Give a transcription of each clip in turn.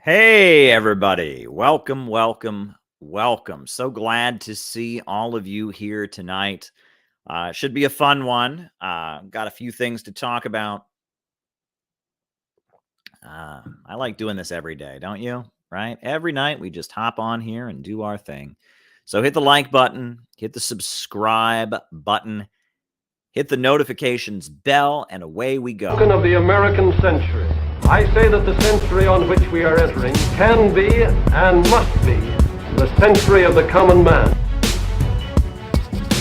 Hey, everybody. Welcome, welcome, welcome. So glad to see all of you here tonight. Should be a fun one. Got a few things to talk about. I like doing this every day, don't you? Right? Every night we just hop on here and do our thing. So hit the like button, hit the subscribe button, hit the notifications bell, and away we go. Of the American century. I say that the century on which we are entering can be and must be the century of the common man.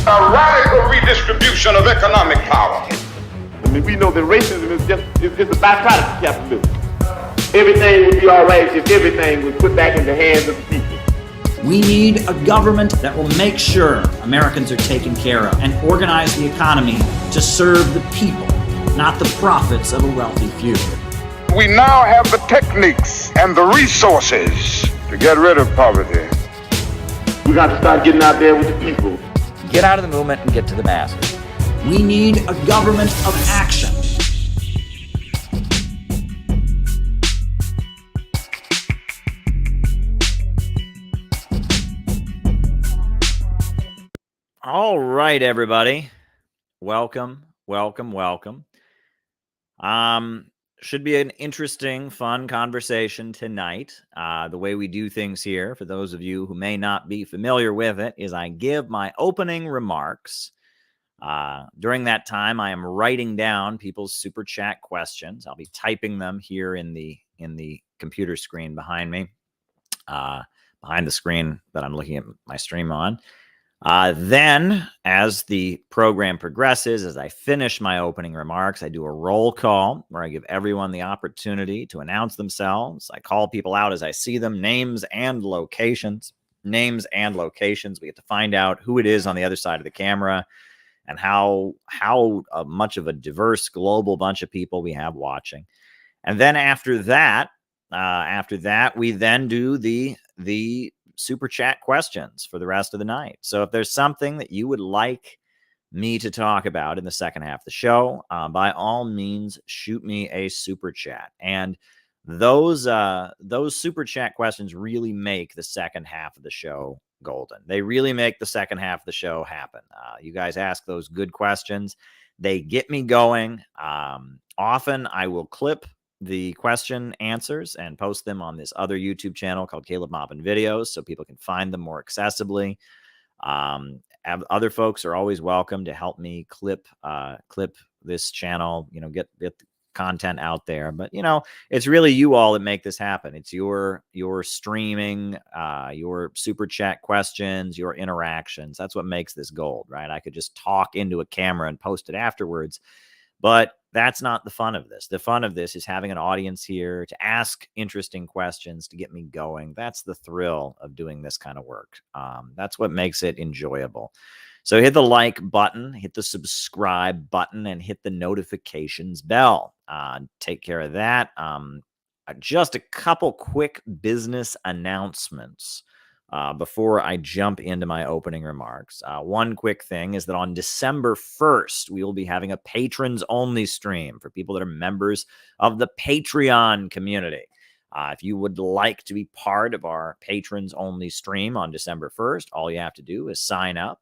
A radical redistribution of economic power. I mean, we know that racism is just a byproduct of capitalism. Everything would be all right if everything was put back in the hands of the people. We need a government that will make sure Americans are taken care of and organize the economy to serve the people, not the profits of a wealthy few. We now have the techniques and the resources to get rid of poverty. We got to start getting out there with the people. Get out of the movement and get to the masses. We need a government of action. All right, everybody. Welcome, welcome, welcome. Should be an interesting, fun conversation tonight. The way we do things here, for those of you who may not be familiar with it, is I give my opening remarks. During that time, I am writing down people's super chat questions. I'll be typing them here in the computer screen behind me, behind the screen that I'm looking at my stream on. Then, as the program progresses, as I finish my opening remarks, I do a roll call where I give everyone the opportunity to announce themselves. I call people out as I see them, names and locations. Names and locations. We get to find out who it is on the other side of the camera and how much of a diverse global bunch of people we have watching. And then after that, we then do the super chat questions for the rest of the night. So if there's something that you would like me to talk about in the second half of the show, by all means, shoot me a super chat. And those super chat questions really make the second half of the show golden. They really make the second half of the show happen. You guys ask those good questions. They get me going. Often I will clip the question answers and post them on this other YouTube channel called Caleb Maupin Videos so people can find them more accessibly. Other folks are always welcome to help me clip this channel, get the content out there. But, it's really you all that make this happen. It's your streaming, your super chat questions, your interactions. That's what makes this gold, right? I could just talk into a camera and post it afterwards. But that's not the fun of this. The fun of this is having an audience here to ask interesting questions, to get me going. That's the thrill of doing this kind of work. That's what makes it enjoyable. So hit the like button, hit the subscribe button, and hit the notifications bell. Take care of that. Just a couple quick business announcements before I jump into my opening remarks. One quick thing is that on December 1st, we will be having a patrons-only stream for people that are members of the Patreon community. If you would like to be part of our patrons-only stream on December 1st, all you have to do is sign up.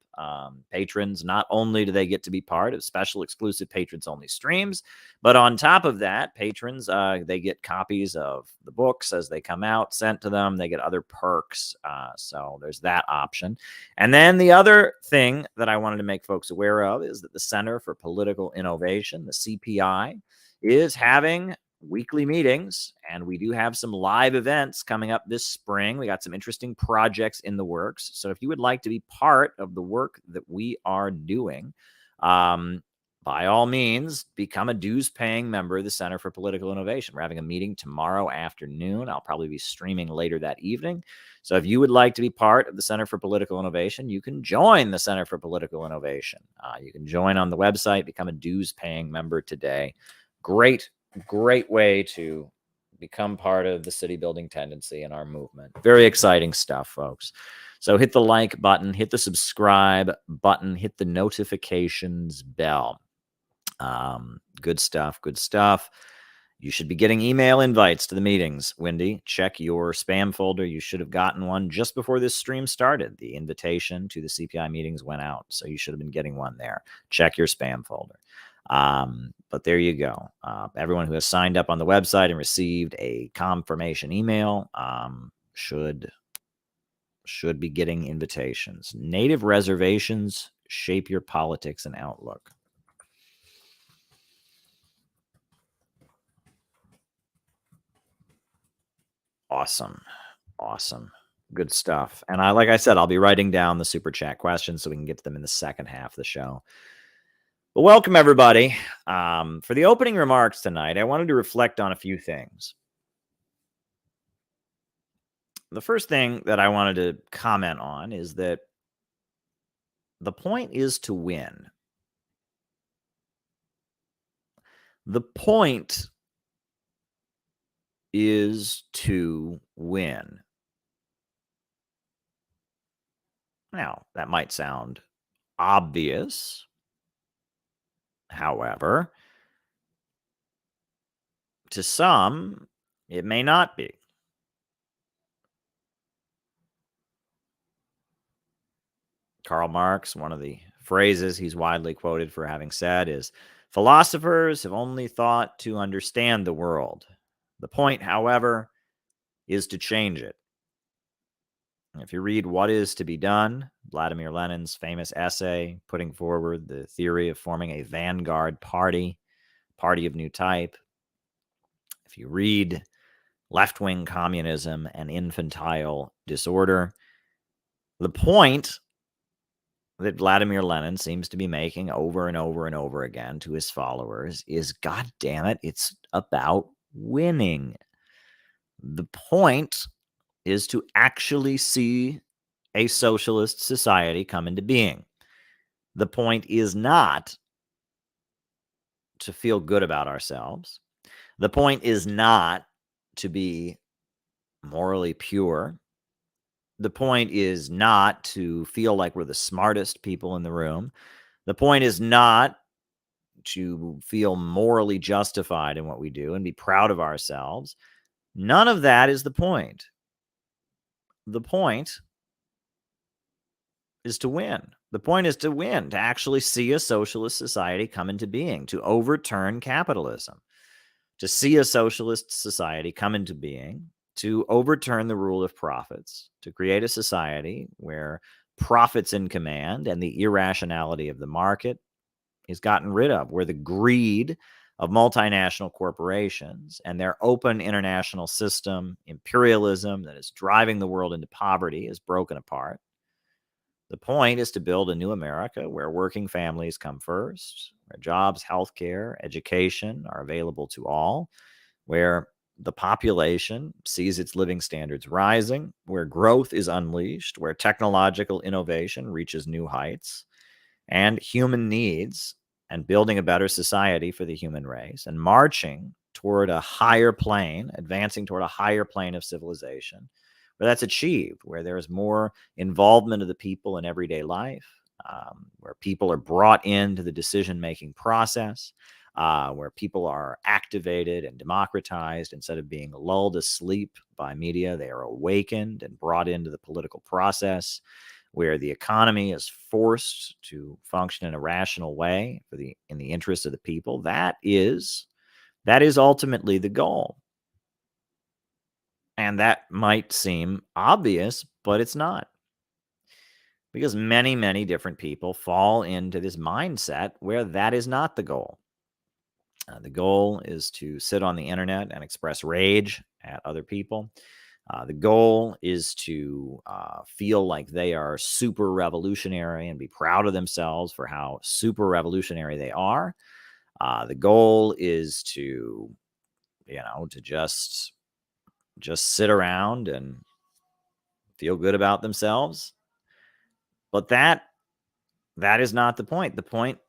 Patrons, not only do they get to be part of special exclusive patrons-only streams, but on top of that, patrons, they get copies of the books as they come out sent to them. They get other perks. So there's that option. And then the other thing that I wanted to make folks aware of is that the Center for Political Innovation, the CPI, is having weekly meetings, and we do have some live events coming up this spring. We got some interesting projects in the works. So if you would like to be part of the work that we are doing, by all means, become a dues-paying member of the Center for Political Innovation. We're having a meeting tomorrow afternoon. I'll probably be streaming later that evening. So if you would like to be part of the Center for Political Innovation, you can join the Center for Political Innovation. You can join on the website, become a dues-paying member today. Great way to become part of the city building tendency in our movement. Very exciting stuff, folks. So hit the like button, hit the subscribe button, hit the notifications bell. Good stuff. You should be getting email invites to the meetings, Wendy. Check your spam folder. You should have gotten one just before this stream started. The invitation to the CPI meetings went out, so you should have been getting one there. Check your spam folder. But there you go. Everyone who has signed up on the website and received a confirmation email should be getting invitations. Native reservations shape your politics and outlook. Awesome. Good stuff. And like I said, I'll be writing down the super chat questions so we can get to them in the second half of the show. But welcome, everybody. For the opening remarks tonight, I wanted to reflect on a few things. The first thing that I wanted to comment on is that the point is to win. The point is to win. Now, that might sound obvious. However, to some, it may not be. Karl Marx, one of the phrases he's widely quoted for having said is, philosophers have only thought to understand the world. The point, however, is to change it. If you read What Is to Be Done, Vladimir Lenin's famous essay putting forward the theory of forming a vanguard party of new type. If you read Left-Wing Communism and Infantile Disorder, the point that Vladimir Lenin seems to be making over and over and over again to his followers is, God damn it, it's about winning. The point is to actually see a socialist society come into being. The point is not to feel good about ourselves. The point is not to be morally pure. The point is not to feel like we're the smartest people in the room. The point is not to feel morally justified in what we do and be proud of ourselves. None of that is the point. The point is to win. The point is to win, to actually see a socialist society come into being, to overturn capitalism, to see a socialist society come into being, to overturn the rule of profits, to create a society where profits in command and the irrationality of the market is gotten rid of, where the greed of multinational corporations and their open international system, imperialism that is driving the world into poverty, is broken apart. The point is to build a new America where working families come first, where jobs, healthcare, education are available to all, where the population sees its living standards rising, where growth is unleashed, where technological innovation reaches new heights, and human needs and building a better society for the human race and marching toward a higher plane, advancing toward a higher plane of civilization, where that's achieved, where there is more involvement of the people in everyday life, where people are brought into the decision-making process, where people are activated and democratized instead of being lulled asleep by media. They are awakened and brought into the political process, where the economy is forced to function in a rational way in the interest of the people. That is ultimately the goal. And that might seem obvious, but it's not. Because many, many different people fall into this mindset where that is not the goal. The goal is to sit on the internet and express rage at other people. The goal is to feel like they are super revolutionary and be proud of themselves for how super revolutionary they are. The goal is to just sit around and feel good about themselves. But that is not the point. The point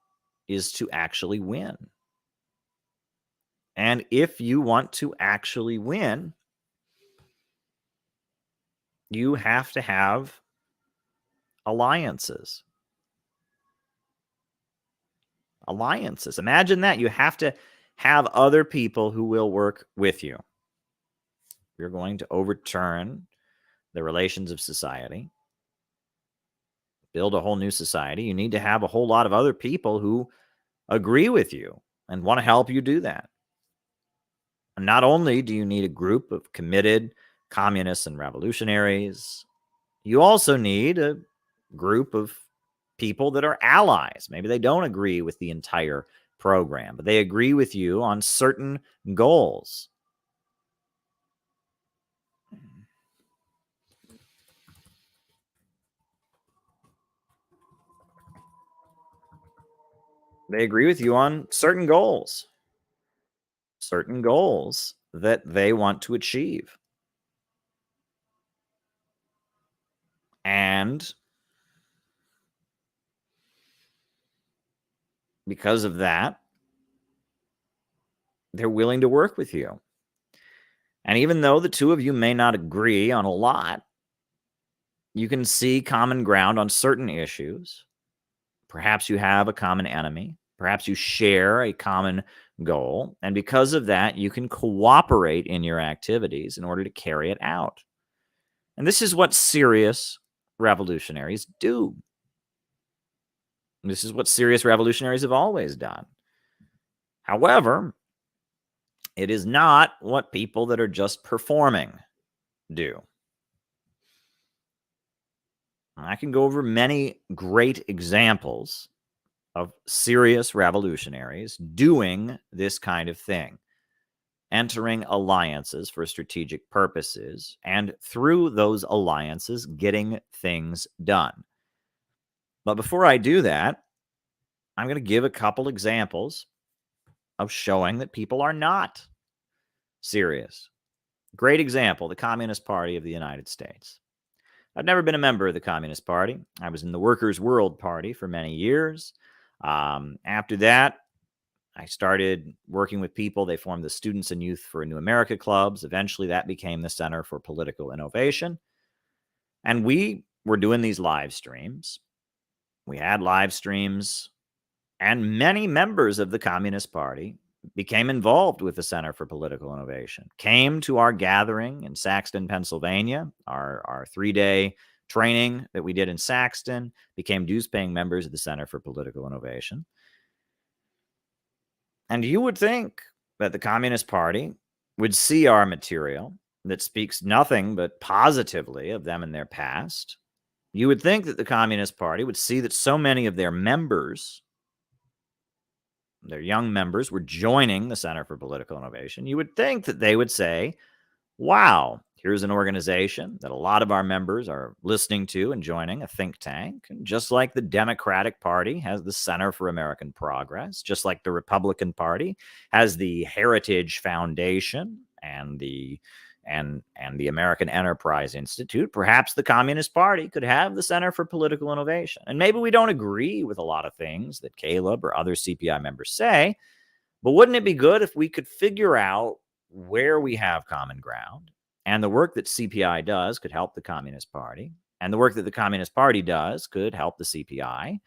is to actually win. And if you want to actually win, you have to have alliances. Imagine that. You have to have other people who will work with you. You're going to overturn the relations of society, build a whole new society. You need to have a whole lot of other people who agree with you and want to help you do that. And not only do you need a group of committed communists and revolutionaries, you also need a group of people that are allies. Maybe they don't agree with the entire program, but they agree with you on certain goals. They agree with you on certain goals that they want to achieve. And because of that, they're willing to work with you. And even though the two of you may not agree on a lot, you can see common ground on certain issues. Perhaps you have a common enemy. Perhaps you share a common goal. And because of that, you can cooperate in your activities in order to carry it out. And this is what serious revolutionaries do. This is what serious revolutionaries have always done. However, it is not what people that are just performing do. I can go over many great examples of serious revolutionaries doing this kind of thing, entering alliances for strategic purposes, and through those alliances, getting things done. But before I do that, I'm going to give a couple examples of showing that people are not serious. Great example, the Communist Party of the United States. I've never been a member of the Communist Party. I was in the Workers' World Party for many years. After that, I started working with people. They formed the Students and Youth for a New America clubs. Eventually, that became the Center for Political Innovation. And we were doing these live streams. We had live streams, and many members of the Communist Party became involved with the Center for Political Innovation, came to our gathering in Saxton, Pennsylvania, our 3-day training that we did in Saxton, became dues-paying members of the Center for Political Innovation. And you would think that the Communist Party would see our material that speaks nothing but positively of them and their past. You would think that the Communist Party would see that so many of their members, their young members, were joining the Center for Political Innovation. You would think that they would say, wow, here's an organization that a lot of our members are listening to and joining, a think tank. And just like the Democratic Party has the Center for American Progress, just like the Republican Party has the Heritage Foundation and the American Enterprise Institute, perhaps the Communist Party could have the Center for Political Innovation. And maybe we don't agree with a lot of things that Caleb or other CPI members say, but wouldn't it be good if we could figure out where we have common ground, and the work that CPI does could help the Communist Party, and the work that the Communist Party does could help the CPI,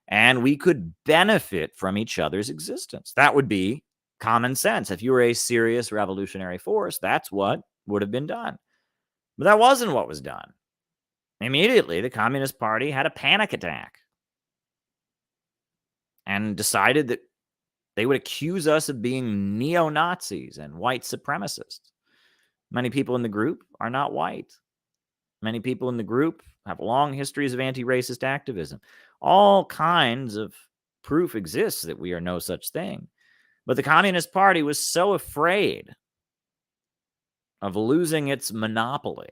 and we could benefit from each other's existence? That would be common sense. If you were a serious revolutionary force, that's what would have been done. But that wasn't what was done. Immediately, the Communist Party had a panic attack and decided that they would accuse us of being neo-Nazis and white supremacists. Many people in the group are not white. Many people in the group have long histories of anti-racist activism. All kinds of proof exists that we are no such thing. But the Communist Party was so afraid of losing its monopoly.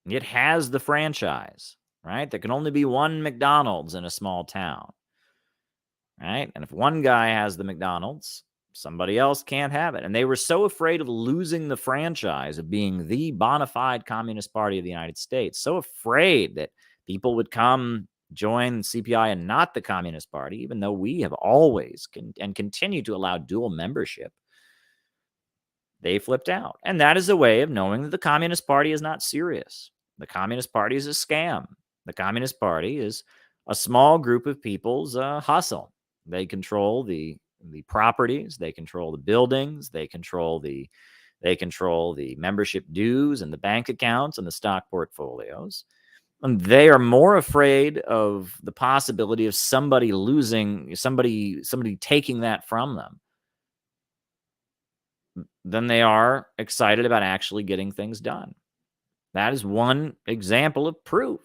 It has the franchise, right? There can only be one McDonald's in a small town, right? And if one guy has the McDonald's, somebody else can't have it. And they were so afraid of losing the franchise of being the bona fide Communist Party of the United States, so afraid that people would come join CPI and not the Communist Party, even though we have always and continue to allow dual membership. They flipped out. And that is a way of knowing that the Communist Party is not serious. The Communist Party is a scam. The Communist Party is a small group of people's hustle. They control the properties, they control the buildings, they control the membership dues and the bank accounts and the stock portfolios. And they are more afraid of the possibility of somebody taking that from them than they are excited about actually getting things done. That is one example of proof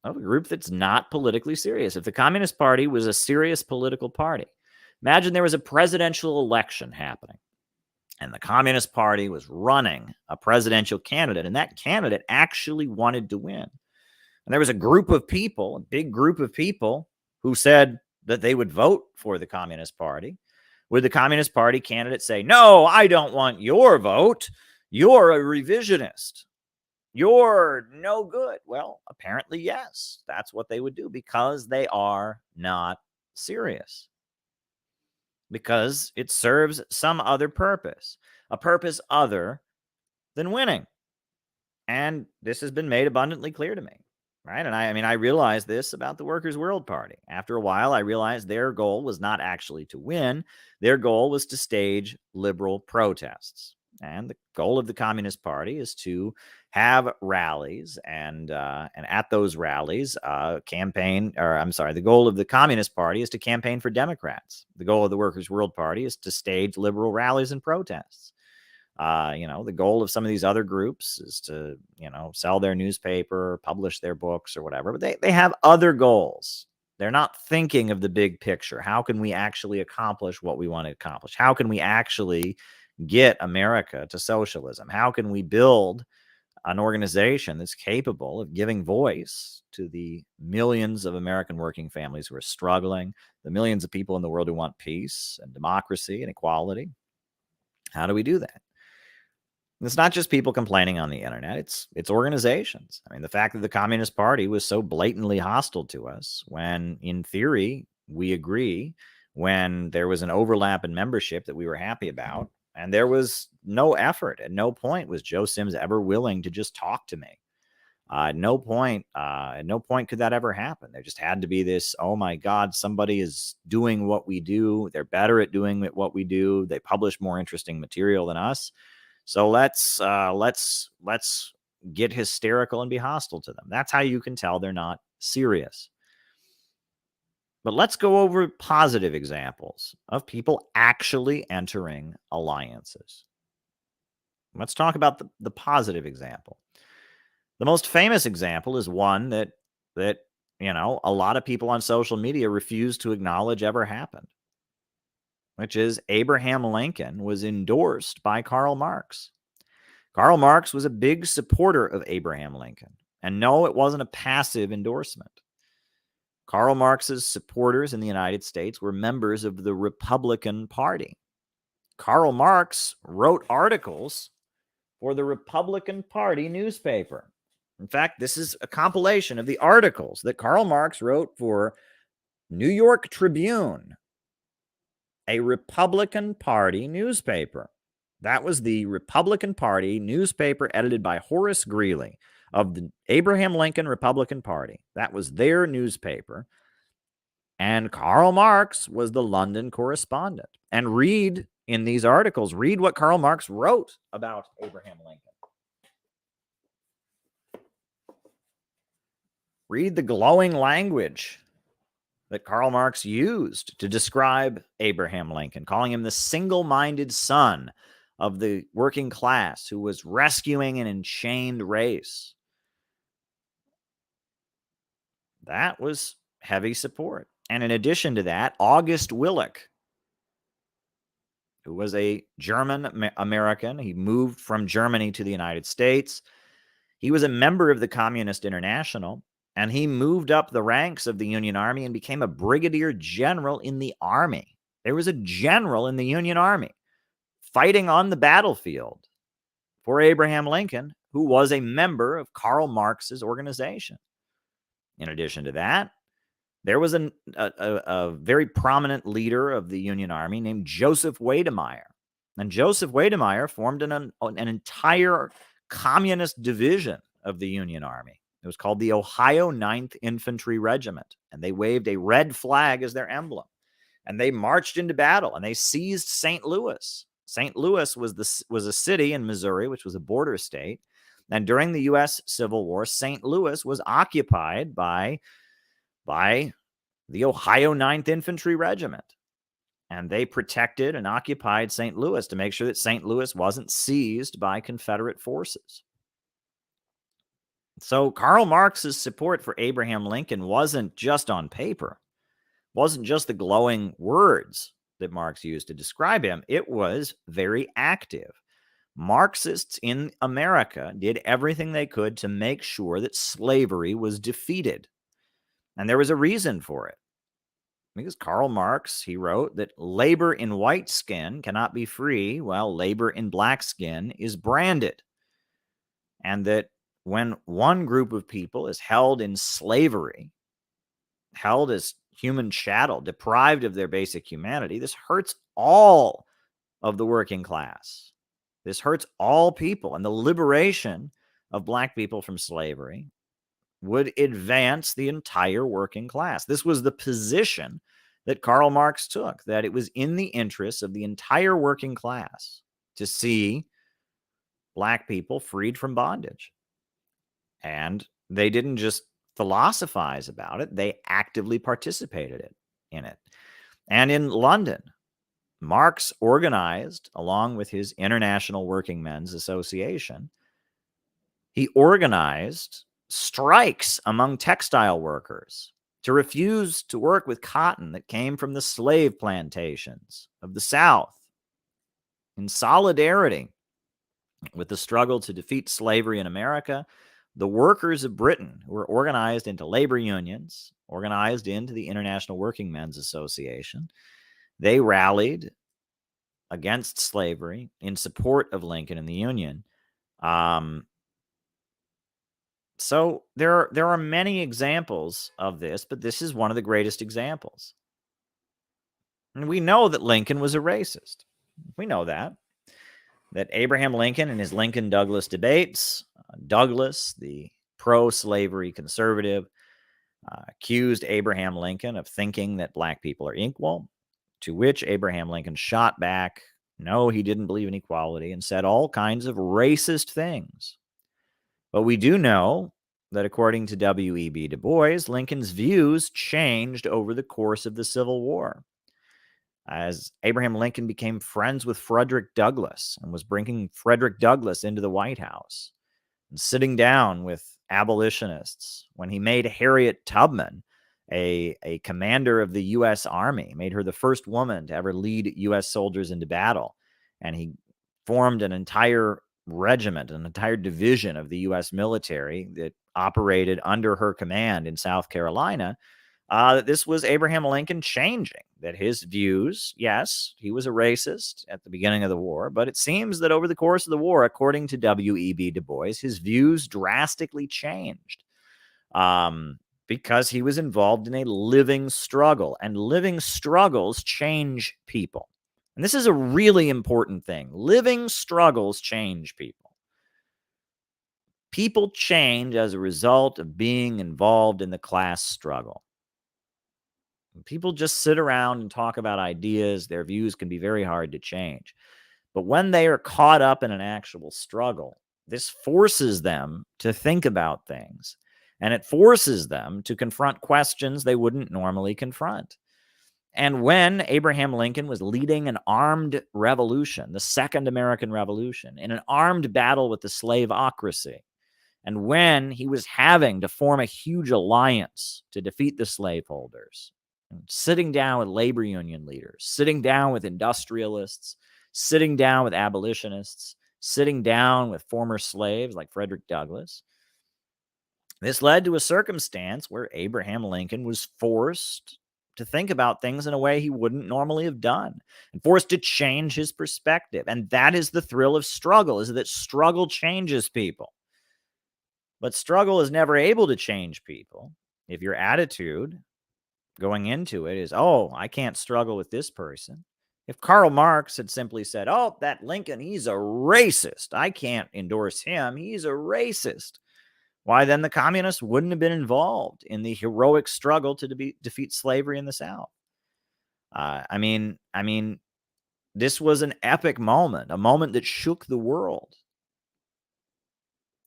of a group that's not politically serious. If the Communist Party was a serious political party, imagine there was a presidential election happening and the Communist Party was running a presidential candidate, and that candidate actually wanted to win. And there was a group of people, a big group of people, who said that they would vote for the Communist Party. Would the Communist Party candidate say, "No, I don't want your vote. You're a revisionist. You're no good"? Well, apparently, yes. That's what they would do because they are not serious. Because it serves some other purpose, a purpose other than winning. And this has been made abundantly clear to me. Right. And I realized this about the Workers' World Party. After a while, I realized their goal was not actually to win. Their goal was to stage liberal protests. And the goal of the Communist Party is to have rallies and at those rallies the goal of the Communist Party is to campaign for Democrats. The goal of the Workers' World Party is to stage liberal rallies and protests. The goal of some of these other groups is to, sell their newspaper, publish their books or whatever, but they have other goals. They're not thinking of the big picture. How can we actually accomplish what we want to accomplish? How can we actually get America to socialism? How can we build an organization that's capable of giving voice to the millions of American working families who are struggling, the millions of people in the world who want peace and democracy and equality? How do we do that? It's not just people complaining on the internet. It's organizations. The fact that the Communist Party was so blatantly hostile to us when, in theory, we agree, when there was an overlap in membership that we were happy about, and there was no effort. At no point was Joe Sims ever willing to just talk to me. At no point could that ever happen. There just had to be this, oh my God, somebody is doing what we do. They're better at doing what we do. They publish more interesting material than us. So let's get hysterical and be hostile to them. That's how you can tell they're not serious. But let's go over positive examples of people actually entering alliances. Let's talk about the positive example. The most famous example is one that a lot of people on social media refuse to acknowledge ever happened, which is Abraham Lincoln was endorsed by Karl Marx. Karl Marx was a big supporter of Abraham Lincoln. And no, it wasn't a passive endorsement. Karl Marx's supporters in the United States were members of the Republican Party. Karl Marx wrote articles for the Republican Party newspaper. In fact, this is a compilation of the articles that Karl Marx wrote for New York Tribune, a Republican Party newspaper. That was the Republican Party newspaper edited by Horace Greeley of the Abraham Lincoln Republican Party. That was their newspaper. And Karl Marx was the London correspondent. And read in these articles, read what Karl Marx wrote about Abraham Lincoln. Read the glowing language that Karl Marx used to describe Abraham Lincoln, calling him the single-minded son of the working class who was rescuing an enchained race. That was heavy support. And in addition to that, August Willich, who was a German American, he moved from Germany to the United States. He was a member of the Communist International, and he moved up the ranks of the Union Army and became a brigadier general in the Army. There was a general in the Union Army fighting on the battlefield for Abraham Lincoln, who was a member of Karl Marx's organization. In addition to that, there was a very prominent leader of the Union Army named Joseph Wedemeyer. And Joseph Wedemeyer formed an entire communist division of the Union Army. It was called the Ohio 9th Infantry Regiment, and they waved a red flag as their emblem. and they marched into battle and they seized St. Louis. St. Louis was a city in Missouri, which was a border state. And during the U.S. Civil War, St. Louis was occupied by the Ohio 9th Infantry Regiment. And they protected and occupied St. Louis to make sure that St. Louis wasn't seized by Confederate forces. So Karl Marx's support for Abraham Lincoln wasn't just on paper, wasn't just the glowing words that Marx used to describe him. It was very active. Marxists in America did everything they could to make sure that slavery was defeated. And there was a reason for it. Because Karl Marx, he wrote that labor in white skin cannot be free while labor in black skin is branded. And that when one group of people is held in slavery, held as human chattel, deprived of their basic humanity, this hurts all of the working class. This hurts all people. And the liberation of black people from slavery would advance the entire working class. This was the position that Karl Marx took, that it was in the interests of the entire working class to see black people freed from bondage. And they didn't just philosophize about it, they actively participated in it. And in London, Marx organized, along with his International Working Men's Association, he organized strikes among textile workers to refuse to work with cotton that came from the slave plantations of the South, in solidarity with the struggle to defeat slavery in America. The workers of Britain, who were organized into labor unions, organized into the International Working Men's Association, they rallied against slavery in support of Lincoln and the Union. So there are many examples of this, but this is one of the greatest examples. And we know that Lincoln was a racist. We know that Abraham Lincoln in his Lincoln-Douglas debates, Douglas, the pro-slavery conservative, accused Abraham Lincoln of thinking that black people are equal, to which Abraham Lincoln shot back, no, he didn't believe in equality, and said all kinds of racist things. But we do know that according to W.E.B. Du Bois, Lincoln's views changed over the course of the Civil War. As Abraham Lincoln became friends with Frederick Douglass and was bringing Frederick Douglass into the White House and sitting down with abolitionists, when he made Harriet Tubman a commander of the U.S. Army, made her the first woman to ever lead U.S. soldiers into battle, and he formed an entire regiment, an entire division of the U.S. military that operated under her command in South Carolina, that this was Abraham Lincoln changing, that his views, yes, he was a racist at the beginning of the war, but it seems that over the course of the war, according to W.E.B. Du Bois, his views drastically changed because he was involved in a living struggle, and living struggles change people. And this is a really important thing. Living struggles change people. People change as a result of being involved in the class struggle. When people just sit around and talk about ideas, their views can be very hard to change. But when they are caught up in an actual struggle, this forces them to think about things, and it forces them to confront questions they wouldn't normally confront. And when Abraham Lincoln was leading an armed revolution, the Second American Revolution, in an armed battle with the slaveocracy, and when he was having to form a huge alliance to defeat the slaveholders, sitting down with labor union leaders, sitting down with industrialists, sitting down with abolitionists, sitting down with former slaves like Frederick Douglass, this led to a circumstance where Abraham Lincoln was forced to think about things in a way he wouldn't normally have done, and forced to change his perspective. And that is the thrill of struggle, is that struggle changes people. But struggle is never able to change people if your attitude going into it is, oh, I can't struggle with this person. If Karl Marx had simply said, oh, that Lincoln, he's a racist, I can't endorse him, he's a racist, why then the communists wouldn't have been involved in the heroic struggle to defeat slavery in the South. I mean, this was an epic moment, a moment that shook the world.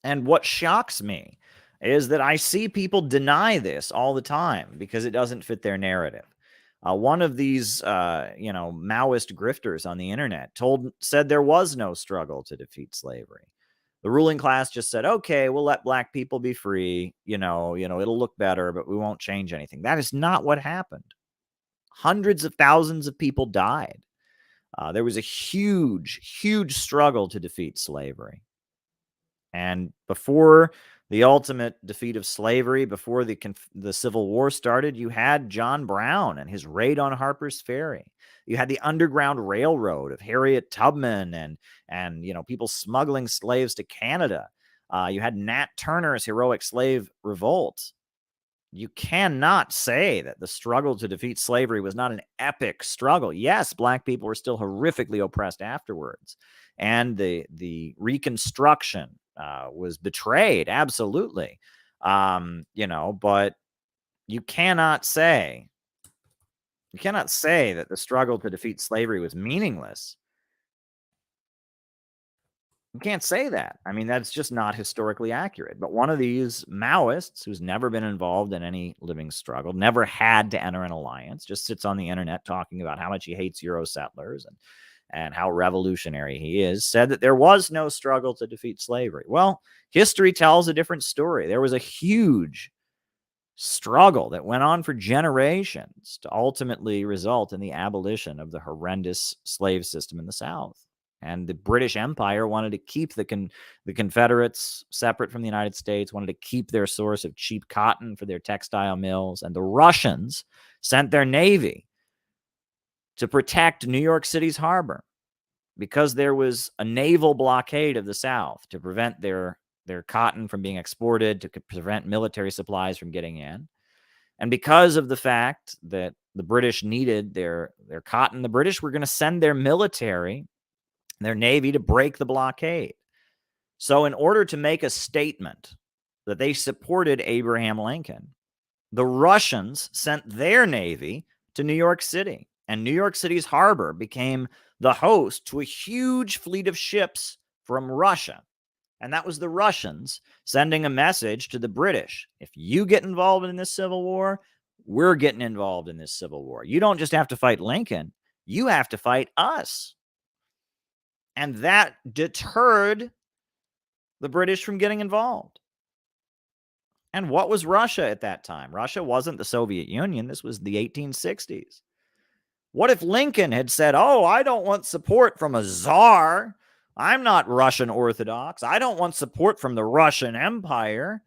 And what shocks me is that I see people deny this all the time because it doesn't fit their narrative. One of these, Maoist grifters on the internet said there was no struggle to defeat slavery. The ruling class just said, okay, we'll let black people be free. It'll look better, but we won't change anything. That is not what happened. Hundreds of thousands of people died. There was a huge, huge struggle to defeat slavery. And before the ultimate defeat of slavery, before the Civil War started, you had John Brown and his raid on Harper's Ferry. You had the Underground Railroad of Harriet Tubman and people smuggling slaves to Canada. You had Nat Turner's heroic slave revolt. You cannot say that the struggle to defeat slavery was not an epic struggle. Yes, black people were still horrifically oppressed afterwards. And the Reconstruction was betrayed, absolutely. But you cannot say that the struggle to defeat slavery was meaningless. You can't say that. I mean, that's just not historically accurate. But one of these Maoists who's never been involved in any living struggle, never had to enter an alliance, just sits on the internet talking about how much he hates Euro settlers and how revolutionary he is, said that there was no struggle to defeat slavery. Well, history tells a different story. There was a huge struggle that went on for generations to ultimately result in the abolition of the horrendous slave system in the South. And the British Empire wanted to keep the Confederates separate from the United States, wanted to keep their source of cheap cotton for their textile mills. And the Russians sent their navy to protect New York City's harbor because there was a naval blockade of the South to prevent their cotton from being exported, to prevent military supplies from getting in. And because of the fact that the British needed their cotton, the British were going to send their military, their navy, to break the blockade. So in order to make a statement that they supported Abraham Lincoln, the Russians sent their navy to New York City. And New York City's harbor became the host to a huge fleet of ships from Russia. And that was the Russians sending a message to the British. If you get involved in this civil war, we're getting involved in this civil war. You don't just have to fight Lincoln, you have to fight us. And that deterred the British from getting involved. And what was Russia at that time? Russia wasn't the Soviet Union. This was the 1860s. What if Lincoln had said, oh, I don't want support from a czar. I'm not Russian Orthodox. I don't want support from the Russian Empire.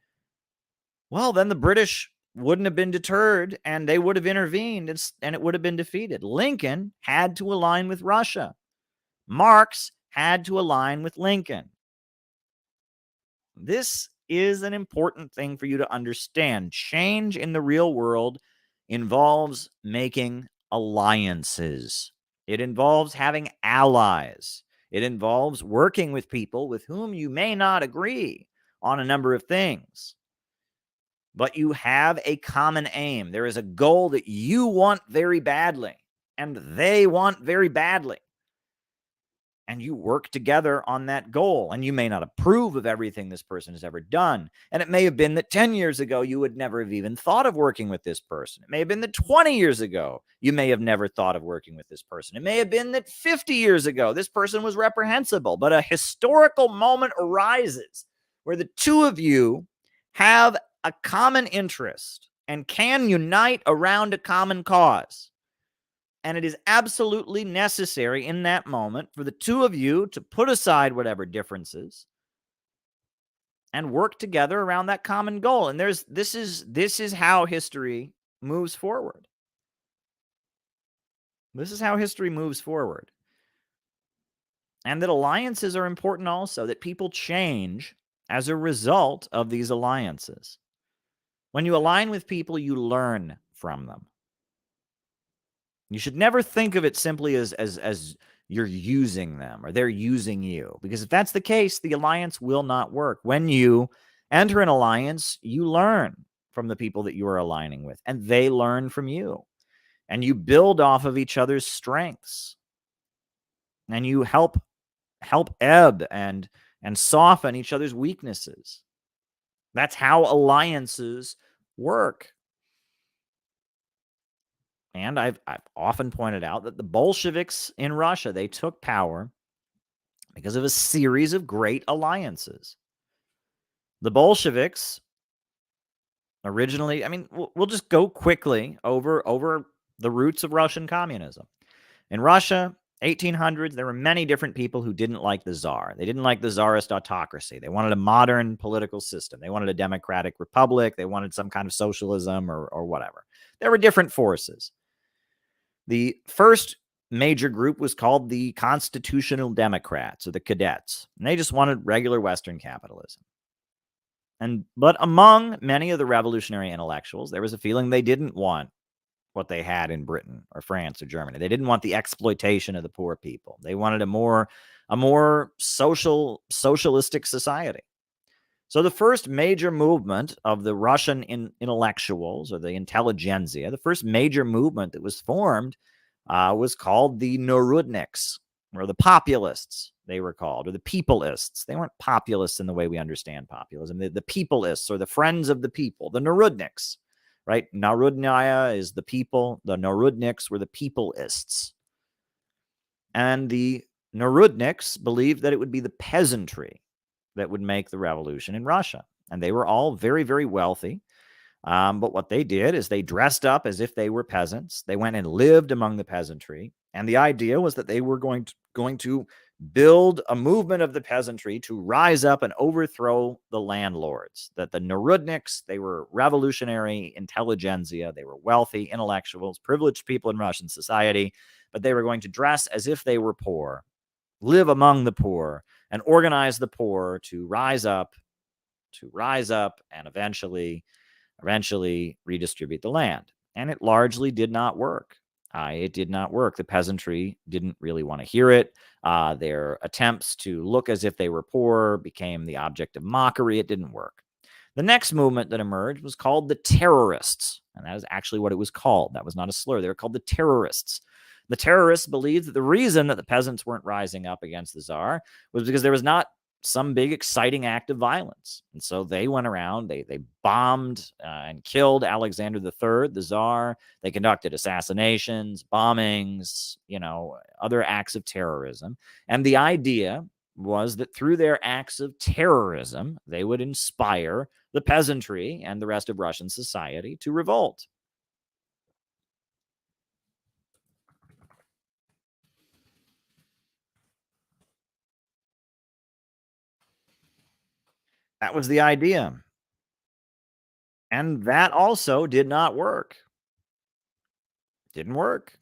Well, then the British wouldn't have been deterred and they would have intervened and it would have been defeated. Lincoln had to align with Russia. Marx had to align with Lincoln. This is an important thing for you to understand. Change in the real world involves making alliances. It involves having allies. It involves working with people with whom you may not agree on a number of things. But you have a common aim. There is a goal that you want very badly, and they want very badly. And you work together on that goal. And you may not approve of everything this person has ever done. And it may have been that 10 years ago, you would never have even thought of working with this person. It may have been that 20 years ago, you may have never thought of working with this person. It may have been that 50 years ago, this person was reprehensible. But a historical moment arises where the two of you have a common interest and can unite around a common cause. And it is absolutely necessary in that moment for the two of you to put aside whatever differences and work together around that common goal. And this is how history moves forward. This is how history moves forward. And that alliances are important also, that people change as a result of these alliances. When you align with people, you learn from them. You should never think of it simply as you're using them or they're using you. Because if that's the case, the alliance will not work. When you enter an alliance, you learn from the people that you are aligning with, and they learn from you. and you build off of each other's strengths, and you help ebb and soften each other's weaknesses. That's how alliances work. And I've often pointed out that the Bolsheviks in Russia, they took power because of a series of great alliances. The Bolsheviks originally, we'll just go quickly over the roots of Russian communism. In Russia, 1800s, there were many different people who didn't like the Tsar. They didn't like the Tsarist autocracy. They wanted a modern political system. They wanted a democratic republic. They wanted some kind of socialism or whatever. There were different forces. The first major group was called the Constitutional Democrats, or the Cadets, and they just wanted regular Western capitalism. But among many of the revolutionary intellectuals, there was a feeling they didn't want what they had in Britain or France or Germany. They didn't want the exploitation of the poor people. They wanted a more socialistic society. So the first major movement of the Russian intellectuals, or the intelligentsia, the first major movement that was formed was called the Narodniks, or the populists, they were called, or the peopleists. They weren't populists in the way we understand populism. The peopleists, or the friends of the people, the Narodniks, right? Narodnaya is the people. The Narodniks were the peopleists. And the Narodniks believed that it would be the peasantry that would make the revolution in Russia. And they were all very, very wealthy. But what they did is they dressed up as if they were peasants. They went and lived among the peasantry. And the idea was that they were going to build a movement of the peasantry to rise up and overthrow the landlords. That the Narodniks, they were revolutionary intelligentsia. They were wealthy intellectuals, privileged people in Russian society. But they were going to dress as if they were poor, live among the poor, and organize the poor to rise up and eventually redistribute the land. And it largely did not work. It did not work. The peasantry didn't really want to hear it. Their attempts to look as if they were poor became the object of mockery. It didn't work. The next movement that emerged was called the terrorists. And that is actually what it was called. That was not a slur. They were called the terrorists. The terrorists believed that the reason that the peasants weren't rising up against the Tsar was because there was not some big exciting act of violence. And so they went around, they bombed and killed Alexander III, the Tsar. They conducted assassinations, bombings, other acts of terrorism. And the idea was that through their acts of terrorism, they would inspire the peasantry and the rest of Russian society to revolt. That was the idea. And that also did not work. Didn't work.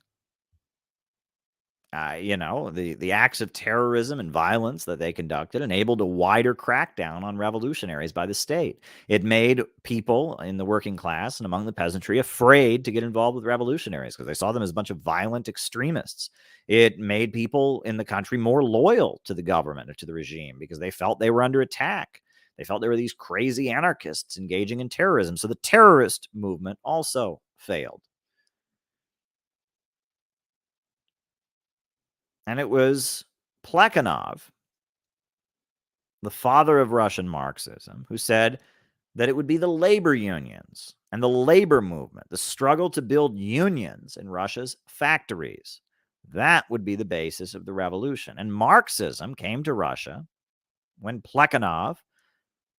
The acts of terrorism and violence that they conducted enabled a wider crackdown on revolutionaries by the state. It made people in the working class and among the peasantry afraid to get involved with revolutionaries because they saw them as a bunch of violent extremists. It made people in the country more loyal to the government or to the regime because they felt they were under attack. They felt there were these crazy anarchists engaging in terrorism. So the terrorist movement also failed. And it was Plekhanov, the father of Russian Marxism, who said that it would be the labor unions and the labor movement, the struggle to build unions in Russia's factories. That would be the basis of the revolution. And Marxism came to Russia when Plekhanov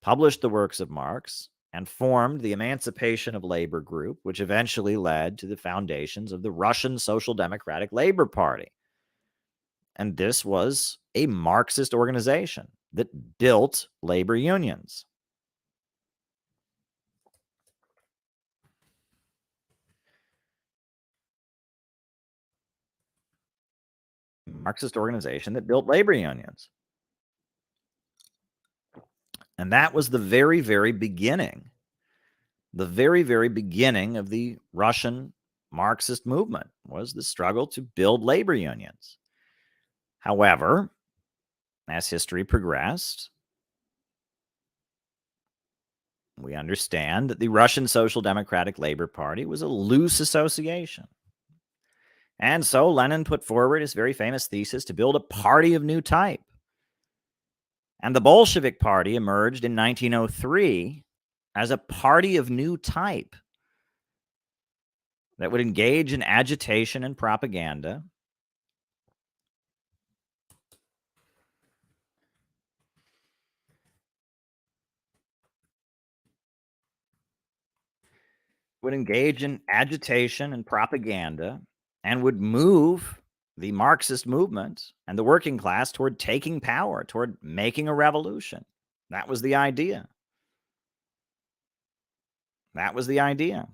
published the works of Marx and formed the Emancipation of Labor Group, which eventually led to the foundations of the Russian Social Democratic Labor Party. And this was a Marxist organization that built labor unions. Marxist organization that built labor unions. And that was the very, very beginning. The very, very beginning of the Russian Marxist movement was the struggle to build labor unions. However, as history progressed, we understand that the Russian Social Democratic Labor Party was a loose association. And so Lenin put forward his very famous thesis to build a party of new type. And the Bolshevik Party emerged in 1903 as a party of new type that would engage in agitation and propaganda, and would move the Marxist movement and the working class toward taking power, toward making a revolution. That was the idea. That was the idea.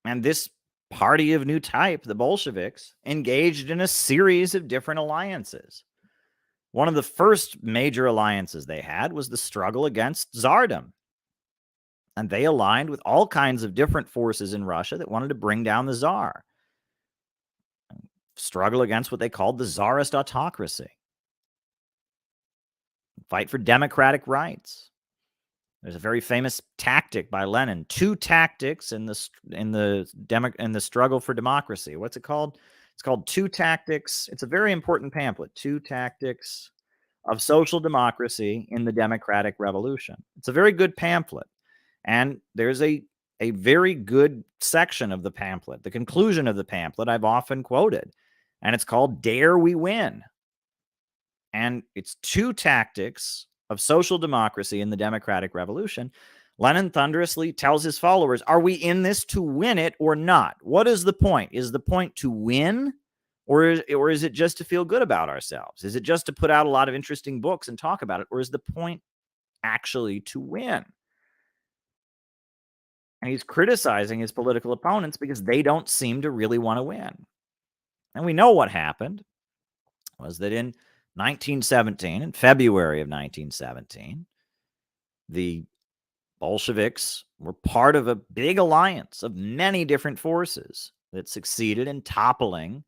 And this party of new type, the Bolsheviks, engaged in a series of different alliances. One of the first major alliances they had was the struggle against Tsardom. And they aligned with all kinds of different forces in Russia that wanted to bring down the Tsar. Struggle against what they called the Tsarist autocracy. Fight for democratic rights. There's a very famous tactic by Lenin. 2 tactics in the struggle for democracy. What's it called? It's called 2 Tactics. It's a very important pamphlet. 2 Tactics of Social Democracy in the Democratic Revolution. It's a very good pamphlet. And there's a very good section of the pamphlet, the conclusion of the pamphlet I've often quoted. And it's called Dare We Win? And it's 2 tactics of social democracy in the democratic revolution. Lenin thunderously tells his followers, are we in this to win it or not? What is the point? Is the point to win? Or is it just to feel good about ourselves? Is it just to put out a lot of interesting books and talk about it? Or is the point actually to win? And he's criticizing his political opponents because they don't seem to really want to win. And we know what happened was that in 1917, in February of 1917, the Bolsheviks were part of a big alliance of many different forces that succeeded in toppling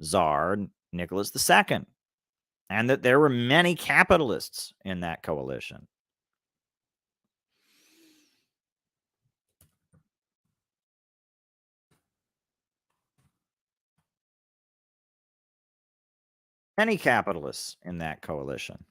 Tsar Nicholas II, and that there were many capitalists in that coalition. Many capitalists in that coalition.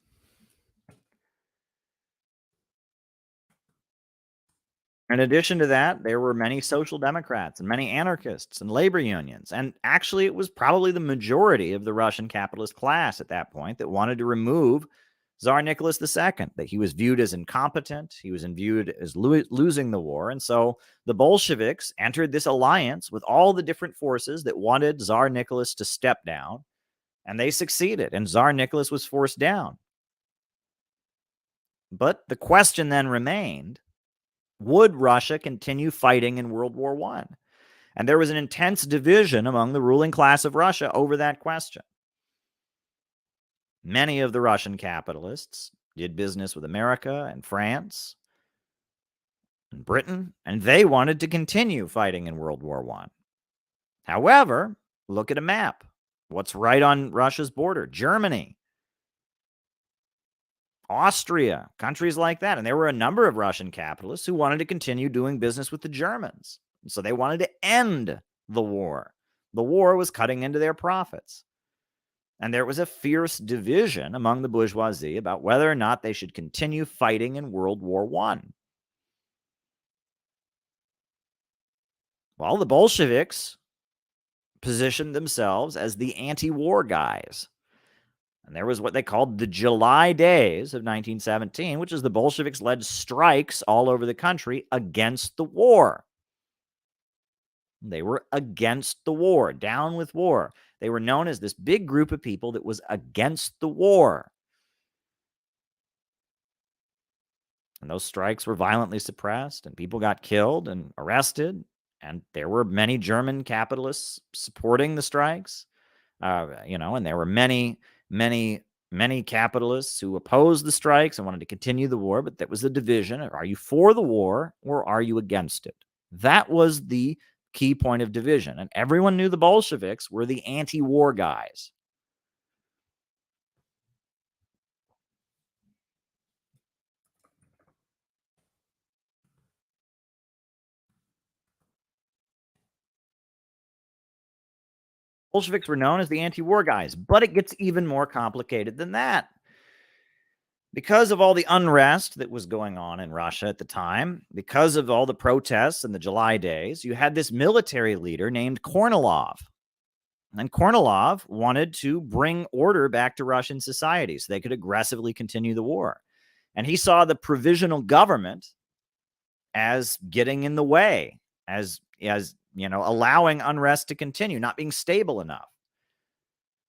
In addition to that, there were many social democrats and many anarchists and labor unions. And actually, it was probably the majority of the Russian capitalist class at that point that wanted to remove Tsar Nicholas II, that he was viewed as incompetent, he was viewed as losing the war. And so the Bolsheviks entered this alliance with all the different forces that wanted Tsar Nicholas to step down, and they succeeded, and Tsar Nicholas was forced down. But the question then remained, would Russia continue fighting in World War I? And there was an intense division among the ruling class of Russia over that question. Many of the Russian capitalists did business with America and France and Britain, and they wanted to continue fighting in World War I. However, look at a map. What's right on Russia's border? Germany, Austria, countries like that. And there were a number of Russian capitalists who wanted to continue doing business with the Germans. So they wanted to end the war. The war was cutting into their profits. And there was a fierce division among the bourgeoisie about whether or not they should continue fighting in World War I. Well, the Bolsheviks positioned themselves as the anti-war guys. And there was what they called the July Days of 1917, which is the Bolsheviks led strikes all over the country against the war. They were against the war, down with war. They were known as this big group of people that was against the war. And those strikes were violently suppressed, and people got killed and arrested. And there were many German capitalists supporting the strikes, and there were many capitalists who opposed the strikes and wanted to continue the war. But that was the division. Are you for the war or are you against it? That was the key point of division. And everyone knew the Bolsheviks were the anti-war guys. Bolsheviks were known as the anti-war guys, but it gets even more complicated than that. Because of all the unrest that was going on in Russia at the time, because of all the protests in the July days, you had this military leader named Kornilov. And Kornilov wanted to bring order back to Russian society so they could aggressively continue the war. And he saw the provisional government as getting in the way, as allowing unrest to continue, not being stable enough.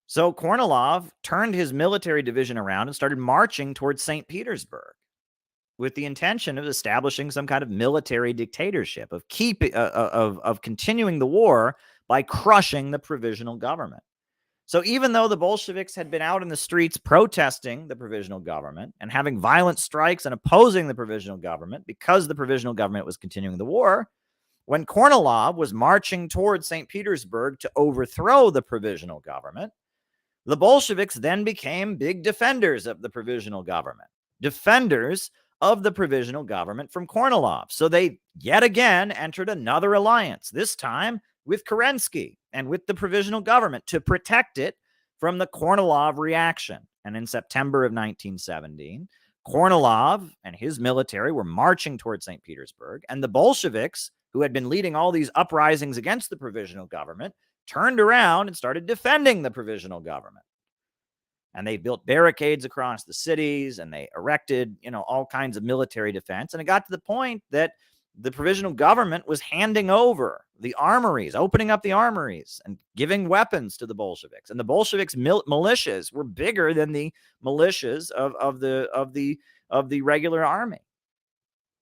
So Kornilov turned his military division around and started marching towards St. Petersburg with the intention of establishing some kind of military dictatorship, of continuing the war by crushing the provisional government. So even though the Bolsheviks had been out in the streets protesting the provisional government and having violent strikes and opposing the provisional government because the provisional government was continuing the war, when Kornilov was marching towards St. Petersburg to overthrow the provisional government, the Bolsheviks then became big defenders of the provisional government, defenders of the provisional government from Kornilov. So they yet again entered another alliance, this time with Kerensky and with the provisional government to protect it from the Kornilov reaction. And in September of 1917, Kornilov and his military were marching towards St. Petersburg, and the Bolsheviks, who had been leading all these uprisings against the provisional government, turned around and started defending the provisional government. And they built barricades across the cities, and they erected, all kinds of military defense. And it got to the point that the provisional government was handing over the armories, opening up the armories and giving weapons to the Bolsheviks. And the Bolsheviks militias were bigger than the militias of the regular army.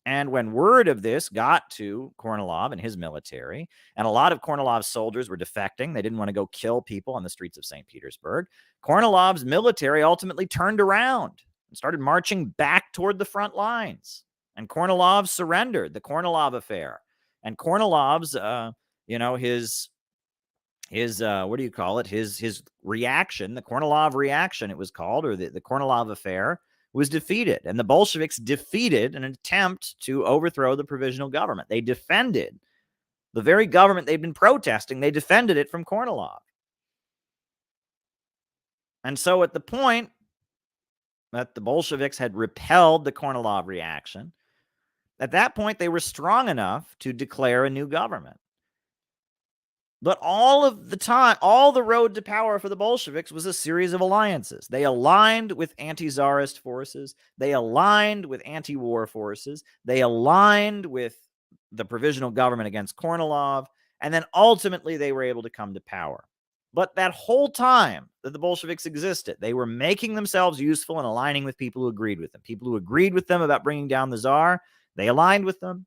And when word of this got to Kornilov and his military, and a lot of Kornilov's soldiers were defecting, they didn't want to go kill people on the streets of St. Petersburg, Kornilov's military ultimately turned around and started marching back toward the front lines. And Kornilov surrendered, the Kornilov affair. And Kornilov's, his reaction, the Kornilov reaction, it was called, or the Kornilov affair, was defeated. And the Bolsheviks defeated an attempt to overthrow the provisional government. They defended the very government they'd been protesting. They defended it from Kornilov. And so at the point that the Bolsheviks had repelled the Kornilov reaction, at that point they were strong enough to declare a new government. But all of the time, all the road to power for the Bolsheviks was a series of alliances. They aligned with anti-Tsarist forces. They aligned with anti-war forces. They aligned with the provisional government against Kornilov. And then ultimately they were able to come to power. But that whole time that the Bolsheviks existed, they were making themselves useful and aligning with people who agreed with them. People who agreed with them about bringing down the Tsar, they aligned with them.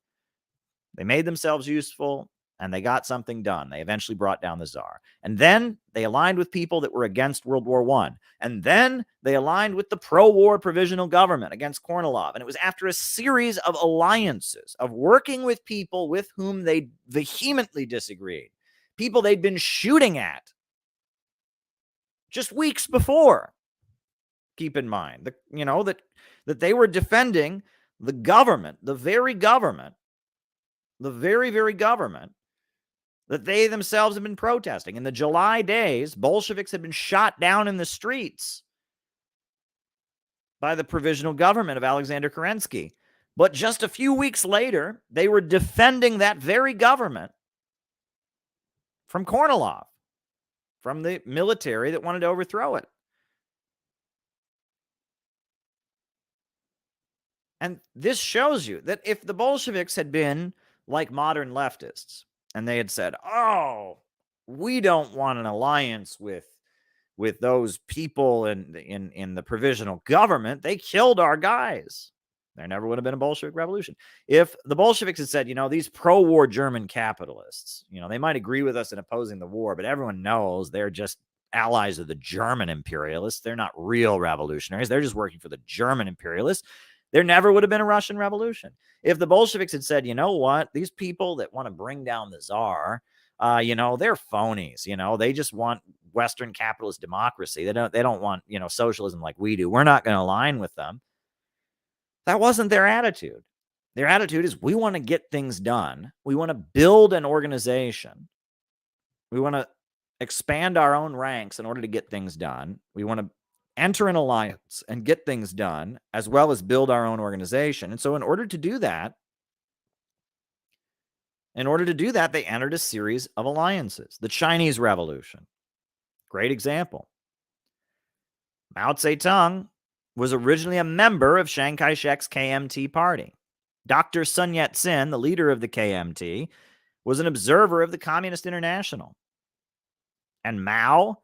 They made themselves useful. And they got something done. They eventually brought down the Tsar. And then they aligned with people that were against World War I. And then they aligned with the pro-war provisional government against Kornilov. And it was after a series of alliances, of working with people with whom they vehemently disagreed, people they'd been shooting at just weeks before. Keep in mind, that they were defending the government, the very, very government that they themselves have been protesting. In the July days, Bolsheviks had been shot down in the streets by the provisional government of Alexander Kerensky. But just a few weeks later, they were defending that very government from Kornilov, from the military that wanted to overthrow it. And this shows you that if the Bolsheviks had been like modern leftists, and they had said, "Oh, we don't want an alliance with those people in the provisional government. They killed our guys." There never would have been a Bolshevik revolution. If the Bolsheviks had said, these pro-war German capitalists, they might agree with us in opposing the war, but everyone knows they're just allies of the German imperialists. They're not real revolutionaries. They're just working for the German imperialists. There never would have been a Russian Revolution. If the Bolsheviks had said, what, these people that want to bring down the Tsar, they're phonies. They just want Western capitalist democracy. They don't want, socialism like we do. We're not going to align with them. That wasn't their attitude. Their attitude is, we want to get things done. We want to build an organization. We want to expand our own ranks in order to get things done. We want to enter an alliance and get things done, as well as build our own organization. And so in order to do that, they entered a series of alliances. The Chinese Revolution, great example. Mao Zedong was originally a member of Chiang Kai-shek's KMT party. Dr. Sun Yat-sen, the leader of the KMT, was an observer of the Communist International. And Mao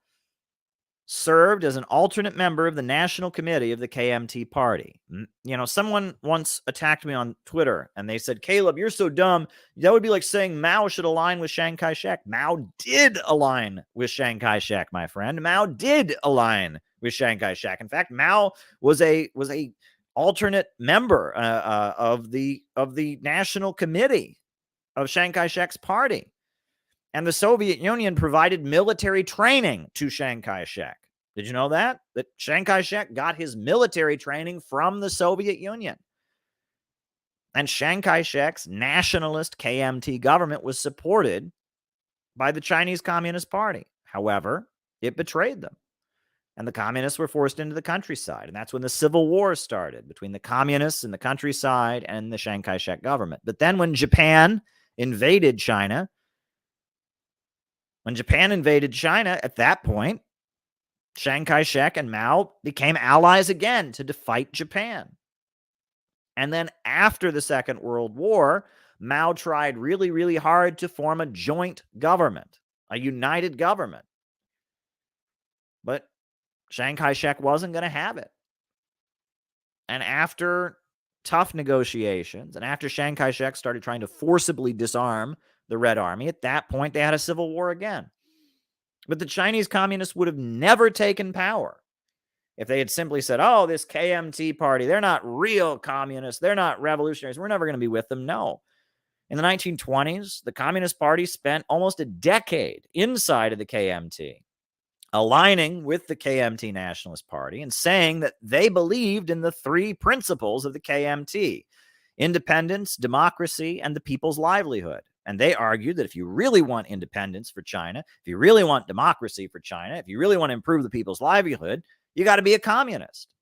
served as an alternate member of the National Committee of the KMT party. You know, someone once attacked me on Twitter and they said, Caleb, you're so dumb. That would be like saying Mao should align with Chiang Kai-shek. Mao did align with Chiang Kai-shek, my friend. Mao did align with Chiang Kai-shek. In fact, Mao was a alternate member of the National Committee of Chiang Kai-shek's party. And the Soviet Union provided military training to Chiang Kai-shek. Did you know that? That Chiang Kai-shek got his military training from the Soviet Union. And Chiang Kai-shek's nationalist KMT government was supported by the Chinese Communist Party. However, it betrayed them. And the communists were forced into the countryside. And that's when the civil war started between the communists in the countryside and the Chiang Kai-shek government. But then when Japan invaded China, at that point, Chiang Kai-shek and Mao became allies again to fight Japan. And then after the Second World War, Mao tried really, really hard to form a joint government, a united government. But Chiang Kai-shek wasn't going to have it. And after tough negotiations, and after Chiang Kai-shek started trying to forcibly disarm the Red Army, at that point, they had a civil war again. But the Chinese communists would have never taken power if they had simply said, oh, this KMT party, they're not real communists, they're not revolutionaries, we're never going to be with them. No. In the 1920s, the Communist Party spent almost a decade inside of the KMT, aligning with the KMT Nationalist Party and saying that they believed in the three principles of the KMT: independence, democracy, and the people's livelihood. And they argued that if you really want independence for China, if you really want democracy for China, if you really want to improve the people's livelihood, you got to be a communist.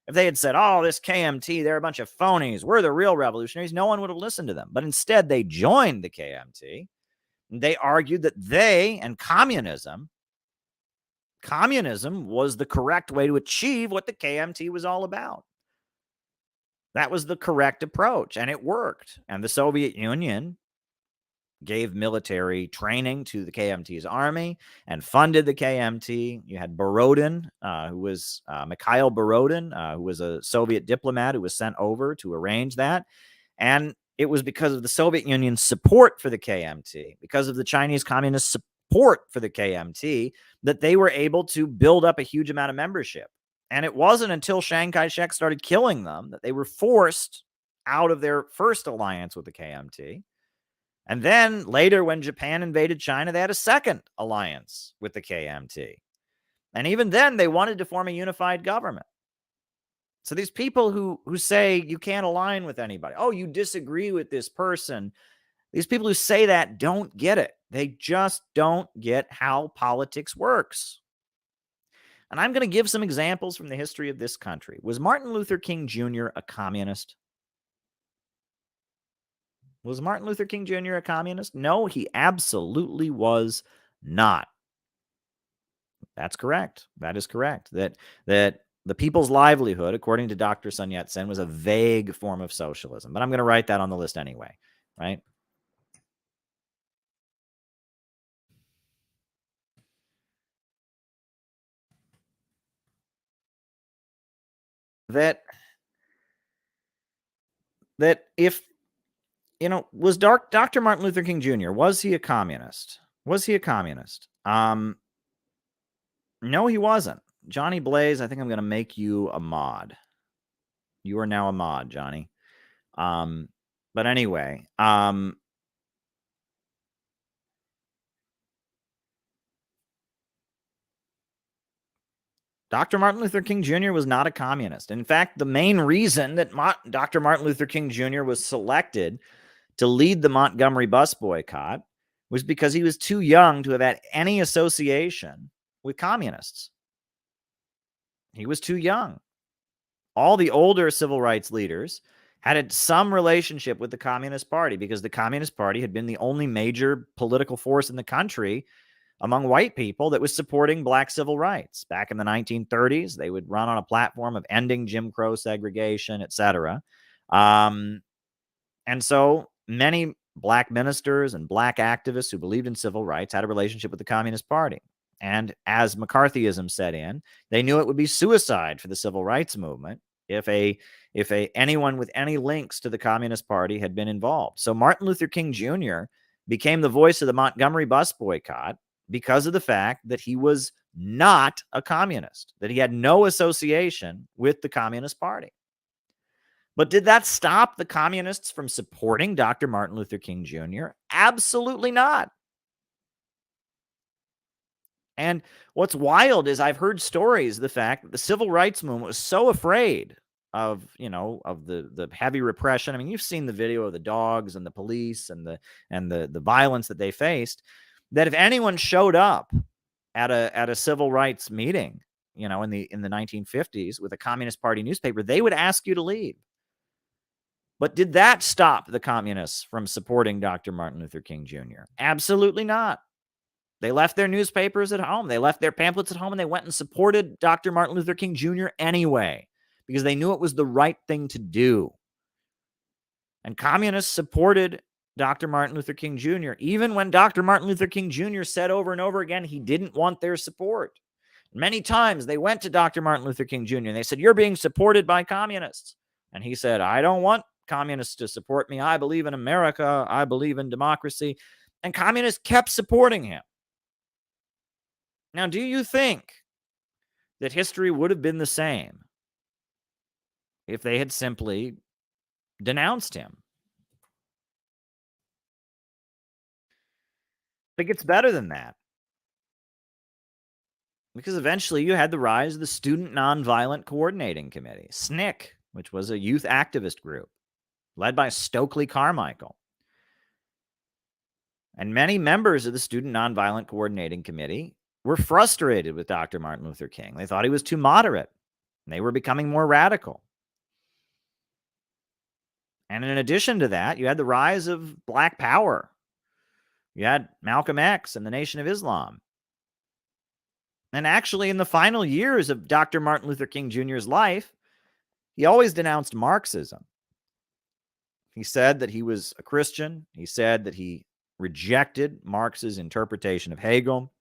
If they had said, oh, this KMT, they're a bunch of phonies, we're the real revolutionaries, no one would have listened to them. But instead, they joined the KMT. And they argued that they and communism was the correct way to achieve what the KMT was all about. That was the correct approach, and it worked. And the Soviet Union gave military training to the KMT's army and funded the KMT. You had Borodin, who was Mikhail Borodin, who was a Soviet diplomat who was sent over to arrange that. And it was because of the Soviet Union's support for the KMT, because of the Chinese Communist support for the KMT, that they were able to build up a huge amount of membership. And it wasn't until Chiang Kai-shek started killing them that they were forced out of their first alliance with the KMT. And then later, when Japan invaded China, they had a second alliance with the KMT. And even then, they wanted to form a unified government. So these people who say you can't align with anybody, oh, you disagree with this person, these people who say that don't get it. They just don't get how politics works. And I'm going to give some examples from the history of this country. Was Martin Luther King Jr. a communist? Was Martin Luther King Jr. a communist? No, he absolutely was not. That's correct. That is correct. That the people's livelihood, according to Dr. Sun Yat-sen, was a vague form of socialism. But I'm going to write that on the list anyway, right? That if, was Dr. Martin Luther King Jr., was he a communist? Was he a communist? No, he wasn't. Johnny Blaze, I think I'm going to make you a mod. You are now a mod, Johnny. But anyway, Dr. Martin Luther King Jr. was not a communist. In fact, the main reason that Dr. Martin Luther King Jr. was selected to lead the Montgomery bus boycott was because he was too young to have had any association with communists. He was too young. All the older civil rights leaders had some relationship with the Communist Party because the Communist Party had been the only major political force in the country among white people that was supporting black civil rights. Back in the 1930s, they would run on a platform of ending Jim Crow segregation, etc. And so many black ministers and black activists who believed in civil rights had a relationship with the Communist Party. And as McCarthyism set in, they knew it would be suicide for the civil rights movement if anyone with any links to the Communist Party had been involved. So Martin Luther King Jr. became the voice of the Montgomery bus boycott because of the fact that he was not a communist, that he had no association with the Communist Party. But did that stop the communists from supporting Dr. Martin Luther King Jr.? Absolutely not. And what's wild is I've heard stories of the fact that the civil rights movement was so afraid of the heavy repression. I mean, you've seen the video of the dogs and the police and the violence that they faced, that if anyone showed up at a civil rights meeting, in the 1950s with a Communist Party newspaper, they would ask you to leave. But did that stop the communists from supporting Dr. Martin Luther King Jr.? Absolutely not. They left their newspapers at home. They left their pamphlets at home, and they went and supported Dr. Martin Luther King Jr. anyway, because they knew it was the right thing to do. And communists supported Dr. Martin Luther King Jr., even when Dr. Martin Luther King Jr. said over and over again he didn't want their support. Many times they went to Dr. Martin Luther King Jr. and they said, "You're being supported by communists." And he said, "I don't want communists to support me. I believe in America. I believe in democracy." And communists kept supporting him. Now, do you think that history would have been the same if they had simply denounced him? It gets better than that. Because eventually you had the rise of the Student Nonviolent Coordinating Committee, SNCC, which was a youth activist group led by Stokely Carmichael. And many members of the Student Nonviolent Coordinating Committee were frustrated with Dr. Martin Luther King. They thought he was too moderate, and they were becoming more radical. And in addition to that, you had the rise of Black Power. You had Malcolm X and the Nation of Islam. And actually, in the final years of Dr. Martin Luther King Jr.'s life, he always denounced Marxism. He said that he was a Christian. He said that he rejected Marx's interpretation of Hegel.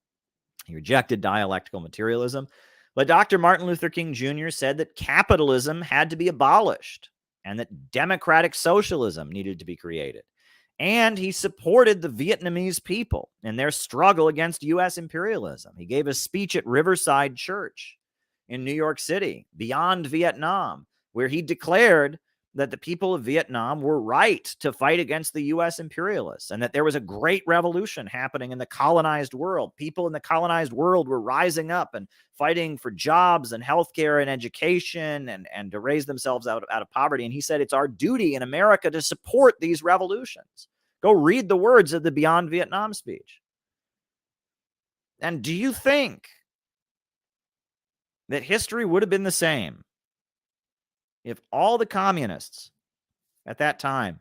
He rejected dialectical materialism. But Dr. Martin Luther King Jr. said that capitalism had to be abolished and that democratic socialism needed to be created. And he supported the Vietnamese people in their struggle against U.S. imperialism. He gave a speech at Riverside Church in New York City, Beyond Vietnam, where he declared that the people of Vietnam were right to fight against the U.S. imperialists and that there was a great revolution happening in the colonized world. People in the colonized world were rising up and fighting for jobs and healthcare and education and to raise themselves out of poverty. And he said it's our duty in America to support these revolutions. Go read the words of the Beyond Vietnam speech. And do you think that history would have been the same if all the communists at that time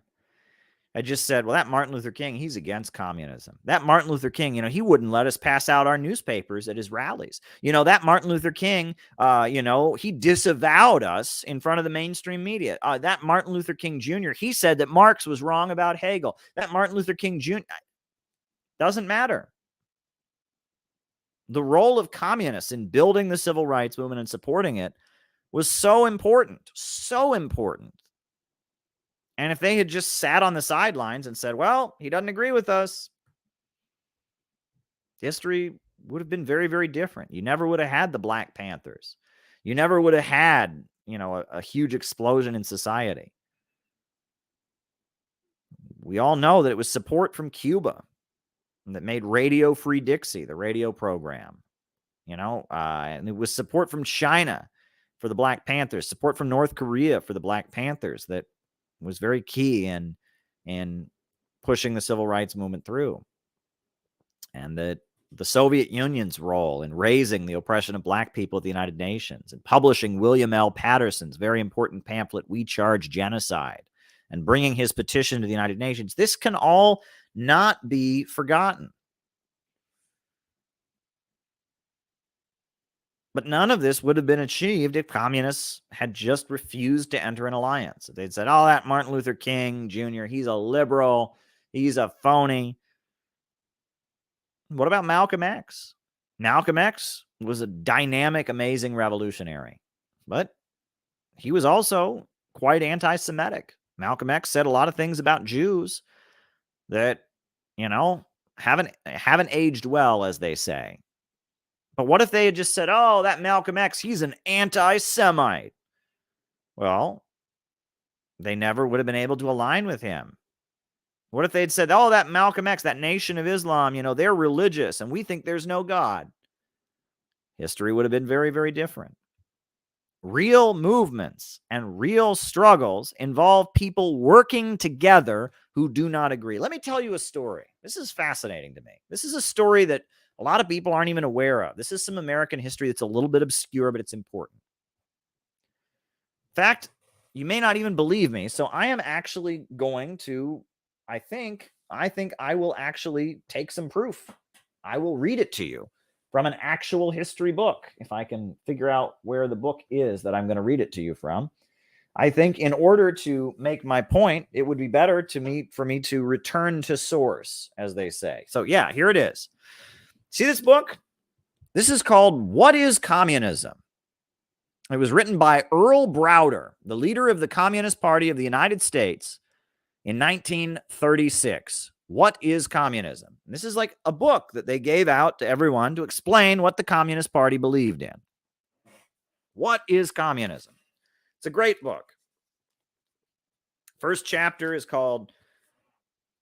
had just said, well, that Martin Luther King, he's against communism. That Martin Luther King, he wouldn't let us pass out our newspapers at his rallies. That Martin Luther King, he disavowed us in front of the mainstream media. That Martin Luther King Jr., he said that Marx was wrong about Hegel. That Martin Luther King Jr., doesn't matter. The role of communists in building the civil rights movement and supporting it was so important. And if they had just sat on the sidelines and said, well, he doesn't agree with us, history would have been very, very different. You never would have had the Black Panthers. You never would have had, a huge explosion in society. We all know that it was support from Cuba that made Radio Free Dixie, the radio program, and it was support from China for the Black Panthers, support from North Korea for the Black Panthers that was very key in pushing the civil rights movement through. and the Soviet Union's role in raising the oppression of black people at the United Nations, and publishing William L. Patterson's very important pamphlet, We Charge Genocide, and bringing his petition to the United Nations. This can all not be forgotten. But none of this would have been achieved if communists had just refused to enter an alliance. If they'd said, oh, that Martin Luther King Jr., he's a liberal, he's a phony. What about Malcolm X? Malcolm X was a dynamic, amazing revolutionary, but he was also quite anti-Semitic. Malcolm X said a lot of things about Jews that, haven't aged well, as they say. But what if they had just said, oh, that Malcolm X, he's an anti-Semite? Well, they never would have been able to align with him. What if they'd said, oh, that Malcolm X, that Nation of Islam, they're religious and we think there's no God? History would have been very, very different. Real movements and real struggles involve people working together who do not agree. Let me tell you a story. This is fascinating to me. This is a story that a lot of people aren't even aware of. This is some American history that's a little bit obscure, but it's important. In fact, you may not even believe me, so I am actually going to, I think I will actually take some proof. I will read it to you from an actual history book, if I can figure out where the book is that I'm going to read it to you from. I think in order to make my point, it would be better for me to return to source, as they say. So yeah, here it is. See this book? This is called What is Communism? It was written by Earl Browder, the leader of the Communist Party of the United States in 1936. What is communism? And this is like a book that they gave out to everyone to explain what the Communist Party believed in. What is communism? It's a great book. First chapter is called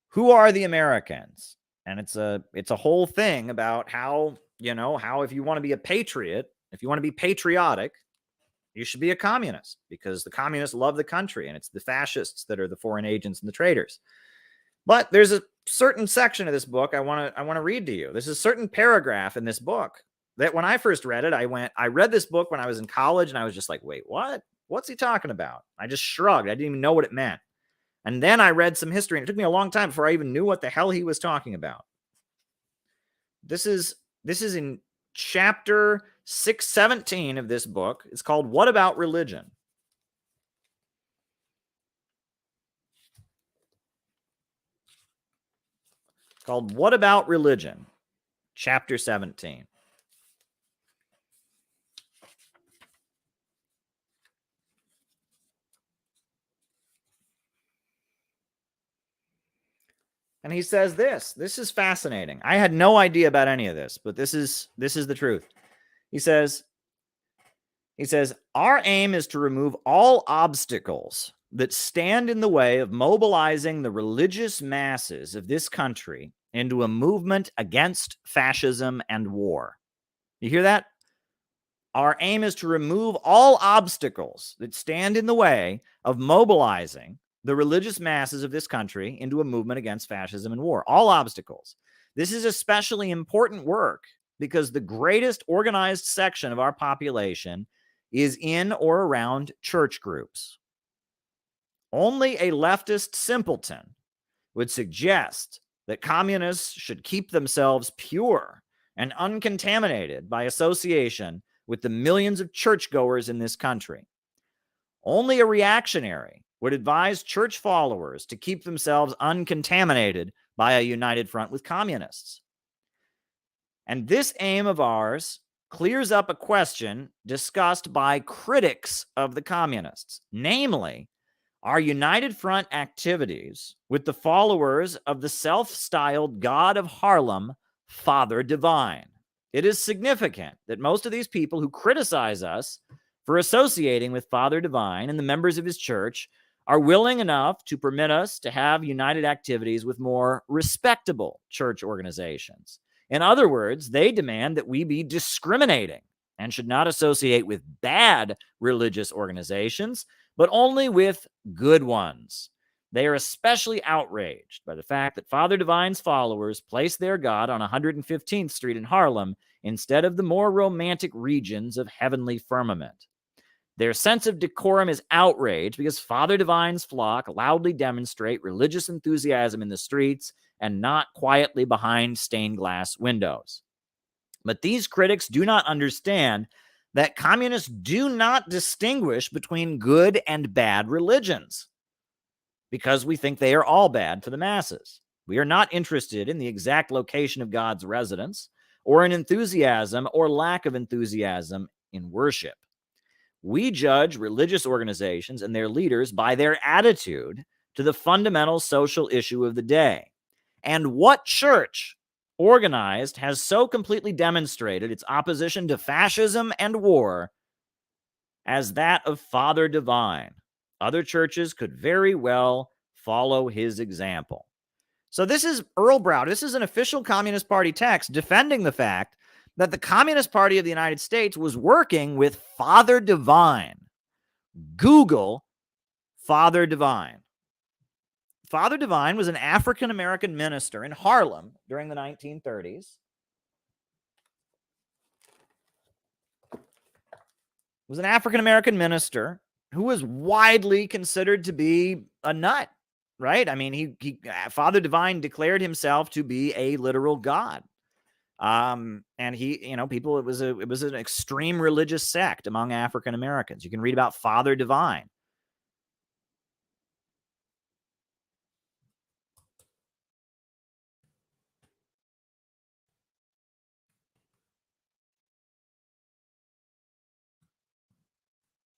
Who Are the Americans? And it's a whole thing about how if you want to be a patriot, if you want to be patriotic, you should be a communist, because the communists love the country and it's the fascists that are the foreign agents and the traitors. But there's a certain section of this book I want to read to you. There's a certain paragraph in this book that when I first read it, I read this book when I was in college and I was just like, wait, what? What's he talking about? I just shrugged. I didn't even know what it meant. And then I read some history, and it took me a long time before I even knew what the hell he was talking about. This is in chapter 617 of this book. It's called What About Religion? It's called What About Religion? Chapter 17. And he says this. This is fascinating. I had no idea about any of this, but this is the truth. He says, our aim is to remove all obstacles that stand in the way of mobilizing the religious masses of this country into a movement against fascism and war. You hear that? Our aim is to remove all obstacles that stand in the way of mobilizing the religious masses of this country into a movement against fascism and war. All obstacles. This is especially important work because the greatest organized section of our population is in or around church groups. Only a leftist simpleton would suggest that communists should keep themselves pure and uncontaminated by association with the millions of churchgoers in this country. Only a reactionary would advise church followers to keep themselves uncontaminated by a united front with communists. And this aim of ours clears up a question discussed by critics of the communists, namely, our united front activities with the followers of the self-styled God of Harlem, Father Divine. It is significant that most of these people who criticize us for associating with Father Divine and the members of his church are willing enough to permit us to have united activities with more respectable church organizations. In other words, they demand that we be discriminating and should not associate with bad religious organizations, but only with good ones. They are especially outraged by the fact that Father Divine's followers place their God on 115th Street in Harlem instead of the more romantic regions of heavenly firmament. Their sense of decorum is outraged because Father Divine's flock loudly demonstrate religious enthusiasm in the streets and not quietly behind stained glass windows. But these critics do not understand that communists do not distinguish between good and bad religions because we think they are all bad for the masses. We are not interested in the exact location of God's residence or in enthusiasm or lack of enthusiasm in worship. We judge religious organizations and their leaders by their attitude to the fundamental social issue of the day. And what church organized has so completely demonstrated its opposition to fascism and war as that of Father Divine? Other churches could very well follow his example. So this is Earl Browder. This is an official Communist Party text defending the fact that the Communist Party of the United States was working with Father Divine. Google Father Divine. Father Divine was an African-American minister in Harlem during the 1930s. Was an African-American minister who was widely considered to be a nut, right? I mean, Father Divine declared himself to be a literal god. And people, it was an extreme religious sect among African Americans. You can read about Father Divine.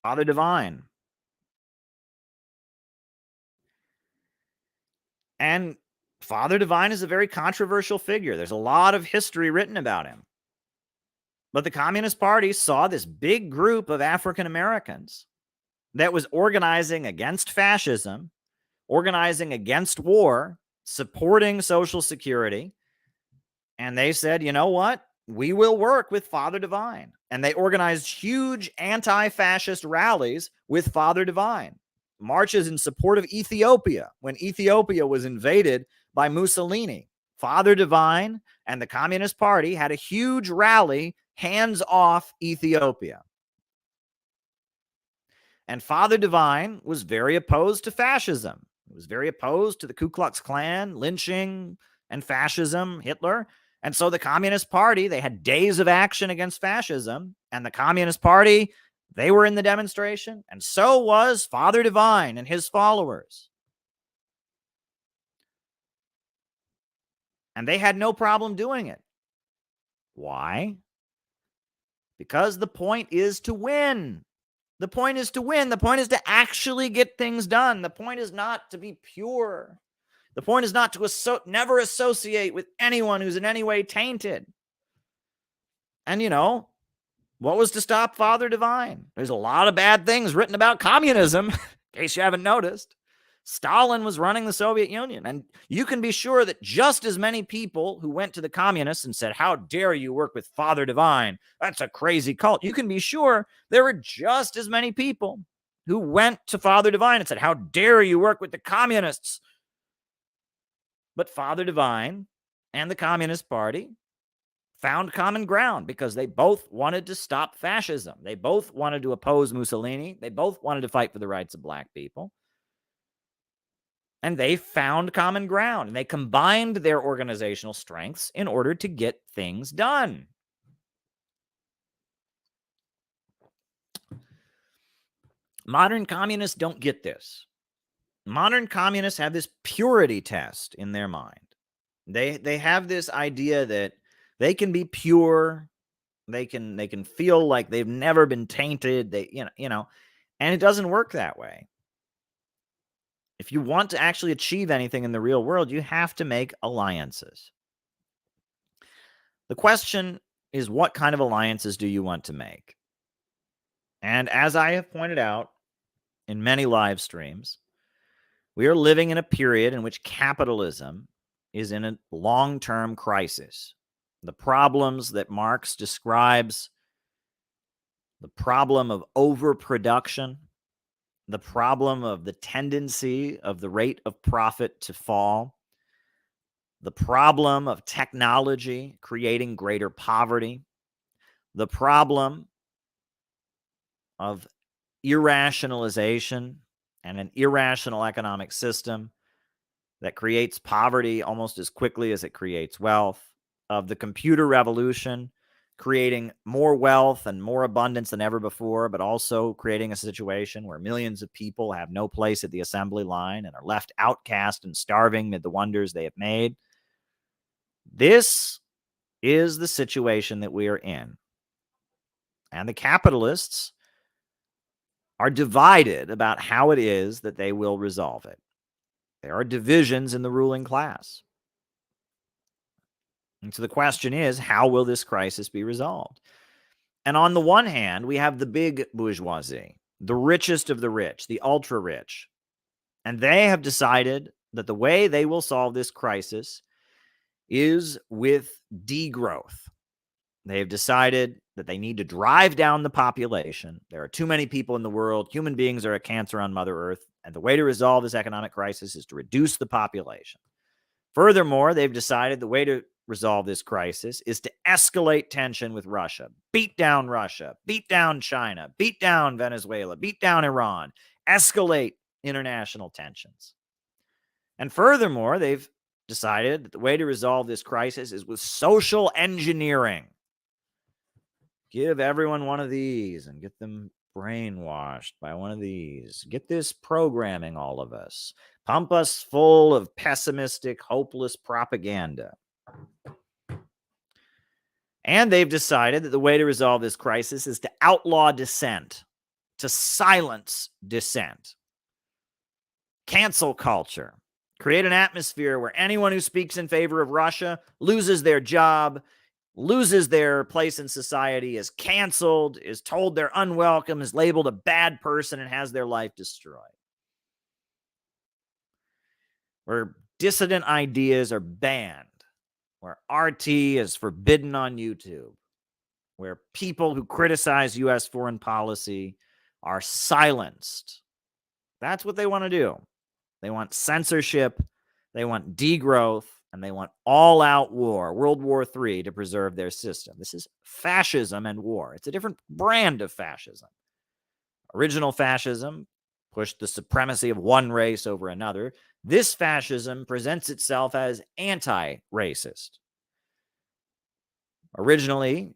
Father Divine. And Father Divine is a very controversial figure. There's a lot of history written about him. But the Communist Party saw this big group of African Americans that was organizing against fascism, organizing against war, supporting Social Security. And they said, you know what? We will work with Father Divine. And they organized huge anti-fascist rallies with Father Divine. Marches in support of Ethiopia when Ethiopia was invaded by Mussolini. Father Divine and the Communist Party had a huge rally, hands off Ethiopia. And Father Divine was very opposed to fascism. He was very opposed to the Ku Klux Klan, lynching, and fascism, Hitler. And so the Communist Party, they had days of action against fascism. And the Communist Party, they were in the demonstration. And so was Father Divine and his followers. And they had no problem doing it. Why? Because the point is to win. The point is to win. The point is to actually get things done. The point is not to be pure. The point is not to never associate with anyone who's in any way tainted. And, what was to stop Father Divine? There's a lot of bad things written about communism, in case you haven't noticed. Stalin was running the Soviet Union. And you can be sure that just as many people who went to the communists and said, how dare you work with Father Divine? That's a crazy cult. You can be sure there were just as many people who went to Father Divine and said, how dare you work with the communists? But Father Divine and the Communist Party found common ground because they both wanted to stop fascism. They both wanted to oppose Mussolini. They both wanted to fight for the rights of black people. And they found common ground. And they combined their organizational strengths in order to get things done. Modern communists don't get this. Modern communists have this purity test in their mind. They have this idea that they can be pure, they can feel like they've never been tainted, and it doesn't work that way. If you want to actually achieve anything in the real world, you have to make alliances. The question is, what kind of alliances do you want to make? And as I have pointed out in many live streams, we are living in a period in which capitalism is in a long-term crisis. The problems that Marx describes, the problem of overproduction, the problem of the tendency of the rate of profit to fall, the problem of technology creating greater poverty, the problem of irrationalization and an irrational economic system that creates poverty almost as quickly as it creates wealth, of the computer revolution creating more wealth and more abundance than ever before, but also creating a situation where millions of people have no place at the assembly line and are left outcast and starving amid the wonders they have made. This is the situation that we are in. And the capitalists are divided about how it is that they will resolve it. There are divisions in the ruling class. And so the question is, how will this crisis be resolved? And on the one hand, we have the big bourgeoisie, the richest of the rich, the ultra rich. And they have decided that the way they will solve this crisis is with degrowth. They have decided that they need to drive down the population. There are too many people in the world. Human beings are a cancer on Mother Earth. And the way to resolve this economic crisis is to reduce the population. Furthermore, they've decided the way to resolve this crisis is to escalate tension with Russia, beat down China, beat down Venezuela, beat down Iran, escalate international tensions. And furthermore, they've decided that the way to resolve this crisis is with social engineering. Give everyone one of these and get them brainwashed by one of these. Get this programming, all of us. Pump us full of pessimistic, hopeless propaganda. And they've decided that the way to resolve this crisis is to outlaw dissent, to silence dissent. Cancel culture. Create an atmosphere where anyone who speaks in favor of Russia loses their job, loses their place in society, is canceled, is told they're unwelcome, is labeled a bad person, and has their life destroyed. Where dissident ideas are banned, where RT is forbidden on YouTube, where people who criticize U.S. foreign policy are silenced. That's what they want to do. They want censorship, they want degrowth, and they want all-out war, World War III, to preserve their system. This is fascism and war. It's a different brand of fascism. Original fascism pushed the supremacy of one race over another. This fascism presents itself as anti-racist. Originally,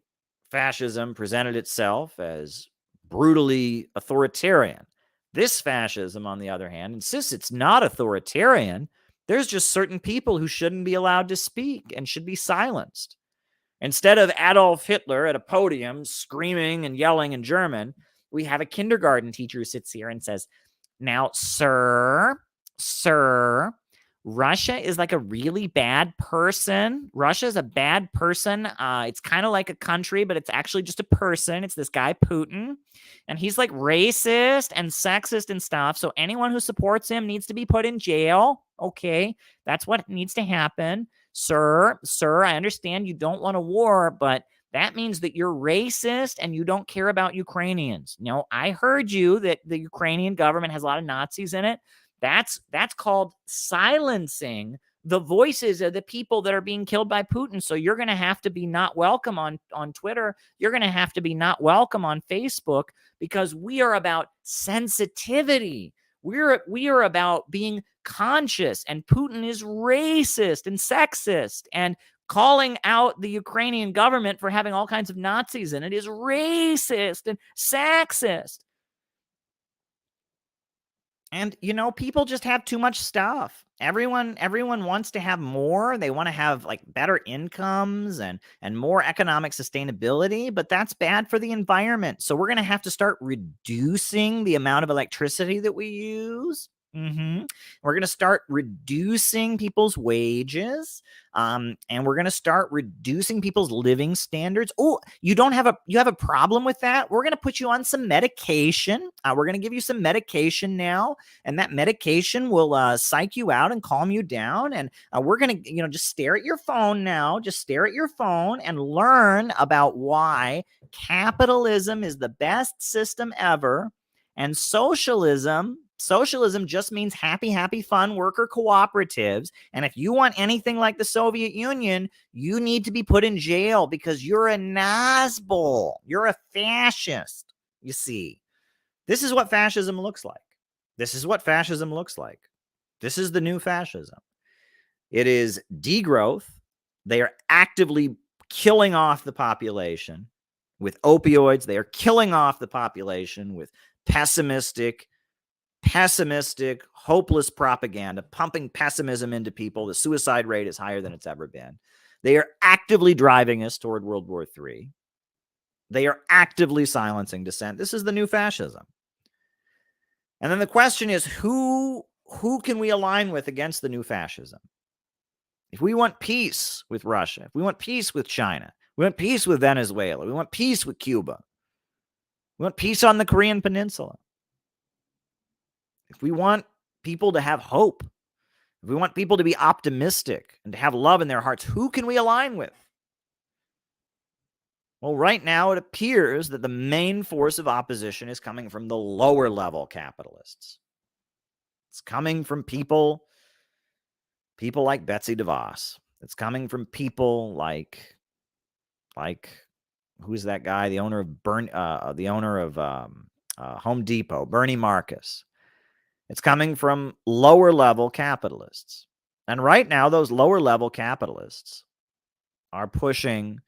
fascism presented itself as brutally authoritarian. This fascism, on the other hand, insists it's not authoritarian. There's just certain people who shouldn't be allowed to speak and should be silenced. Instead of Adolf Hitler at a podium screaming and yelling in German, we have a kindergarten teacher who sits here and says, "Now, sir, Russia is like a really bad person. Russia is a bad person. It's kind of like a country, but it's actually just a person. It's this guy, Putin. And he's like racist and sexist and stuff. So anyone who supports him needs to be put in jail. Okay, that's what needs to happen. Sir, I understand you don't want a war, but that means that you're racist and you don't care about Ukrainians. You know, I heard you that the Ukrainian government has a lot of Nazis in it. That's called silencing the voices of the people that are being killed by Putin. So you're going to have to be not welcome on Twitter. You're going to have to be not welcome on Facebook, because we are about sensitivity. We are about being conscious, and Putin is racist and sexist, and calling out the Ukrainian government for having all kinds of Nazis in it is racist and sexist. And, you know, people just have too much stuff. Everyone wants to have more. They want to have like better incomes and more economic sustainability, but that's bad for the environment. So we're going to have to start reducing the amount of electricity that we use. We're going to start reducing people's wages, and we're going to start reducing people's living standards. Oh, you have a problem with that? We're going to put you on some medication. We're going to give you some medication now, and that medication will psych you out and calm you down. And we're going to, just stare at your phone now. Just stare at your phone and learn about why capitalism is the best system ever. And socialism just means happy, fun worker cooperatives. And if you want anything like the Soviet Union, you need to be put in jail because you're a Nazbol. You're a fascist, you see. This is what fascism looks like. This is what fascism looks like. This is the new fascism. It is degrowth. They are actively killing off the population with opioids. They are killing off the population with pessimistic, hopeless propaganda, pumping pessimism into people. The suicide rate is higher than it's ever been. They are actively driving us toward World War III. They are actively silencing dissent. This is the new fascism. And then the question is, who can we align with against the new fascism? If we want peace with Russia, if we want peace with China, we want peace with Venezuela, we want peace with Cuba, we want peace on the Korean Peninsula. If we want people to have hope, if we want people to be optimistic and to have love in their hearts, who can we align with? Well, right now it appears that the main force of opposition is coming from the lower level capitalists. It's coming from people like Betsy DeVos. It's coming from people like who's that guy? The owner of Home Depot, Bernie Marcus. It's coming from lower level capitalists. And right now, those lower level capitalists are pushing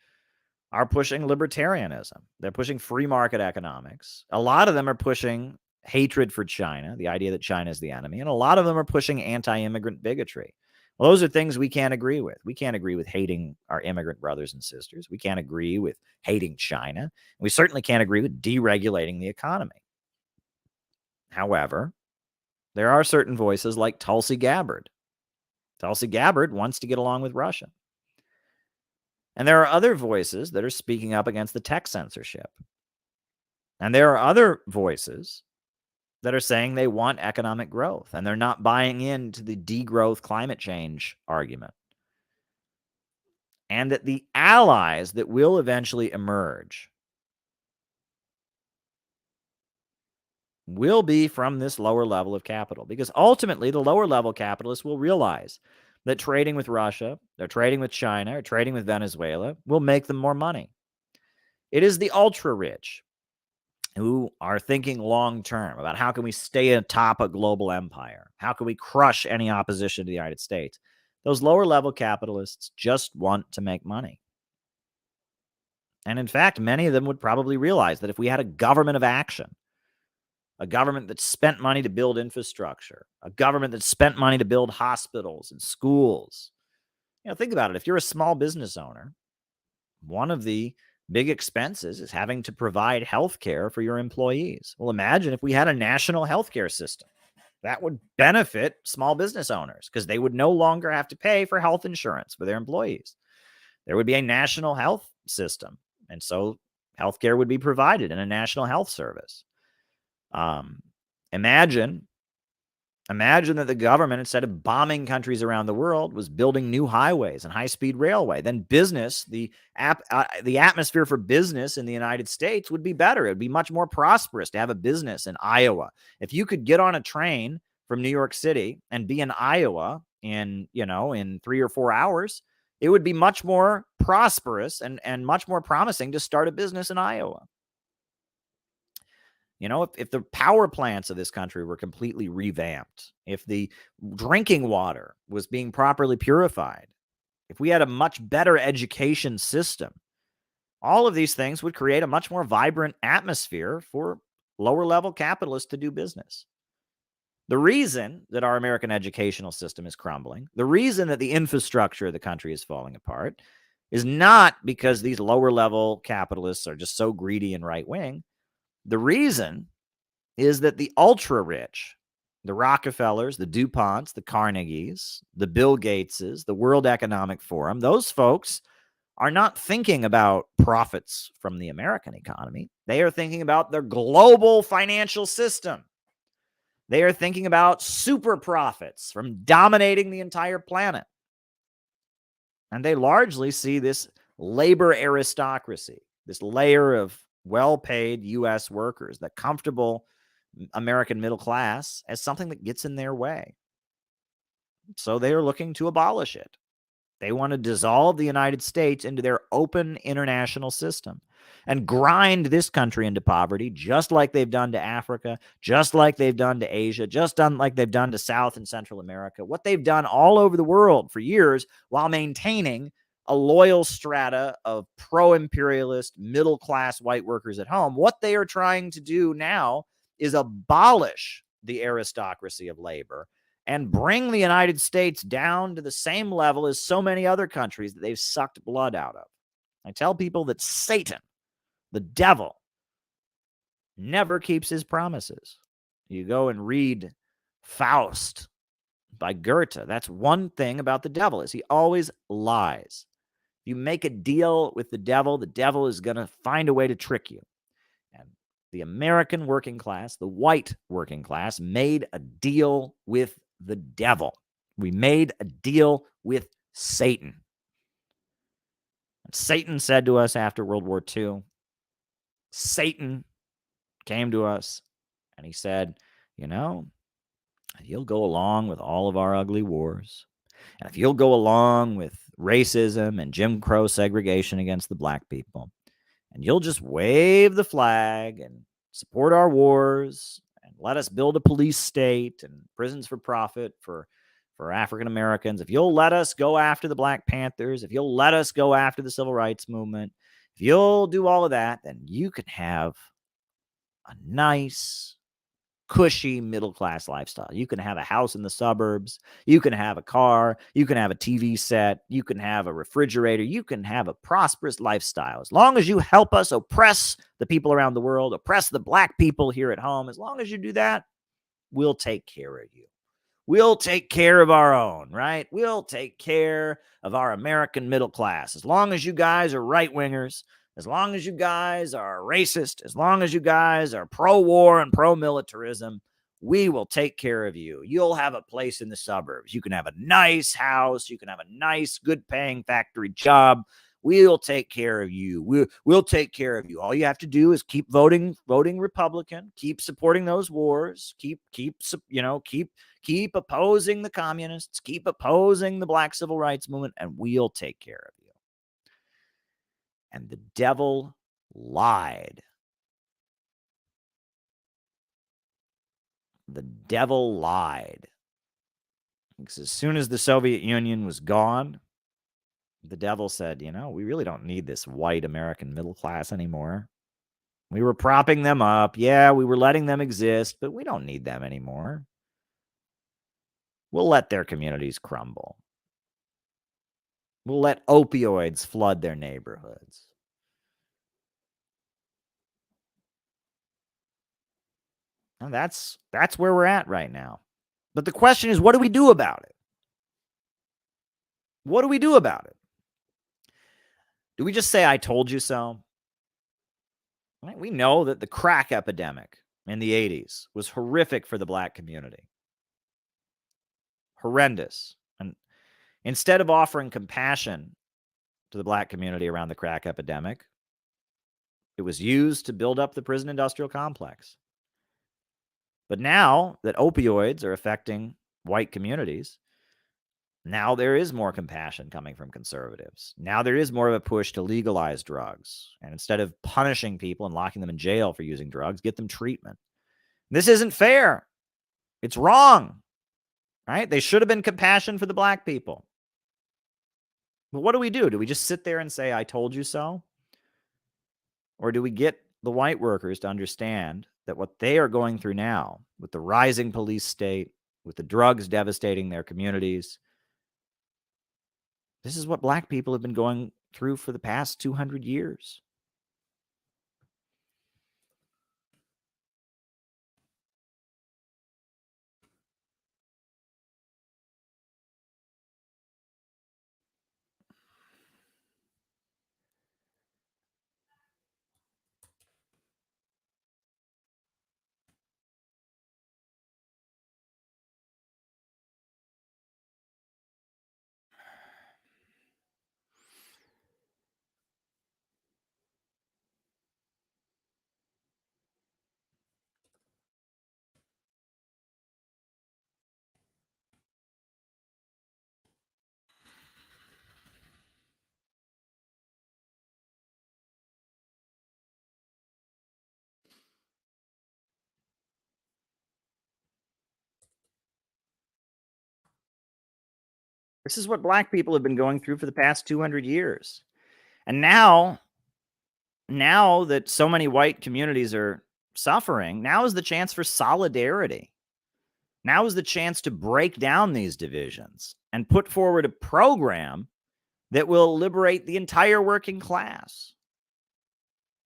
libertarianism. They're pushing free market economics. A lot of them are pushing hatred for China, the idea that China is the enemy. And a lot of them are pushing anti-immigrant bigotry. Well, those are things we can't agree with. We can't agree with hating our immigrant brothers and sisters. We can't agree with hating China. We certainly can't agree with deregulating the economy. However, there are certain voices like Tulsi Gabbard. Tulsi Gabbard wants to get along with Russia. And there are other voices that are speaking up against the tech censorship. And there are other voices that are saying they want economic growth and they're not buying into the degrowth climate change argument. And that the allies that will eventually emerge will be from this lower level of capital, because ultimately the lower level capitalists will realize that trading with Russia, or trading with China, or trading with Venezuela will make them more money. It is the ultra rich who are thinking long term about how can we stay atop a global empire? How can we crush any opposition to the United States? Those lower level capitalists just want to make money. And in fact, many of them would probably realize that if we had a government of action, a government that spent money to build infrastructure, a government that spent money to build hospitals and schools. Think about it. If you're a small business owner, one of the big expenses is having to provide health care for your employees. Well, imagine if we had a national healthcare system. That would benefit small business owners because they would no longer have to pay for health insurance for their employees. There would be a national health system. And so healthcare would be provided in a national health service. Imagine that the government, instead of bombing countries around the world, was building new highways and high-speed railway. Then business, the atmosphere for business in the United States would be better. It would be much more prosperous to have a business in Iowa. If you could get on a train from New York City and be in Iowa in 3 or 4 hours, it would be much more prosperous and much more promising to start a business in Iowa. If the power plants of this country were completely revamped, if the drinking water was being properly purified, if we had a much better education system, all of these things would create a much more vibrant atmosphere for lower level capitalists to do business. The reason that our American educational system is crumbling, the reason that the infrastructure of the country is falling apart, is not because these lower level capitalists are just so greedy and right wing. The reason is that the ultra rich, the Rockefellers, the DuPonts, the Carnegies, the Bill Gateses, the World Economic Forum, those folks are not thinking about profits from the American economy. They are thinking about their global financial system. They are thinking about super profits from dominating the entire planet. And they largely see this labor aristocracy, this layer of well-paid U.S. workers, the comfortable American middle class as something that gets in their way. So they are looking to abolish it. They want to dissolve the United States into their open international system and grind this country into poverty, just like they've done to Africa, just like they've done to Asia, just like they've done to South and Central America, what they've done all over the world for years while maintaining a loyal strata of pro-imperialist, middle-class white workers at home. What they are trying to do now is abolish the aristocracy of labor and bring the United States down to the same level as so many other countries that they've sucked blood out of. I tell people that Satan, the devil, never keeps his promises. You go and read Faust by Goethe. That's one thing about the devil, is he always lies. You make a deal with the devil is going to find a way to trick you. And the American working class, the white working class, made a deal with the devil. We made a deal with Satan. And Satan said to us after World War II, Satan came to us and he said, you know, if you'll go along with all of our ugly wars, and if you'll go along with racism and Jim Crow segregation against the black people, and you'll just wave the flag and support our wars and let us build a police state and prisons for profit for African Americans, if you'll let us go after the Black Panthers, if you'll let us go after the civil rights movement, if you'll do all of that, then you can have a nice, cushy middle-class lifestyle. You can have a house in the suburbs. You can have a car. You can have a TV set. You can have a refrigerator. You can have a prosperous lifestyle. As long as you help us oppress the people around the world, oppress the black people here at home, as long as you do that, we'll take care of you. We'll take care of our own, right? We'll take care of our American middle class. As long as you guys are right-wingers, as long as you guys are racist, as long as you guys are pro-war and pro-militarism, we will take care of you. You'll have a place in the suburbs. You can have a nice house. You can have a nice, good-paying factory job. We'll take care of you. We'll take care of you. All you have to do is keep voting Republican, keep supporting those wars, keep opposing the communists, keep opposing the black civil rights movement, and we'll take care of you. And the devil lied. The devil lied. Because as soon as the Soviet Union was gone, the devil said, we really don't need this white American middle class anymore. We were propping them up. Yeah, we were letting them exist, but we don't need them anymore. We'll let their communities crumble. We'll let opioids flood their neighborhoods. And that's where we're at right now. But the question is, what do we do about it? What do we do about it? Do we just say, I told you so? Right? We know that the crack epidemic in the 80s was horrific for the black community. Horrendous. And instead of offering compassion to the black community around the crack epidemic, it was used to build up the prison industrial complex. But now that opioids are affecting white communities, now there is more compassion coming from conservatives. Now there is more of a push to legalize drugs. And instead of punishing people and locking them in jail for using drugs, get them treatment. This isn't fair. It's wrong. Right? They should have been compassion for the black people. But what do? Do we just sit there and say, I told you so? Or do we get the white workers to understand that what they are going through now, with the rising police state, with the drugs devastating their communities, this is what black people have been going through for the past 200 years. This is what black people have been going through for the past 200 years. And now that so many white communities are suffering, now is the chance for solidarity. Now is the chance to break down these divisions and put forward a program that will liberate the entire working class.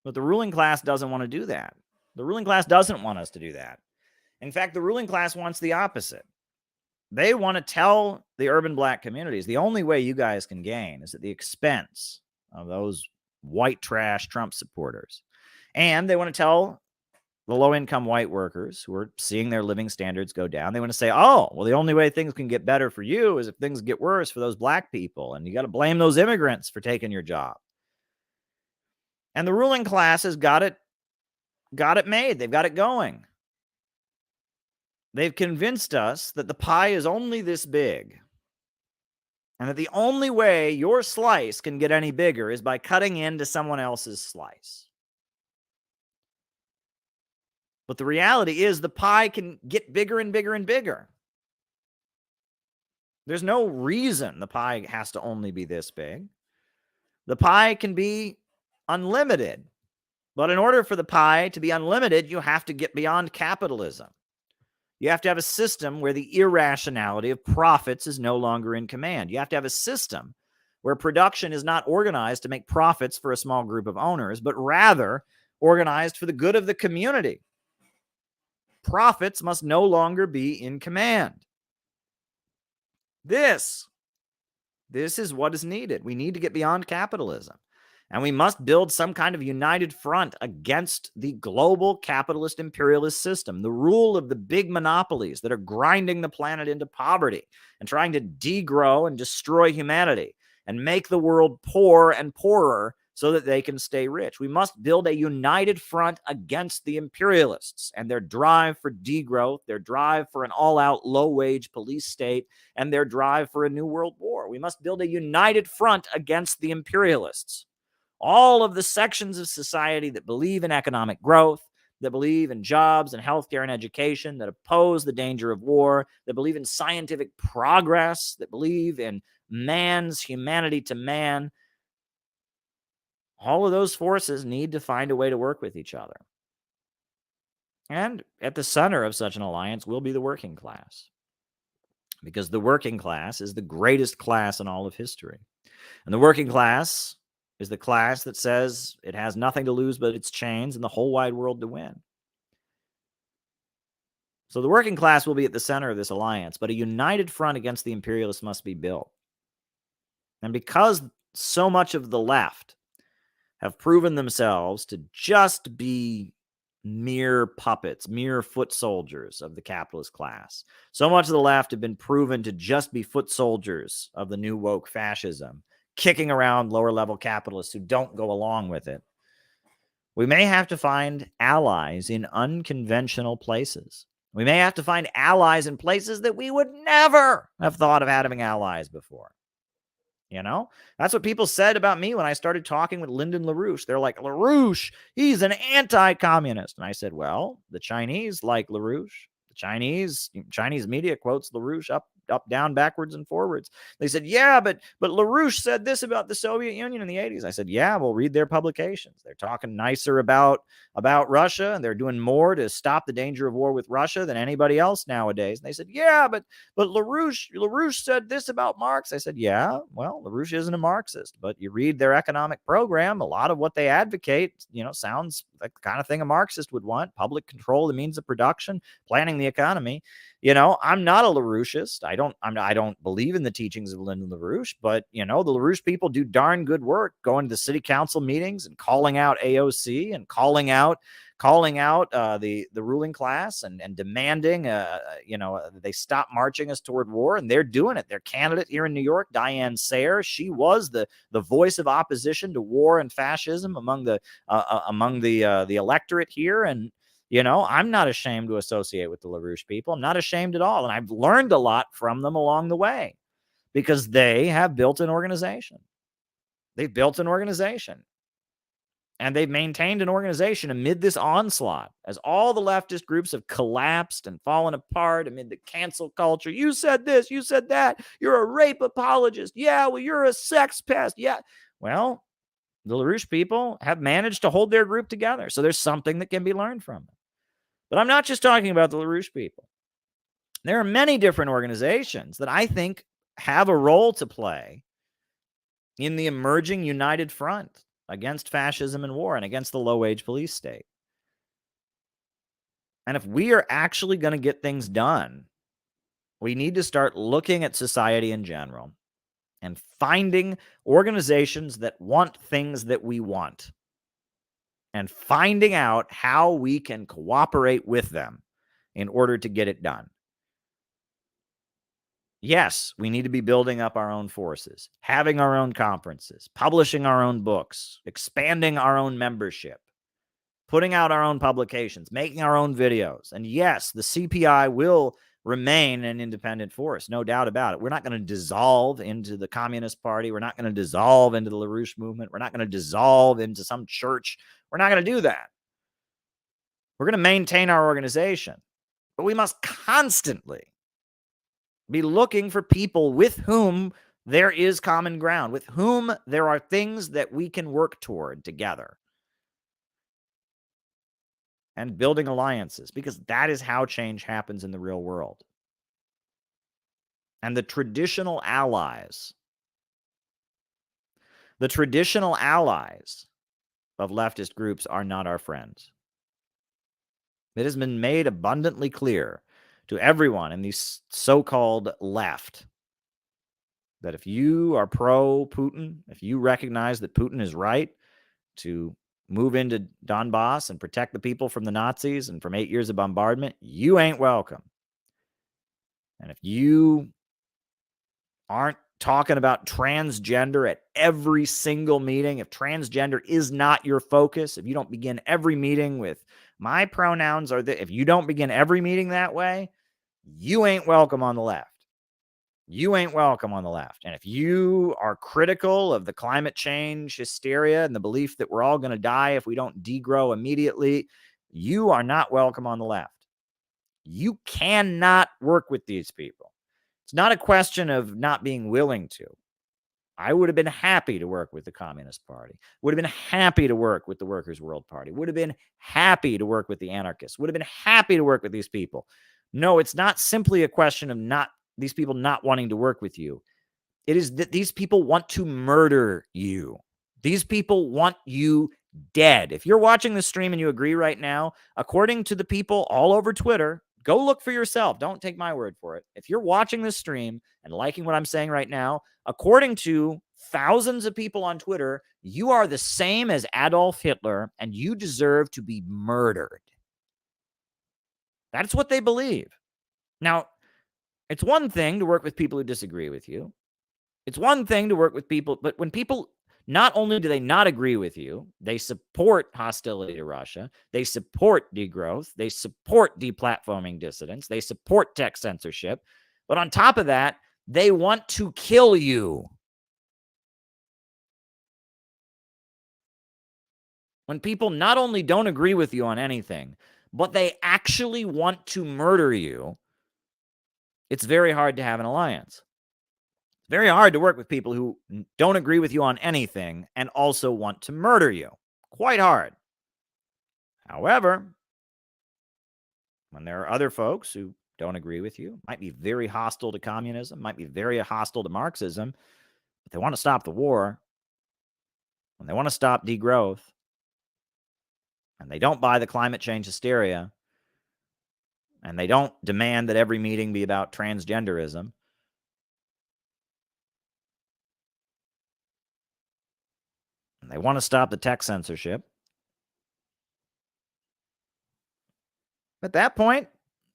But the ruling class doesn't want to do that. The ruling class doesn't want us to do that. In fact, the ruling class wants the opposite. They want to tell the urban black communities the only way you guys can gain is at the expense of those white trash Trump supporters. And they want to tell the low-income white workers who are seeing their living standards go down, they want to say, oh, well, the only way things can get better for you is if things get worse for those black people, and you got to blame those immigrants for taking your job. And the ruling class has got it made. They've got it going. They've convinced us that the pie is only this big, and that the only way your slice can get any bigger is by cutting into someone else's slice. But the reality is the pie can get bigger and bigger and bigger. There's no reason the pie has to only be this big. The pie can be unlimited. But in order for the pie to be unlimited, you have to get beyond capitalism. You have to have a system where the irrationality of profits is no longer in command. You have to have a system where production is not organized to make profits for a small group of owners, but rather organized for the good of the community. Profits must no longer be in command. This is what is needed. We need to get beyond capitalism. And we must build some kind of united front against the global capitalist imperialist system, the rule of the big monopolies that are grinding the planet into poverty and trying to degrow and destroy humanity and make the world poor and poorer so that they can stay rich. We must build a united front against the imperialists and their drive for degrowth, their drive for an all-out low-wage police state, and their drive for a new world war. We must build a united front against the imperialists. All of the sections of society that believe in economic growth, that believe in jobs and healthcare and education, that oppose the danger of war, that believe in scientific progress, that believe in man's humanity to man, all of those forces need to find a way to work with each other. And at the center of such an alliance will be the working class, because the working class is the greatest class in all of history. And the working class is the class that says it has nothing to lose but its chains and the whole wide world to win. So the working class will be at the center of this alliance, but a united front against the imperialists must be built. And because so much of the left have proven themselves to just be mere puppets, mere foot soldiers of the capitalist class, so much of the left have been proven to just be foot soldiers of the new woke fascism, kicking around lower-level capitalists who don't go along with it. We may have to find allies in unconventional places. We may have to find allies in places that we would never have thought of having allies before. You know, that's what people said about me when I started talking with Lyndon LaRouche. They're like, LaRouche, he's an anti-communist. And I said, well, the Chinese like LaRouche. The Chinese media quotes LaRouche up, down, backwards, and forwards. They said, yeah, but LaRouche said this about the Soviet Union in the 80s. I said, yeah, well, read their publications. They're talking nicer about Russia, and they're doing more to stop the danger of war with Russia than anybody else nowadays. And they said, yeah, but LaRouche said this about Marx. I said, yeah, well, LaRouche isn't a Marxist, but you read their economic program, a lot of what they advocate, sounds like the kind of thing a Marxist would want: public control, the means of production, planning the economy. I'm not a LaRoucheist. I don't believe in the teachings of Lyndon LaRouche, but the LaRouche people do darn good work going to the city council meetings and calling out AOC and calling out the ruling class and demanding they stop marching us toward war, and they're doing it. Their candidate here in New York, Diane Sayre, she was the voice of opposition to war and fascism among the electorate here. And I'm not ashamed to associate with the LaRouche people. I'm not ashamed at all. And I've learned a lot from them along the way because they have built an organization. They've built an organization. And they've maintained an organization amid this onslaught as all the leftist groups have collapsed and fallen apart amid the cancel culture. You said this, you said that. You're a rape apologist. Yeah, well, you're a sex pest. Yeah. Well, the LaRouche people have managed to hold their group together. So there's something that can be learned from them. But I'm not just talking about the LaRouche people. There are many different organizations that I think have a role to play in the emerging united front against fascism and war and against the low-wage police state. And if we are actually going to get things done, we need to start looking at society in general and finding organizations that want things that we want and finding out how we can cooperate with them in order to get it done. Yes, we need to be building up our own forces, having our own conferences, publishing our own books, expanding our own membership, putting out our own publications, making our own videos. And yes, the CPI will remain an independent force, no doubt about it. We're not going to dissolve into the Communist Party. We're not going to dissolve into the LaRouche movement. We're not going to dissolve into some church. We're not going to do that. We're going to maintain our organization. But we must constantly be looking for people with whom there is common ground, with whom there are things that we can work toward together. And building alliances, because that is how change happens in the real world. And the traditional allies of leftist groups are not our friends. It has been made abundantly clear to everyone in the so-called left that if you are pro-Putin, if you recognize that Putin is right to move into Donbass and protect the people from the Nazis and from 8 years of bombardment, you ain't welcome. And if you aren't talking about transgender at every single meeting, if transgender is not your focus, if you don't begin every meeting with my pronouns are if you don't begin every meeting that way, you ain't welcome on the left. You ain't welcome on the left. And if you are critical of the climate change hysteria and the belief that we're all going to die if we don't degrow immediately, you are not welcome on the left. You cannot work with these people. It's not a question of not being willing to. I would have been happy to work with the Communist Party, would have been happy to work with the Workers' World Party, would have been happy to work with the anarchists, would have been happy to work with these people. No, it's not simply a question of these people not wanting to work with you. It is that these people want to murder you. These people want you dead. If you're watching the stream and you agree right now, according to the people all over Twitter, go look for yourself. Don't take my word for it. If you're watching this stream and liking what I'm saying right now, according to thousands of people on Twitter, you are the same as Adolf Hitler and you deserve to be murdered. That's what they believe. Now, it's one thing to work with people who disagree with you. It's one thing to work with people, but when people, not only do they not agree with you, they support hostility to Russia, they support degrowth, they support deplatforming dissidents, they support tech censorship, but on top of that, they want to kill you. When people not only don't agree with you on anything, but they actually want to murder you, it's very hard to have an alliance. It's very hard to work with people who don't agree with you on anything and also want to murder you. Quite hard. However, when there are other folks who don't agree with you, might be very hostile to communism, might be very hostile to Marxism, but they want to stop the war, when they want to stop degrowth, and they don't buy the climate change hysteria, and they don't demand that every meeting be about transgenderism, and they want to stop the tech censorship, at that point,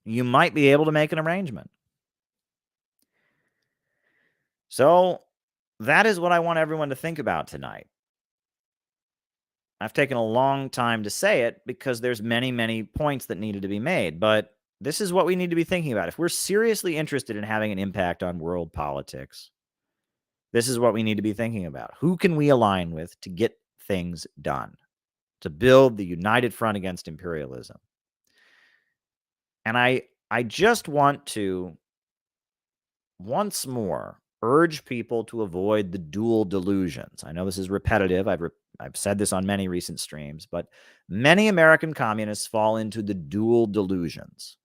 you might be able to make an arrangement. So that is what I want everyone to think about tonight. I've taken a long time to say it because there's many, many points that needed to be made, but this is what we need to be thinking about. If we're seriously interested in having an impact on world politics, this is what we need to be thinking about. Who can we align with to get things done? to build the united front against imperialism. And I just want to once more urge people to avoid the dual delusions. I know this is repetitive. I've said this on many recent streams, but many American communists fall into the dual delusions.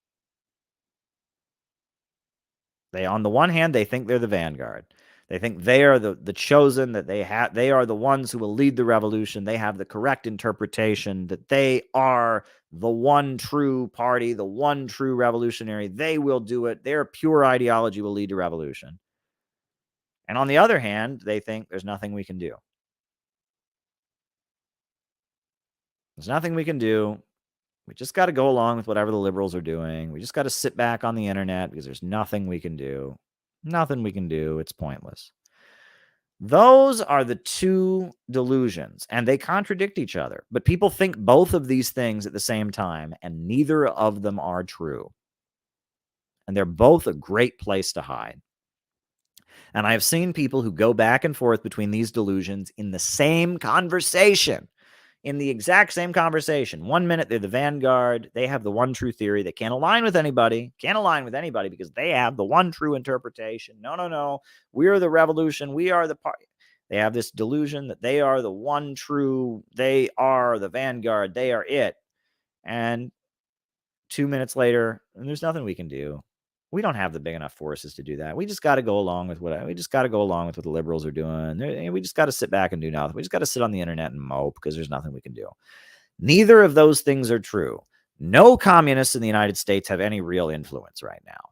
On the one hand, they think they're the vanguard. They think they are the chosen, that they are the ones who will lead the revolution. They have the correct interpretation, that they are the one true party, the one true revolutionary. They will do it. Their pure ideology will lead to revolution. And on the other hand, they think there's nothing we can do. There's nothing we can do. We just got to go along with whatever the liberals are doing. We just got to sit back on the internet because there's nothing we can do. Nothing we can do. It's pointless. Those are the two delusions, and they contradict each other. But people think both of these things at the same time, and neither of them are true. And they're both a great place to hide. And I have seen people who go back and forth between these delusions in the same conversation. In the exact same conversation. 1 minute, they're the vanguard. They have the one true theory. They can't align with anybody. Can't align with anybody because they have the one true interpretation. No. We are the revolution. We are the party. They have this delusion that they are the one true. They are the vanguard. They are it. And 2 minutes later, and there's nothing we can do. We don't have the big enough forces to do that. We just got to go along with what the liberals are doing. We just got to sit back and do nothing. We just got to sit on the internet and mope because there's nothing we can do. Neither of those things are true. No communists in the United States have any real influence right now.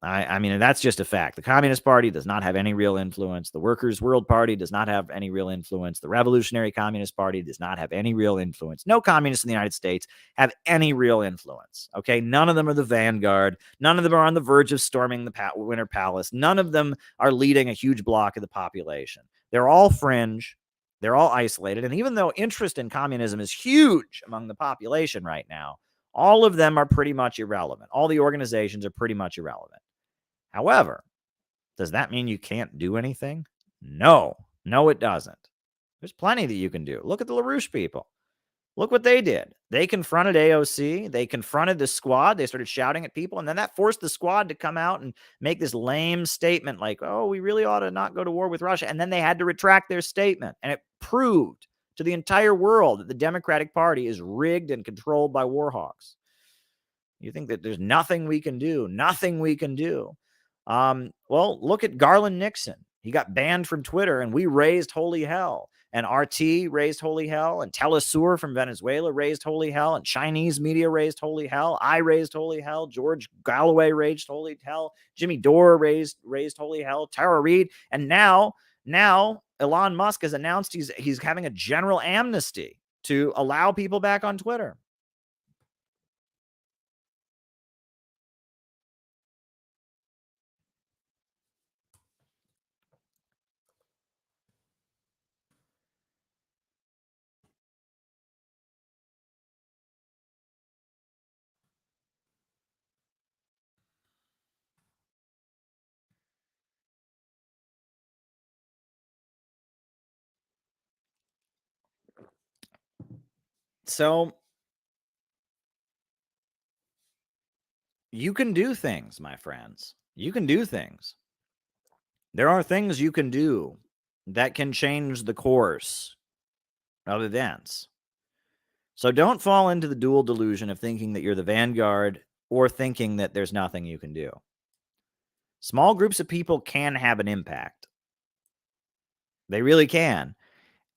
I mean, that's just a fact. The Communist Party does not have any real influence. The Workers' World Party does not have any real influence. The Revolutionary Communist Party does not have any real influence. No communists in the United States have any real influence. Okay, none of them are the vanguard. None of them are on the verge of storming the Winter Palace. None of them are leading a huge block of the population. They're all fringe. They're all isolated. And even though interest in communism is huge among the population right now, all of them are pretty much irrelevant. All the organizations are pretty much irrelevant. However, does that mean you can't do anything? No, it doesn't. There's plenty that you can do. Look at the LaRouche people. Look what they did. They confronted AOC. They confronted the squad. They started shouting at people. And then that forced the squad to come out and make this lame statement like, oh, we really ought to not go to war with Russia. And then they had to retract their statement. And it proved to the entire world that the Democratic Party is rigged and controlled by war hawks. You think that there's nothing we can do? Nothing we can do. Well, look at Garland Nixon. He got banned from Twitter, and we raised holy hell. And RT raised holy hell, and Telesur from Venezuela raised holy hell, and Chinese media raised holy hell. I raised holy hell. George Galloway raised holy hell. Jimmy Dore raised holy hell. Tara Reid, and now Elon Musk has announced he's having a general amnesty to allow people back on Twitter. So you can do things, my friends. You can do things. There are things you can do that can change the course of events. So don't fall into the dual delusion of thinking that you're the vanguard or thinking that there's nothing you can do. Small groups of people can have an impact. They really can.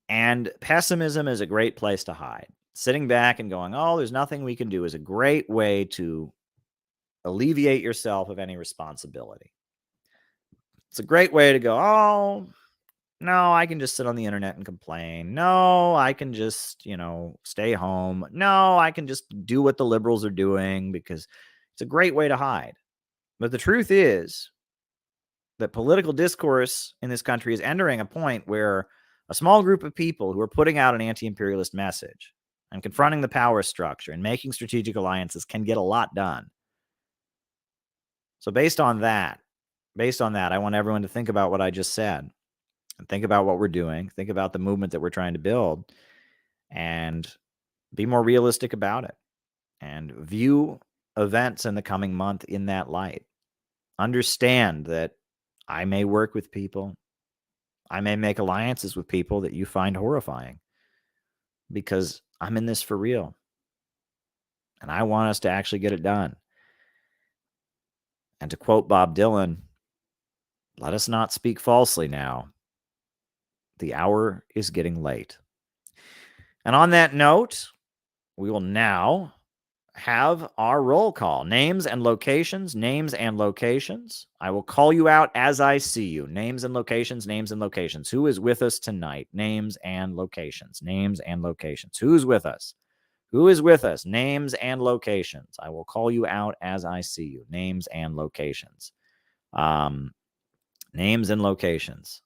And pessimism is a great place to hide. Sitting back and going, oh, there's nothing we can do is a great way to alleviate yourself of any responsibility. It's a great way to go, oh, no, I can just sit on the internet and complain. No, I can just, stay home. No, I can just do what the liberals are doing, because it's a great way to hide. But the truth is that political discourse in this country is entering a point where a small group of people who are putting out an anti-imperialist message and confronting the power structure and making strategic alliances can get a lot done. So based on that, I want everyone to think about what I just said and think about what we're doing. Think about the movement that we're trying to build. and be more realistic about it and view events in the coming month in that light. Understand that I may work with people. I may make alliances with people that you find horrifying because I'm in this for real. And I want us to actually get it done. And to quote Bob Dylan, let us not speak falsely now. The hour is getting late. And on that note, we will now have our roll call. Names and locations, names and locations. I will call you out as I see you. Names and locations, names and locations. Who is with us tonight? Names and locations, names and locations. Who's with us? Who is with us? Names and locations. I will call you out as I see you. Names and locations. Names and locations.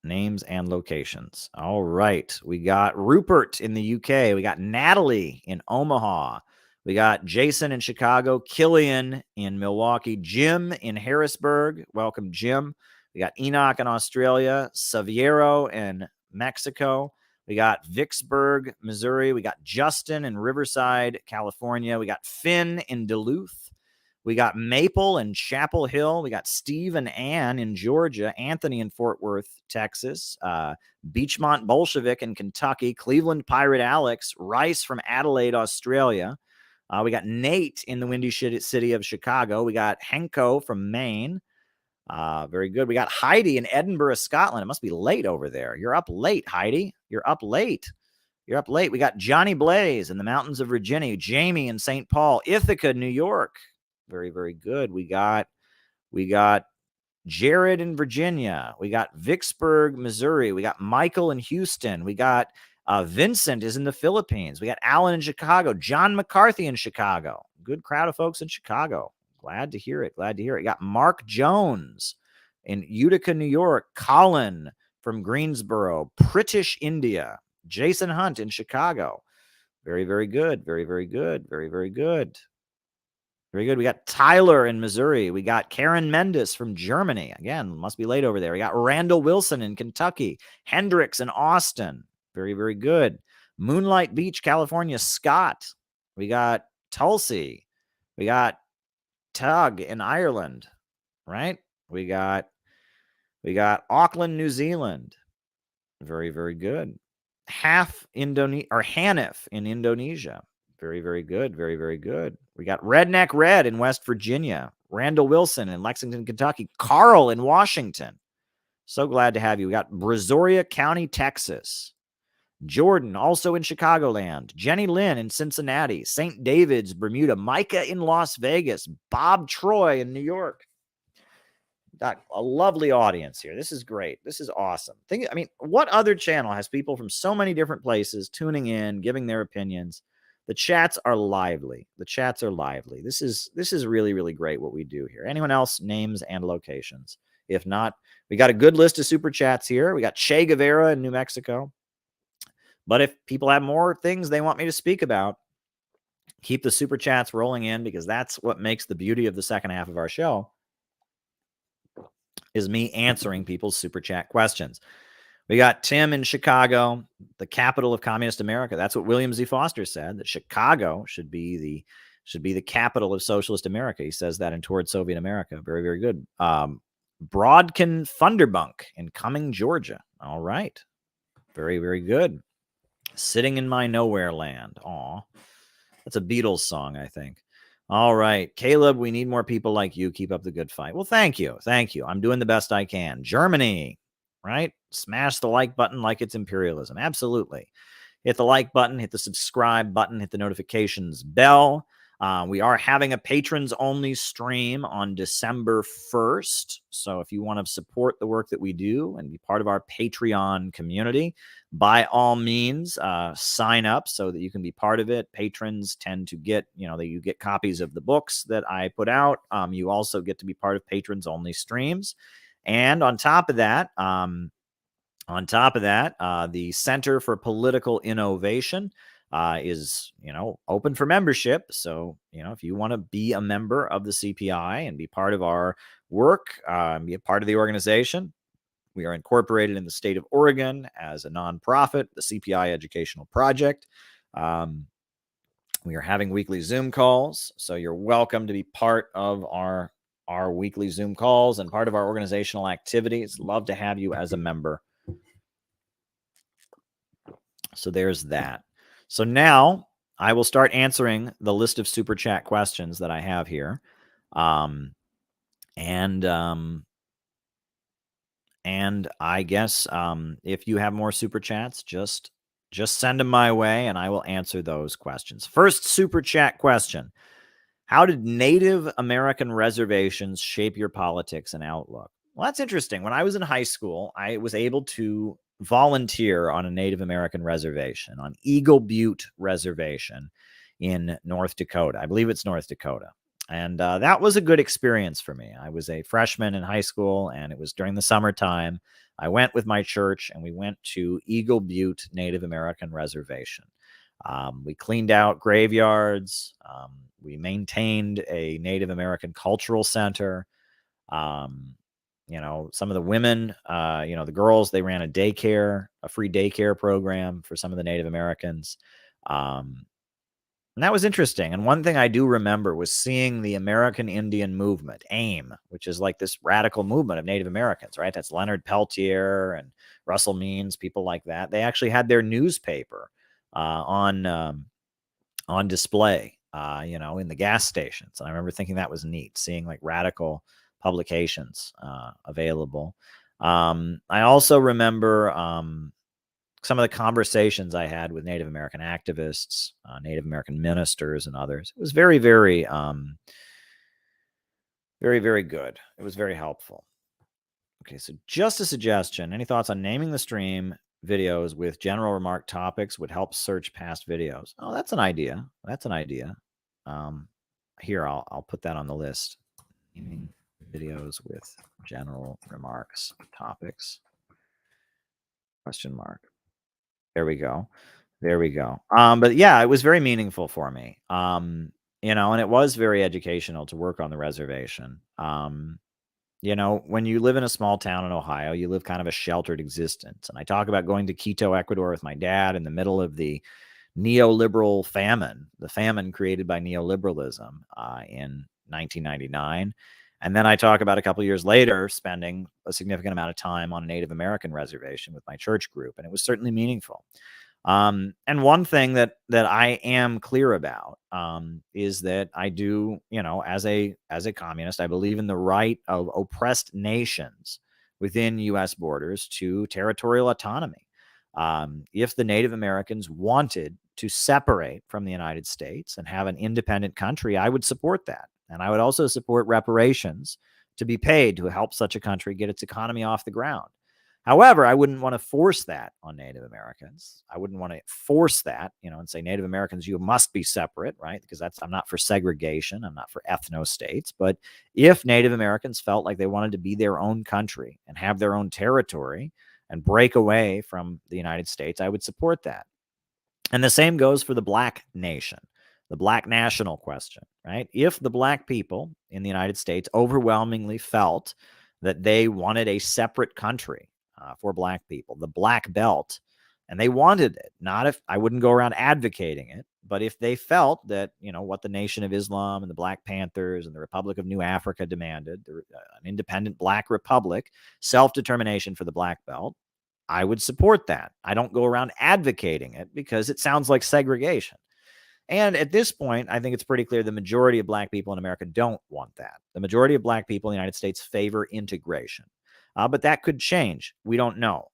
Names and locations. All right. We got Rupert in the UK. We got Natalie in Omaha. We got Jason in Chicago. Killian in Milwaukee. Jim in Harrisburg. Welcome, Jim. We got Enoch in Australia. Saviero in Mexico. We got Vicksburg, Missouri. We got Justin in Riverside, California. We got Finn in Duluth. We got Maple in Chapel Hill. We got Steve and Ann in Georgia. Anthony in Fort Worth, Texas. Beachmont Bolshevik in Kentucky. Cleveland Pirate Alex. Rice from Adelaide, Australia. We got Nate in the Windy City of Chicago. We got Henko from Maine. Very good. We got Heidi in Edinburgh, Scotland. It must be late over there. You're up late, Heidi. You're up late. You're up late. We got Johnny Blaze in the mountains of Virginia. Jamie in St. Paul. Ithaca, New York. Very, very good. We got Jared in Virginia. We got Vicksburg, Missouri. We got Michael in Houston. We got Vincent is in the Philippines. We got Alan in Chicago. John McCarthy in Chicago. Good crowd of folks in Chicago. Glad to hear it. Glad to hear it. We got Mark Jones in Utica, New York. Colin from Greensboro. British India. Jason Hunt in Chicago. Very, very good. Very, very good. Very, very good. Very good. We got Tyler in Missouri. We got Karen Mendes from Germany. Again, must be late over there. We got Randall Wilson in Kentucky. Hendricks in Austin. Very, very good. Moonlight Beach, California. Scott. We got Tulsi. We got Tug in Ireland. Right? We got Auckland, New Zealand. Very, very good. Hanif in Indonesia. Very, very good. Very, very good. We got Redneck Red in West Virginia. Randall Wilson in Lexington, Kentucky. Carl in Washington. So glad to have you. We got Brazoria County, Texas. Jordan, also in Chicagoland. Jenny Lynn in Cincinnati. St. David's, Bermuda. Micah in Las Vegas. Bob Troy in New York. Got a lovely audience here. This is great. This is awesome. What other channel has people from so many different places tuning in, giving their opinions? The chats are lively. The chats are lively. This is really, really great what we do here. Anyone else? Names and locations. If not, we got a good list of super chats here. We got Che Guevara in New Mexico. But if people have more things they want me to speak about, keep the super chats rolling in, because that's what makes the beauty of the second half of our show, is me answering people's super chat questions. We got Tim in Chicago, the capital of communist America. That's what William Z. Foster said, that Chicago should be the capital of socialist America. He says that in Toward Soviet America. Very, very good. Broadkin Thunderbunk in Cumming, Georgia. All right. Very, very good. Sitting in My Nowhere Land. Aw. That's a Beatles song, I think. All right. Caleb, we need more people like you. Keep up the good fight. Well, thank you. Thank you. I'm doing the best I can. Germany, right? Smash the like button like it's imperialism. Absolutely. Hit the like button, hit the subscribe button, hit the notifications bell. We are having a patrons only stream on December 1st. So if you want to support the work that we do and be part of our Patreon community, by all means, sign up so that you can be part of it. Patrons tend to get, you get copies of the books that I put out. You also get to be part of patrons only streams. And on top of that, the Center for Political Innovation is, open for membership. So, if you want to be a member of the CPI and be part of our work, be a part of the organization, We are incorporated in the state of Oregon as a nonprofit, the CPI Educational Project. We are having weekly Zoom calls, so you're welcome to be part of our weekly Zoom calls and part of our organizational activities. Love to have you as a member. So there's that. So now I will start answering the list of super chat questions that I have here. And I guess if you have more super chats, just send them my way and I will answer those questions. First super chat question. How did Native American reservations shape your politics and outlook? Well, that's interesting. When I was in high school, I was able to volunteer on a Native American reservation, on Eagle Butte Reservation in North Dakota. I believe it's North Dakota. And that was a good experience for me. I was a freshman in high school, and it was during the summertime. I went with my church, and we went to Eagle Butte Native American Reservation. We cleaned out graveyards. We maintained a Native American cultural center. Some of the women, the girls, they ran a free daycare program for some of the Native Americans. And that was interesting. And one thing I do remember was seeing the American Indian movement, AIM, which is like this radical movement of Native Americans, right? That's Leonard Peltier and Russell Means, people like that. They actually had their newspaper on display, in the gas stations. And I remember thinking that was neat, seeing like radical publications available. I also remember some of the conversations I had with Native American activists, Native American ministers, and others. It was very, very, very, very good. It was very helpful. Okay, so just a suggestion. Any thoughts on naming the stream videos with general remark topics would help search past videos? Oh, that's an idea. That's an idea. Here, I'll put that on the list. Naming videos with general remarks topics. Question mark. There we go. But yeah, it was very meaningful for me. And it was very educational to work on the reservation. When you live in a small town in Ohio, you live kind of a sheltered existence. And I talk about going to Quito, Ecuador with my dad in the middle of the neoliberal famine, the famine created by neoliberalism in 1999. And then I talk about a couple of years later spending a significant amount of time on a Native American reservation with my church group. And it was certainly meaningful. And one thing that I am clear about is that I do, as a communist, I believe in the right of oppressed nations within U.S. borders to territorial autonomy. If the Native Americans wanted to separate from the United States and have an independent country, I would support that. And I would also support reparations to be paid to help such a country get its economy off the ground. However, I wouldn't want to force that on Native Americans. I wouldn't want to force that, and say, Native Americans, you must be separate, right? Because I'm not for segregation. I'm not for ethno-states. But if Native Americans felt like they wanted to be their own country and have their own territory and break away from the United States, I would support that. And the same goes for the Black nation, the Black national question, right? If the Black people in the United States overwhelmingly felt that they wanted a separate country for Black people, the Black Belt, and they wanted it, not if I wouldn't go around advocating it, but if they felt that, what the Nation of Islam and the Black Panthers and the Republic of New Africa demanded, an independent Black republic, self-determination for the Black Belt, I would support that. I don't go around advocating it because it sounds like segregation. And at this point, I think it's pretty clear the majority of Black people in America don't want that. The majority of Black people in the United States favor integration. But that could change. We don't know.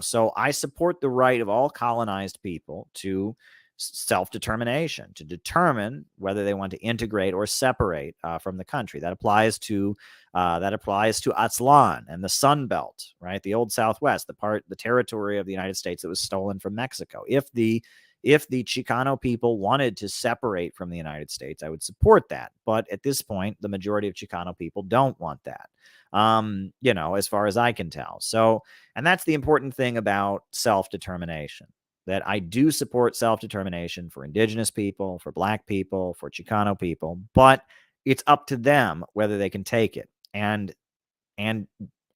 So I support the right of all colonized people to self-determination, to determine whether they want to integrate or separate from the country. That applies to Aztlan and the Sun Belt, right? The old Southwest, the territory of the United States that was stolen from Mexico. If the Chicano people wanted to separate from the United States, I would support that. But at this point, the majority of Chicano people don't want that, as far as I can tell. So, and that's the important thing about self-determination, that I do support self-determination for indigenous people, for Black people, for Chicano people, but it's up to them whether they can take it. And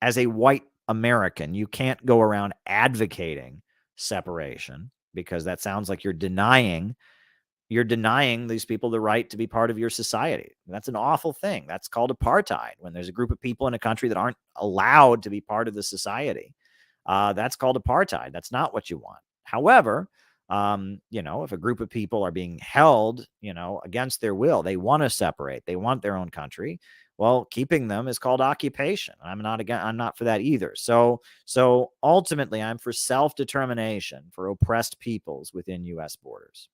as a white American. You can't go around advocating separation, because that sounds like you're denying these people the right to be part of your society. That's an awful thing. That's called apartheid. When there's a group of people in a country that aren't allowed to be part of the society, that's called apartheid. That's not what you want. However, if a group of people are being held, against their will, they want to separate, they want their own country. Well, keeping them is called occupation. I'm not for that either. So ultimately, I'm for self-determination for oppressed peoples within U.S. borders.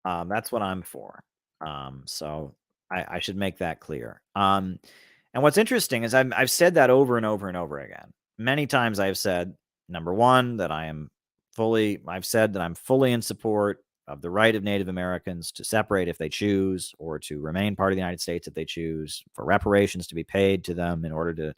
That's what I'm for. So I should make that clear. And what's interesting is I've said that over and over and over again. Many times I've said, number one, that I'm fully in support of the right of Native Americans to separate if they choose, or to remain part of the United States if they choose, for reparations to be paid to them in order to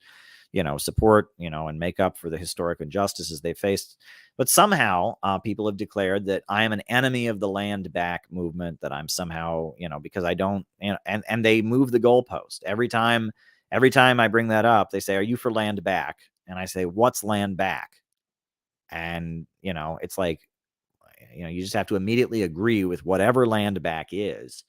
support, and make up for the historic injustices they faced. But somehow people have declared that I am an enemy of the land back movement, that I'm somehow, because I don't, and they move the goalpost. Every time I bring that up, they say, are you for land back? And I say, what's land back? And, it's like, you just have to immediately agree with whatever land back is.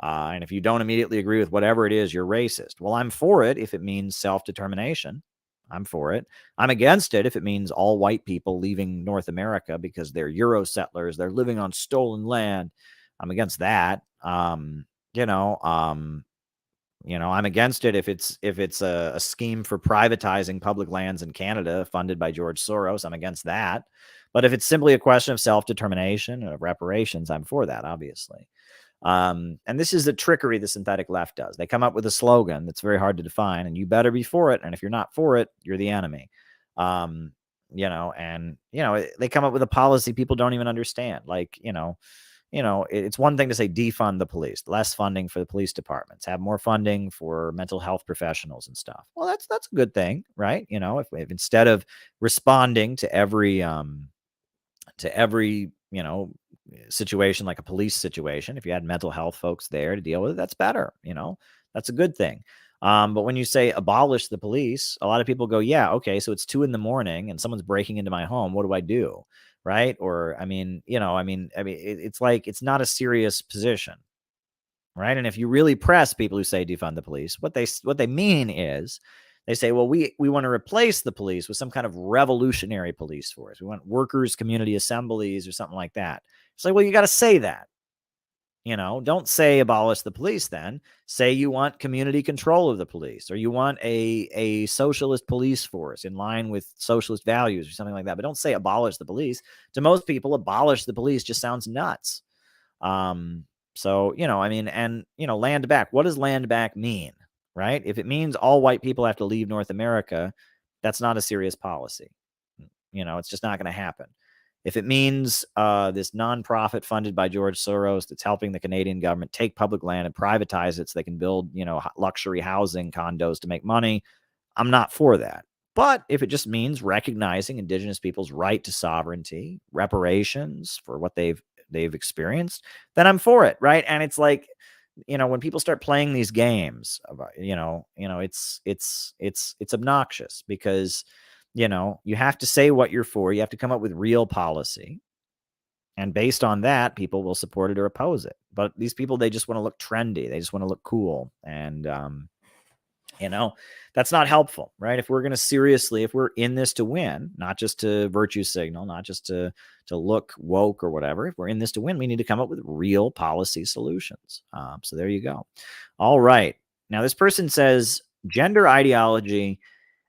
And if you don't immediately agree with whatever it is, you're racist. Well, I'm for it if it means self-determination. I'm for it. I'm against it if it means all white people leaving North America because they're Euro settlers. They're living on stolen land. I'm against that. I'm against it if it's a scheme for privatizing public lands in Canada funded by George Soros. I'm against that. But if it's simply a question of self-determination and of reparations, I'm for that, obviously. And this is the trickery the synthetic left does. They come up with a slogan that's very hard to define, and you better be for it. And if you're not for it, you're the enemy. They come up with a policy people don't even understand. Like, it's one thing to say defund the police, less funding for the police departments, have more funding for mental health professionals and stuff. Well, that's a good thing, right? If instead of responding to every situation like a police situation, if you had mental health folks there to deal with it, that's better. That's a good thing. But when you say abolish the police, a lot of people go, yeah, okay, so it's 2 a.m. and someone's breaking into my home. What do I do? Right? Or, it's like, it's not a serious position. Right. And if you really press people who say defund the police, what they mean is, they say, well, we want to replace the police with some kind of revolutionary police force. We want workers' community assemblies or something like that. It's like, well, you got to say that. Don't say abolish the police then. Say you want community control of the police, or you want a socialist police force in line with socialist values or something like that. But don't say abolish the police. To most people, abolish the police just sounds nuts. Land back. What does land back mean? Right? If it means all white people have to leave North America, that's not a serious policy. It's just not going to happen. If it means this nonprofit funded by George Soros that's helping the Canadian government take public land and privatize it so they can build, luxury housing condos to make money, I'm not for that. But if it just means recognizing Indigenous people's right to sovereignty, reparations for what they've experienced, then I'm for it, right? And it's like, when people start playing these games about, it's obnoxious, because, you have to say what you're for. You have to come up with real policy. And based on that, people will support it or oppose it. But these people, they just want to look trendy. They just want to look cool. And, that's not helpful, right? If we're in this to win, not just to virtue signal, not just to look woke or whatever, if we're in this to win, we need to come up with real policy solutions. So there you go. All right. Now, this person says gender ideology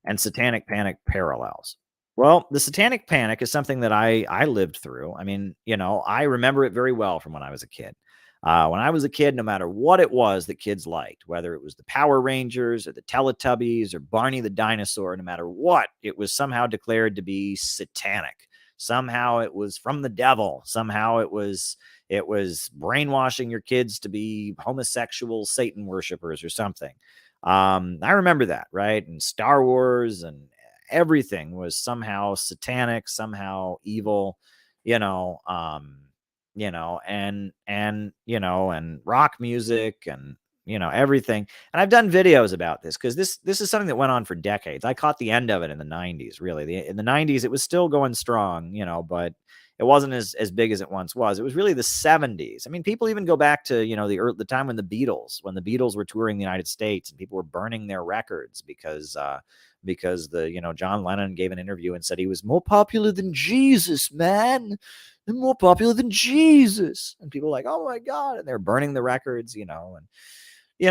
and satanic panic parallels. Well, the satanic panic is something that I lived through. I mean, I remember it very well from when I was a kid. When I was a kid, no matter what it was that kids liked, whether it was the Power Rangers or the Teletubbies or Barney the dinosaur, no matter what, it was somehow declared to be satanic. Somehow it was from the devil. Somehow it was brainwashing your kids to be homosexual Satan worshipers or something. I remember that, right? And Star Wars and everything was somehow satanic, somehow evil, and rock music and, everything. And I've done videos about this because this is something that went on for decades. I caught the end of it in the 90s, really. In the 90s, it was still going strong, but it wasn't as big as it once was. It was really the 70s. I mean, people even go back to, the time when the Beatles were touring the United States and people were burning their records because John Lennon gave an interview and said he was more popular than Jesus, man. And more popular than Jesus. And people were like, oh my God. And they're burning the records, and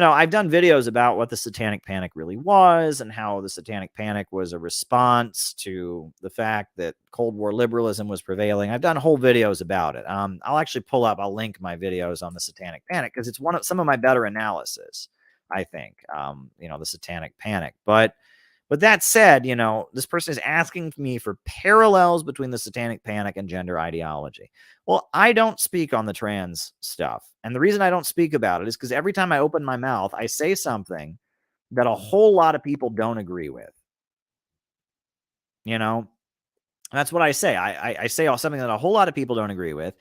I've done videos about what the Satanic Panic really was and how the Satanic Panic was a response to the fact that Cold War liberalism was prevailing. I've done whole videos about it. I'll actually I'll link my videos on the Satanic Panic because it's some of my better analysis, I think, the Satanic Panic. But that said, this person is asking me for parallels between the Satanic Panic and gender ideology. Well, I don't speak on the trans stuff. And the reason I don't speak about it is because every time I open my mouth, I say something that a whole lot of people don't agree with. That's what I say. I say something that a whole lot of people don't agree with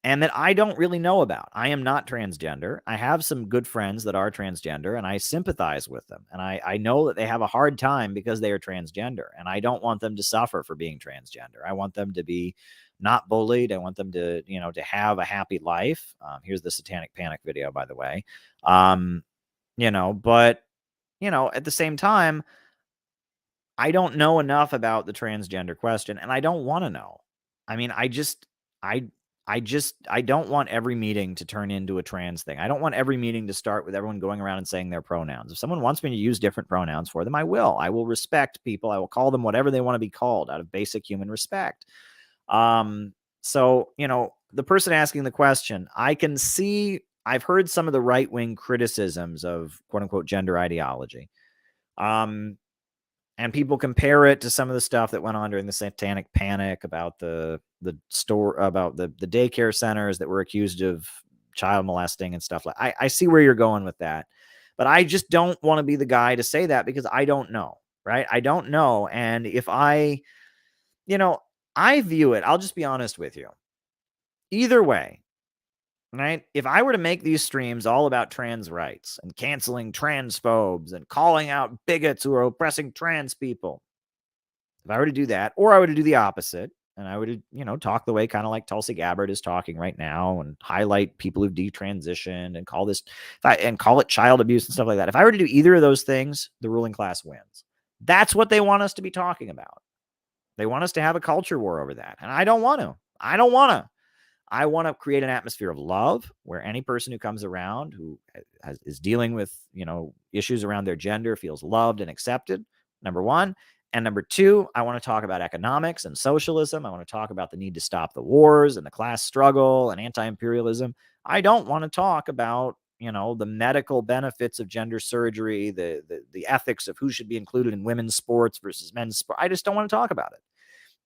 and that I don't really know about. I am not transgender. I have some good friends that are transgender, and I sympathize with them. And I know that they have a hard time because they are transgender, and I don't want them to suffer for being transgender. I want them to be not bullied. I want them to, to have a happy life. Here's the Satanic Panic video, by the way. But, at the same time, I don't know enough about the transgender question, and I don't want to know. I mean, I don't want every meeting to turn into a trans thing. I don't want every meeting to start with everyone going around and saying their pronouns. If someone wants me to use different pronouns for them, I will. I will respect people. I will call them whatever they want to be called out of basic human respect. So, the person asking the question, I can see, I've heard some of the right-wing criticisms of quote unquote gender ideology. And people compare it to some of the stuff that went on during the Satanic Panic about the daycare centers that were accused of child molesting and stuff like. I see where you're going with that, but I just don't want to be the guy to say that because I don't know, right? I don't know, and if I view it. I'll just be honest with you. Either way, right? If I were to make these streams all about trans rights and canceling transphobes and calling out bigots who are oppressing trans people, if I were to do that, or I were to do the opposite, and I would, talk the way kind of like Tulsi Gabbard is talking right now and highlight people who've detransitioned and call it child abuse and stuff like that. If I were to do either of those things, the ruling class wins. That's what they want us to be talking about. They want us to have a culture war over that. And I don't want to. I want to create an atmosphere of love where any person who comes around who is dealing with, issues around their gender feels loved and accepted, number one. And number two, I want to talk about economics and socialism. I want to talk about the need to stop the wars and the class struggle and anti-imperialism. I don't want to talk about, the medical benefits of gender surgery, the ethics of who should be included in women's sports versus men's sport. I just don't want to talk about it.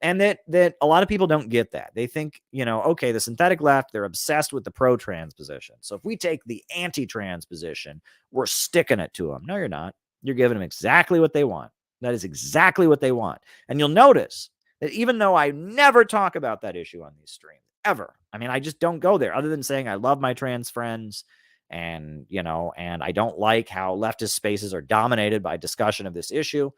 And that a lot of people don't get that. They think, okay, the synthetic left, they're obsessed with the pro-trans position. So if we take the anti-trans position, we're sticking it to them. No, you're not. You're giving them exactly what they want. That is exactly what they want. And you'll notice that even though I never talk about that issue on these streams, ever. I mean, I just don't go there other than saying I love my trans friends and, and I don't like how leftist spaces are dominated by discussion of this issue.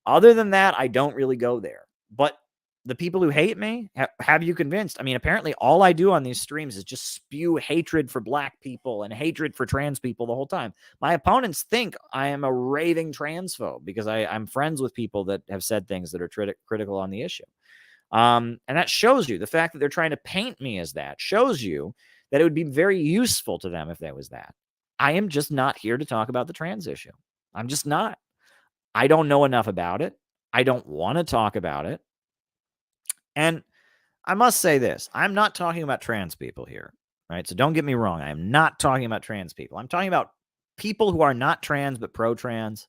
Other than that, I don't really go there. But the people who hate me, have you convinced? I mean, apparently all I do on these streams is just spew hatred for black people and hatred for trans people the whole time. My opponents think I am a raving transphobe because I'm friends with people that have said things that are critical on the issue. And that shows you the fact that they're trying to paint me as that shows you that it would be very useful to them if that was that. I am just not here to talk about the trans issue. I'm just not. I don't know enough about it. I don't want to talk about it. And I must say this, I'm not talking about trans people here, right? So don't get me wrong. I am not talking about trans people. I'm talking about people who are not trans, but pro-trans.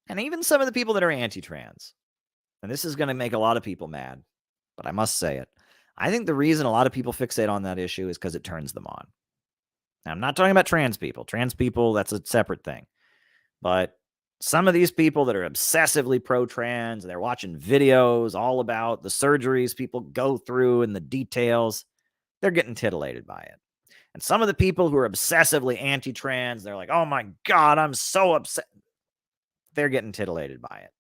And even some of the people that are anti-trans. And this is going to make a lot of people mad, but I must say it. I think the reason a lot of people fixate on that issue is because it turns them on. Now, I'm not talking about trans people. Trans people, that's a separate thing. But some of these people that are obsessively pro-trans, they're watching videos all about the surgeries people go through and the details. they're getting titillated by it. And some of the people who are obsessively anti-trans, they're like, oh my God, I'm so upset. They're getting titillated by it,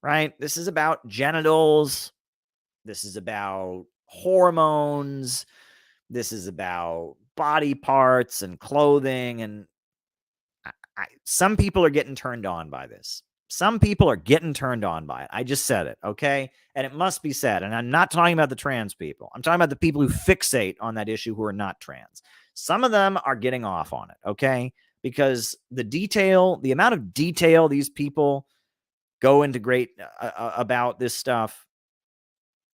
right? This is about genitals. This is about hormones. This is about body parts and clothing. And some people are getting turned on by this. Some people are getting turned on by it. I just said it, okay? And it must be said. And I'm not talking about the trans people. I'm talking about the people who fixate on that issue who are not trans. Some of them are getting off on it, okay? Because the amount of detail these people go into great about this stuff.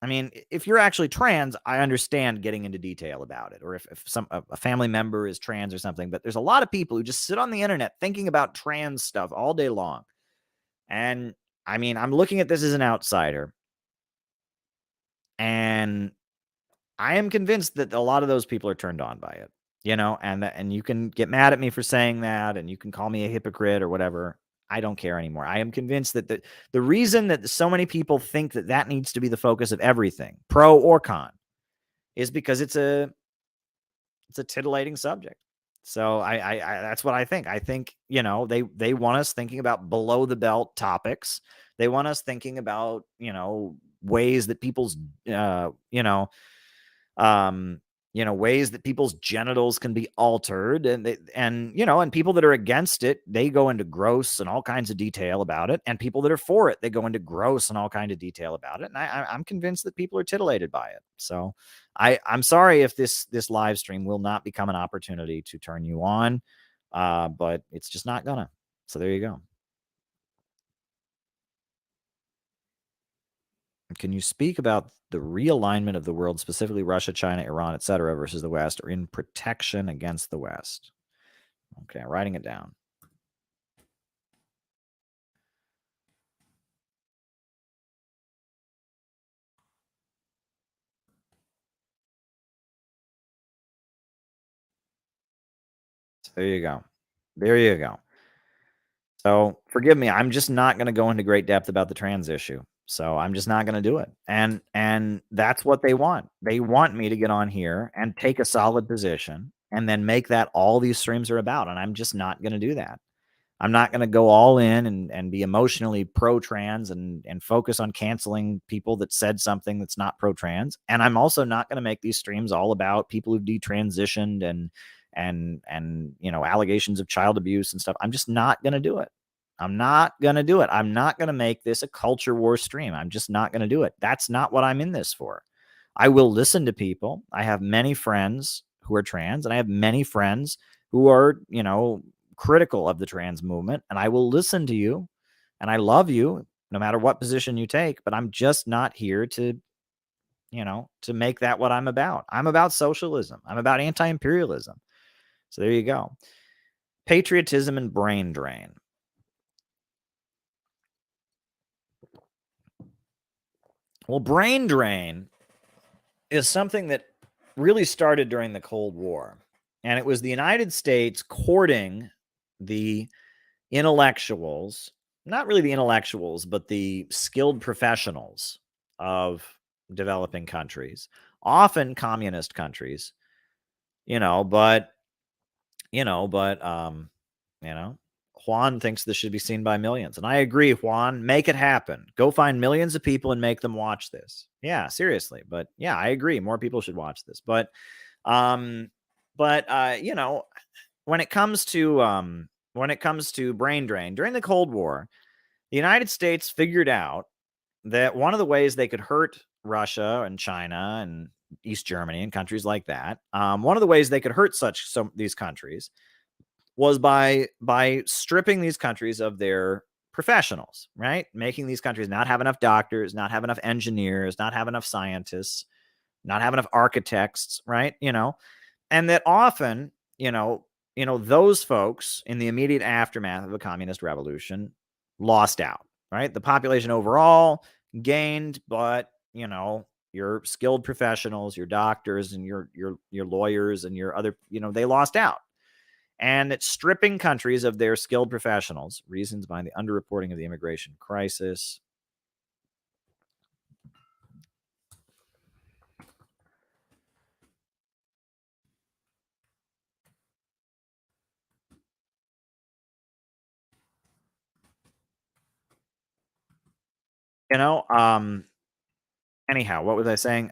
I mean, if you're actually trans, I understand getting into detail about it, or if a family member is trans or something. But there's a lot of people who just sit on the internet thinking about trans stuff all day long. And I mean, I'm looking at this as an outsider, and I am convinced that a lot of those people are turned on by it, and you can get mad at me for saying that, and you can call me a hypocrite or whatever. I don't care anymore. I am convinced that the reason that so many people think that needs to be the focus of everything, pro or con, is because it's a titillating subject. So I that's what I think. I think, they want us thinking about below the belt topics. They want us thinking about, ways that people's, ways that people's genitals can be altered, and people that are against it, they go into gross and all kinds of detail about it, and people that are for it, they go into gross and all kinds of detail about it. And I'm convinced that people are titillated by it. So I'm sorry if this live stream will not become an opportunity to turn you on, but it's just not gonna. So there you go. Can you speak about the realignment of the world, specifically Russia, China, Iran, etc., versus the West, or in protection against the West? Okay, writing it down. So there you go. There you go. So forgive me, I'm just not going to go into great depth about the trans issue. So I'm just not going to do it. And that's what they want. They want me to get on here and take a solid position and then make that all these streams are about. And I'm just not going to do that. I'm not going to go all in and be emotionally pro-trans and focus on canceling people that said something that's not pro-trans. And I'm also not going to make these streams all about people who've detransitioned and allegations of child abuse and stuff. I'm just not going to do it. I'm not going to do it. I'm not going to make this a culture war stream. I'm just not going to do it. That's not what I'm in this for. I will listen to people. I have many friends who are trans, and I have many friends who are, critical of the trans movement, and I will listen to you, and I love you no matter what position you take, but I'm just not here to make that what I'm about. I'm about socialism. I'm about anti-imperialism. So there you go. Patriotism and brain drain. Well, brain drain is something that really started during the Cold War, and it was the United States courting the intellectuals, not really the intellectuals, but the skilled professionals of developing countries, often communist countries, but Juan thinks this should be seen by millions. And I agree, Juan, make it happen. Go find millions of people and make them watch this. Yeah, seriously. But yeah, I agree. More people should watch this. But when it comes to brain drain, during the Cold War, the United States figured out that one of the ways they could hurt Russia and China and East Germany and countries like that, one of the ways they could hurt these countries was by stripping these countries of their professionals, right? Making these countries not have enough doctors, not have enough engineers, not have enough scientists, not have enough architects, right? And that often, those folks in the immediate aftermath of a communist revolution lost out, right? The population overall gained, but, your skilled professionals, your doctors and your lawyers and your other, they lost out. And it's stripping countries of their skilled professionals, reasons behind the underreporting of the immigration crisis. Anyhow, what was I saying?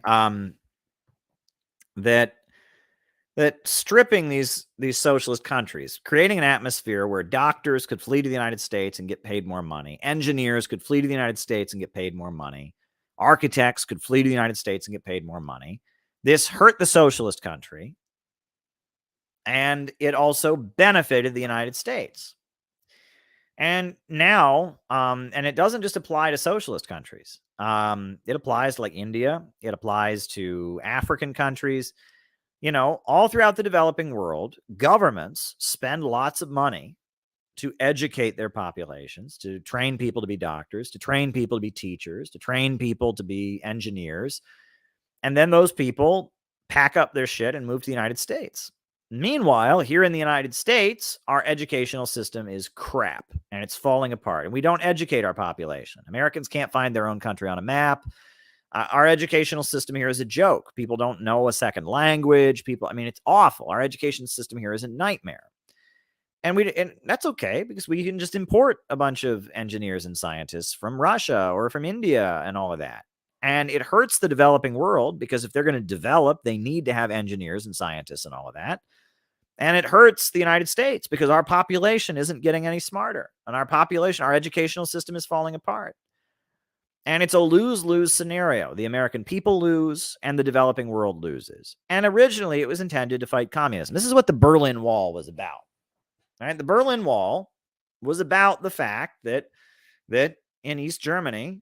That stripping these socialist countries, creating an atmosphere where doctors could flee to the United States and get paid more money, engineers could flee to the United States and get paid more money, architects could flee to the United States and get paid more money. This hurt the socialist country, and it also benefited the United States. And now, and it doesn't just apply to socialist countries. It applies to like India. It applies to African countries. All throughout the developing world, governments spend lots of money to educate their populations, to train people to be doctors, to train people to be teachers, to train people to be engineers. And then those people pack up their shit and move to the United States. Meanwhile, here in the United States, our educational system is crap and it's falling apart. And we don't educate our population. Americans can't find their own country on a map. Our educational system here is a joke. People don't know a second language. It's awful. Our education system here is a nightmare. And that's okay because we can just import a bunch of engineers and scientists from Russia or from India and all of that. And it hurts the developing world because if they're going to develop, they need to have engineers and scientists and all of that. And it hurts the United States because our population isn't getting any smarter. And our educational system is falling apart. And it's a lose-lose scenario. The American people lose and the developing world loses. And originally it was intended to fight communism. This is what the Berlin Wall was about. Right? The Berlin Wall was about the fact that in East Germany,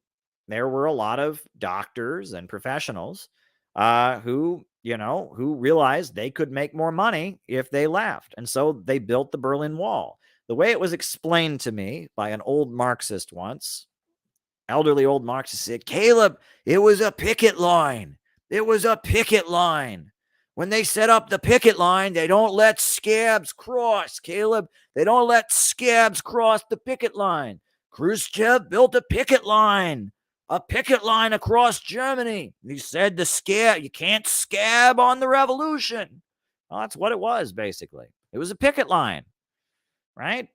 there were a lot of doctors and professionals who realized they could make more money if they left. And so they built the Berlin Wall. The way it was explained to me by an old Marxist once, elderly old Marxist, said, Caleb, it was a picket line. It was a picket line. When they set up the picket line, they don't let scabs cross, Caleb. They don't let scabs cross the picket line. Khrushchev built a picket line across Germany. He said you can't scab on the revolution. Well, that's what it was, basically. It was a picket line, right?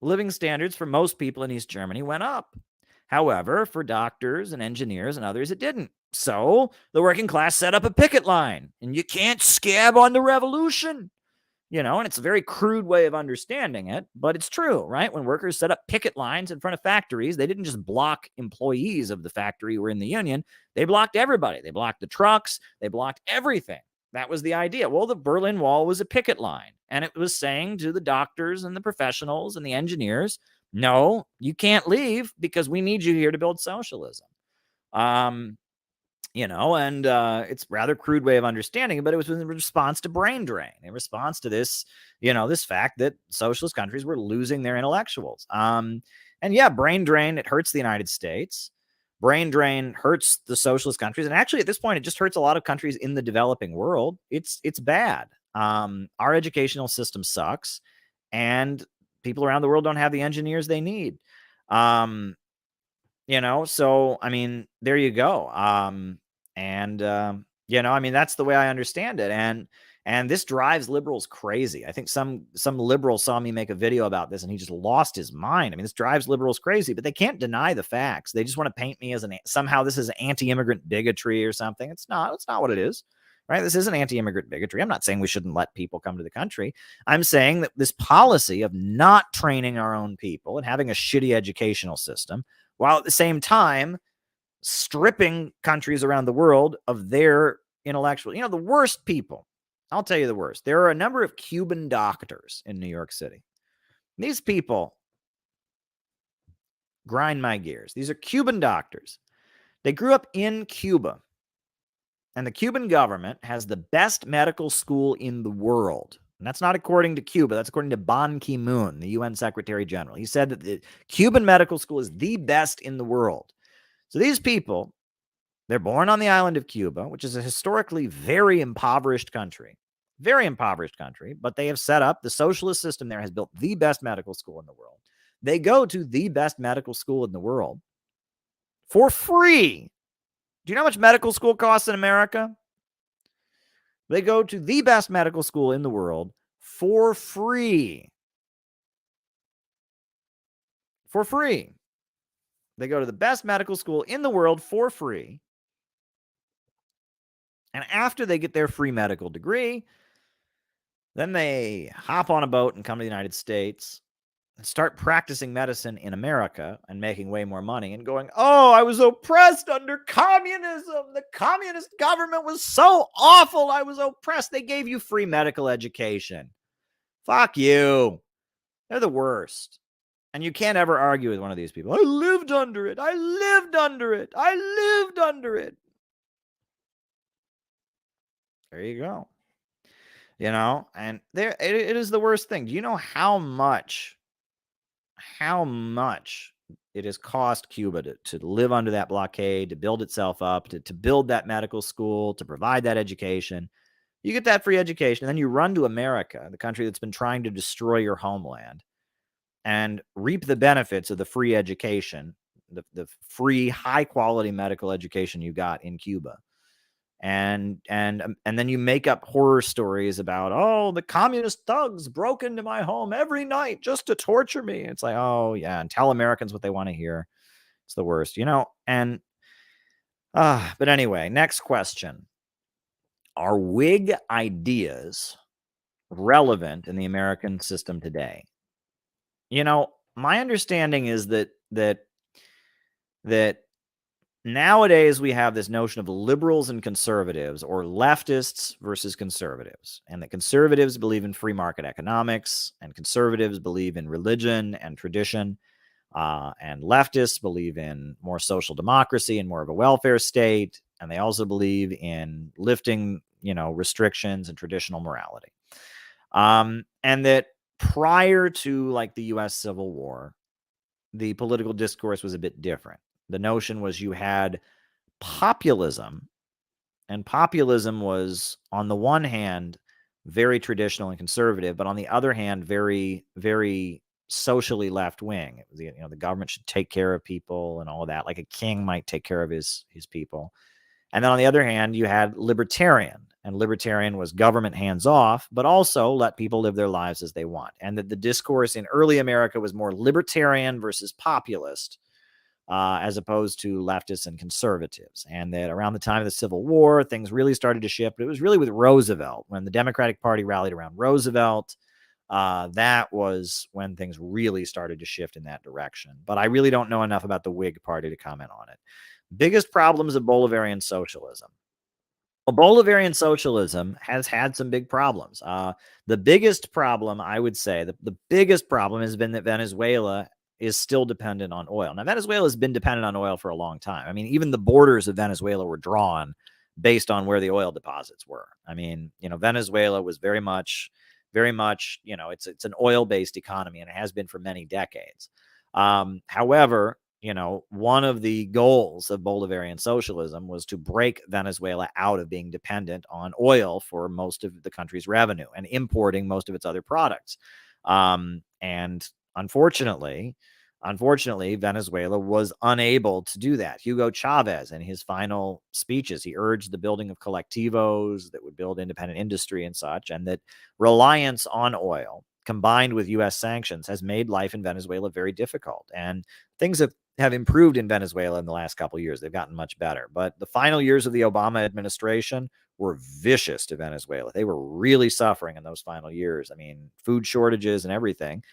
Living standards for most people in East Germany went up. However, for doctors and engineers and others, it didn't. So the working class set up a picket line, and you can't scab on the revolution. And it's a very crude way of understanding it, but it's true, right? When workers set up picket lines in front of factories, they didn't just block employees of the factory who were in the union. They blocked everybody. They blocked the trucks. They blocked everything. That was the idea. Well, the Berlin Wall was a picket line, and it was saying to the doctors and the professionals and the engineers, no, you can't leave because we need you here to build socialism. It's a rather crude way of understanding it, but it was in response to brain drain, in response to this, this fact that socialist countries were losing their intellectuals. Brain drain, it hurts the United States. Brain drain hurts the socialist countries. And actually, at this point, it just hurts a lot of countries in the developing world. It's bad. Our educational system sucks, and people around the world don't have the engineers they need. So, there you go. That's the way I understand it. And this drives liberals crazy. I think some liberal saw me make a video about this and he just lost his mind. This drives liberals crazy, but they can't deny the facts. They just want to paint me as somehow this is anti-immigrant bigotry or something. It's not what it is, right? This isn't anti-immigrant bigotry. I'm not saying we shouldn't let people come to the country. I'm saying that this policy of not training our own people and having a shitty educational system, while at the same time stripping countries around the world of their intellectual, the worst people. I'll tell you the worst. There are a number of Cuban doctors in New York City. These people grind my gears. These are Cuban doctors. They grew up in Cuba. And the Cuban government has the best medical school in the world. And that's not according to Cuba. That's according to Ban Ki-moon, the UN Secretary General. He said that the Cuban medical school is the best in the world. So these people, they're born on the island of Cuba, which is a historically very impoverished country, but they have set up the socialist system there has built the best medical school in the world. They go to the best medical school in the world for free. Do you know how much medical school costs in America? They go to the best medical school in the world for free. For free. They go to the best medical school in the world for free. And after they get their free medical degree, then they hop on a boat and come to the United States and start practicing medicine in America and making way more money and going, oh, I was oppressed under communism. The communist government was so awful. I was oppressed. They gave you free medical education. Fuck you. They're the worst. And you can't ever argue with one of these people. I lived under it. I lived under it. I lived under it. There you go. You know, and there it is the worst thing. Do you know how much it has cost Cuba to live under that blockade, to build itself up, to build that medical school, to provide that education? You get that free education, and then you run to America, the country that's been trying to destroy your homeland, and reap the benefits of the free education, the free high-quality medical education you got in Cuba. And then you make up horror stories about, oh, the communist thugs broke into my home every night just to torture me. It's like, oh yeah, and tell Americans what they want to hear. It's the worst, you know. And but anyway, next question: are Whig ideas relevant in the American system today? You know, my understanding is that nowadays we have this notion of liberals and conservatives, or leftists versus conservatives, and that conservatives believe in free market economics and conservatives believe in religion and tradition, and leftists believe in more social democracy and more of a welfare state, and they also believe in lifting, restrictions and traditional morality. And that prior to like the U.S. Civil War, the political discourse was a bit different. The notion was you had populism, and populism was, on the one hand, very traditional and conservative, but on the other hand, very, very socially left wing. It was, the government should take care of people and all of that, like a king might take care of his people. And then on the other hand, you had libertarian, and libertarian was government hands off, but also let people live their lives as they want. And that the discourse in early America was more libertarian versus populist, as opposed to leftists and conservatives. And that around the time of the Civil War, things really started to shift. But it was really with Roosevelt, when the Democratic Party rallied around Roosevelt. That was when things really started to shift in that direction. But I really don't know enough about the Whig Party to comment on it. Biggest problems of Bolivarian socialism. Well, Bolivarian socialism has had some big problems. The biggest problem, I would say, the biggest problem has been that Venezuela is still dependent on oil. Now, Venezuela has been dependent on oil for a long time. I mean, even the borders of Venezuela were drawn based on where the oil deposits were. I mean, Venezuela was very much, it's an oil-based economy, and it has been for many decades. However, one of the goals of Bolivarian socialism was to break Venezuela out of being dependent on oil for most of the country's revenue and importing most of its other products. And unfortunately, Venezuela was unable to do that. Hugo Chavez, in his final speeches, he urged the building of colectivos that would build independent industry and such, and that reliance on oil combined with U.S. sanctions has made life in Venezuela very difficult. And things have improved in Venezuela in the last couple of years. They've gotten much better. But the final years of the Obama administration were vicious to Venezuela. They were really suffering in those final years. I mean, food shortages and everything.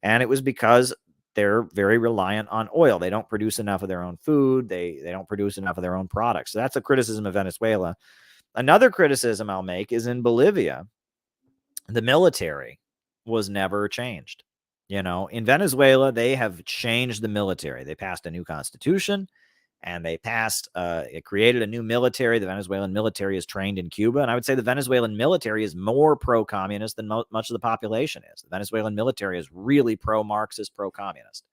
And it was because they're very reliant on oil. They don't produce enough of their own food. They don't produce enough of their own products. So that's a criticism of Venezuela. Another criticism I'll make is in Bolivia, the military was never changed. In Venezuela, they have changed the military. They passed a new constitution, and they it created a new military. The Venezuelan military is trained in Cuba. And I would say the Venezuelan military is more pro-communist than much of the population is. The Venezuelan military is really pro-Marxist, pro-communist.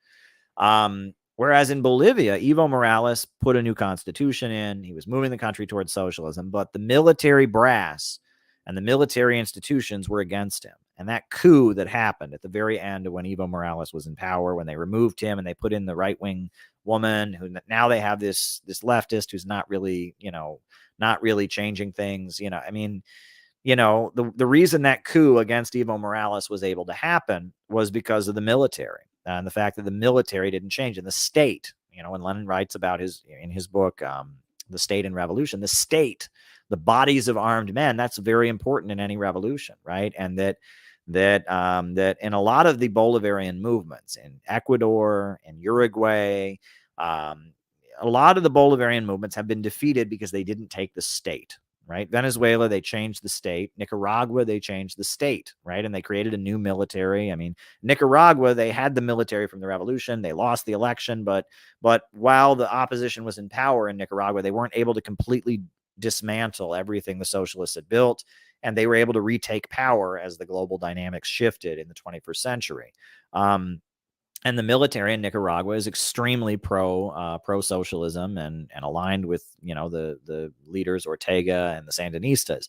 Whereas in Bolivia, Evo Morales put a new constitution in. He was moving the country towards socialism, but the military brass and the military institutions were against him. And that coup that happened at the very end of when Evo Morales was in power, when they removed him and they put in the right-wing woman, who now they have this leftist who's not really changing things. The reason that coup against Evo Morales was able to happen was because of the military and the fact that the military didn't change, and the state when Lenin writes about in his book, The State and Revolution, the state, the bodies of armed men, that's very important in any revolution, right? And that in a lot of the Bolivarian movements in Ecuador and Uruguay, a lot of the Bolivarian movements have been defeated because they didn't take the state, right? Venezuela, they changed the state. Nicaragua, they changed the state, right? And they created a new military. I mean, Nicaragua, they had the military from the revolution. They lost the election, but while the opposition was in power in Nicaragua, they weren't able to completely dismantle everything the socialists had built, and they were able to retake power as the global dynamics shifted in the 21st century. And the military in Nicaragua is extremely pro socialism and aligned with the leaders Ortega and the Sandinistas.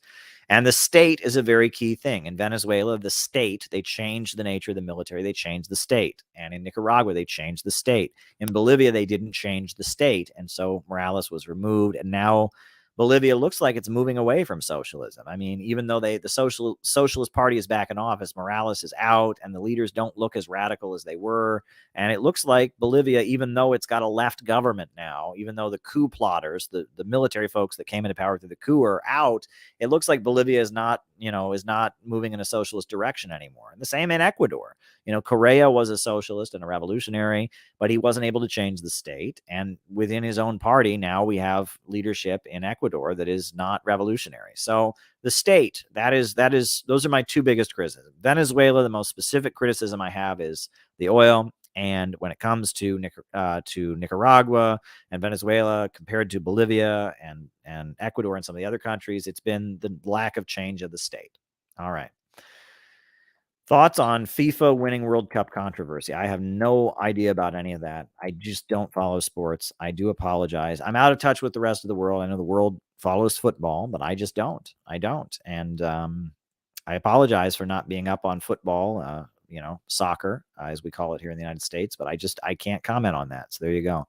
And the state is a very key thing. In Venezuela, the state, they changed the nature of the military. They changed the state. And in Nicaragua, they changed the state. In Bolivia, they didn't change the state. And so Morales was removed. And now Bolivia looks like it's moving away from socialism. I mean, even though the Socialist Party is back in office, Morales is out, and the leaders don't look as radical as they were. And it looks like Bolivia, even though it's got a left government now, even though the coup plotters, the military folks that came into power through the coup are out, it looks like Bolivia is not moving in a socialist direction anymore. And the same in Ecuador. Correa was a socialist and a revolutionary, but he wasn't able to change the state. And within his own party, now we have leadership in Ecuador that is not revolutionary. So the state, those are my two biggest criticisms. Venezuela, the most specific criticism I have is the oil. And when it comes to Nicaragua and Venezuela compared to Bolivia and Ecuador and some of the other countries, it's been the lack of change of the state. All right. Thoughts on FIFA winning World Cup controversy? I have no idea about any of that. I just don't follow sports. I do apologize. I'm out of touch with the rest of the world. I know the world follows football, but I just don't. I don't. And I apologize for not being up on football, soccer, as we call it here in the United States, but I can't comment on that. So there you go.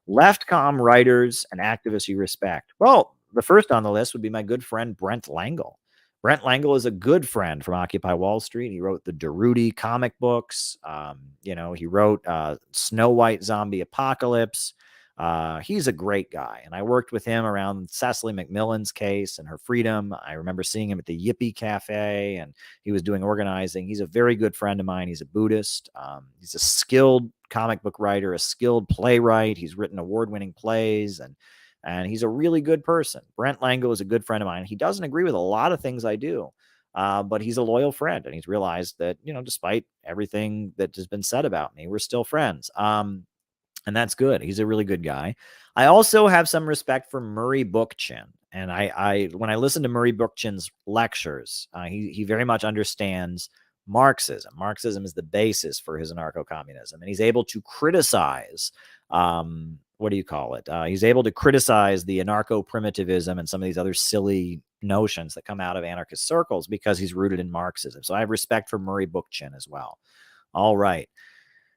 Leftcom writers and activists you respect. Well, the first on the list would be my good friend Brent Langle. Brent Langle is a good friend from Occupy Wall Street. He wrote the Durruti comic books. He wrote Snow White Zombie Apocalypse. He's a great guy. And I worked with him around Cecily McMillan's case and her freedom. I remember seeing him at the Yippee Cafe, and he was doing organizing. He's a very good friend of mine. He's a Buddhist. He's a skilled comic book writer, a skilled playwright. He's written award-winning plays, and he's a really good person. Brent Langle is a good friend of mine. He doesn't agree with a lot of things I do, but he's a loyal friend, and he's realized that, despite everything that has been said about me, we're still friends. And that's good. He's a really good guy. I also have some respect for Murray Bookchin. And I when I listen to Murray Bookchin's lectures, he very much understands Marxism. Marxism is the basis for his anarcho-communism. And he's able to criticize he's able to criticize the anarcho-primitivism and some of these other silly notions that come out of anarchist circles because he's rooted in Marxism. So I have respect for Murray Bookchin as well. All right.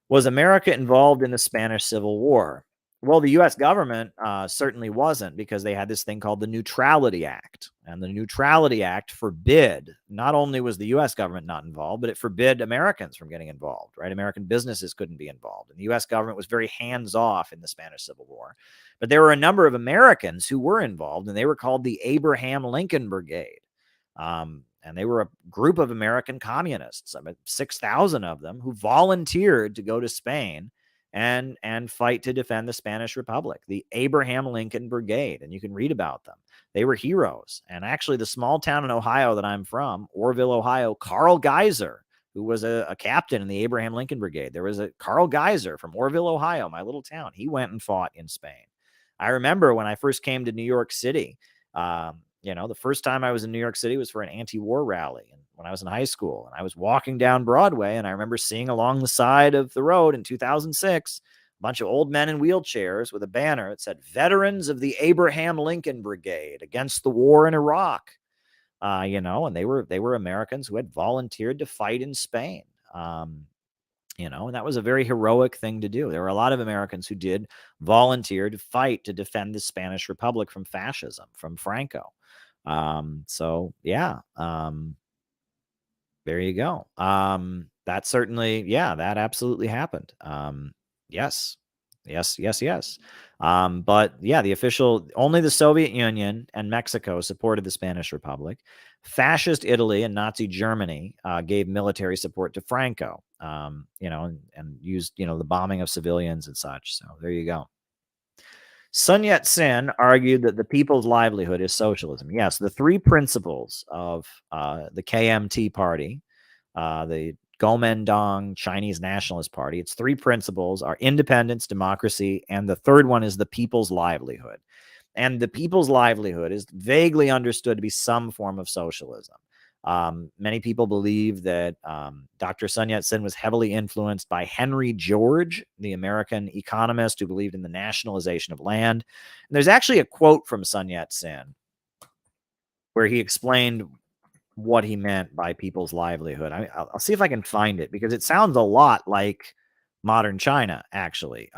Was America involved in the Spanish Civil War? Well, the U.S. government certainly wasn't, because they had this thing called the Neutrality Act. And the Neutrality Act forbid, not only was the U.S. government not involved, but it forbid Americans from getting involved, right? American businesses couldn't be involved. And the U.S. government was very hands-off in the Spanish Civil War. But there were a number of Americans who were involved, and they were called the Abraham Lincoln Brigade. And they were a group of American communists, about 6,000 of them, who volunteered to go to Spain and fight to defend the Spanish Republic, the Abraham Lincoln Brigade. And you can read about them. They were heroes. And actually, the small town in Ohio that I'm from, Orrville, Ohio, Carl Geiser, who was a captain in the Abraham Lincoln Brigade. There was a Carl Geiser from Orrville, Ohio, my little town. He went and fought in Spain. I remember when I first came to New York City, the first time I was in New York City was for an anti-war rally, and when I was in high school, and I was walking down Broadway, and I remember seeing along the side of the road in 2006 a bunch of old men in wheelchairs with a banner that said "Veterans of the Abraham Lincoln Brigade against the war in Iraq." And they were Americans who had volunteered to fight in Spain. And that was a very heroic thing to do. There were a lot of Americans who did volunteer to fight to defend the Spanish Republic from fascism, from Franco. There you go. That certainly, that absolutely happened. Yes. Yes, yes, yes. But yeah, only the Soviet Union and Mexico supported the Spanish Republic. Fascist Italy and Nazi Germany gave military support to Franco, and used, the bombing of civilians and such. So there you go. Sun Yat-sen argued that the people's livelihood is socialism. Yes, the three principles of the KMT party, the Kuomintang Chinese Nationalist Party, its three principles are independence, democracy, and the third one is the people's livelihood. And the people's livelihood is vaguely understood to be some form of socialism. Many people believe that Dr. Sun Yat-sen was heavily influenced by Henry George, the American economist who believed in the nationalization of land. And there's actually a quote from Sun Yat-sen where he explained what he meant by people's livelihood. I'll see if I can find it because it sounds a lot like modern China, actually.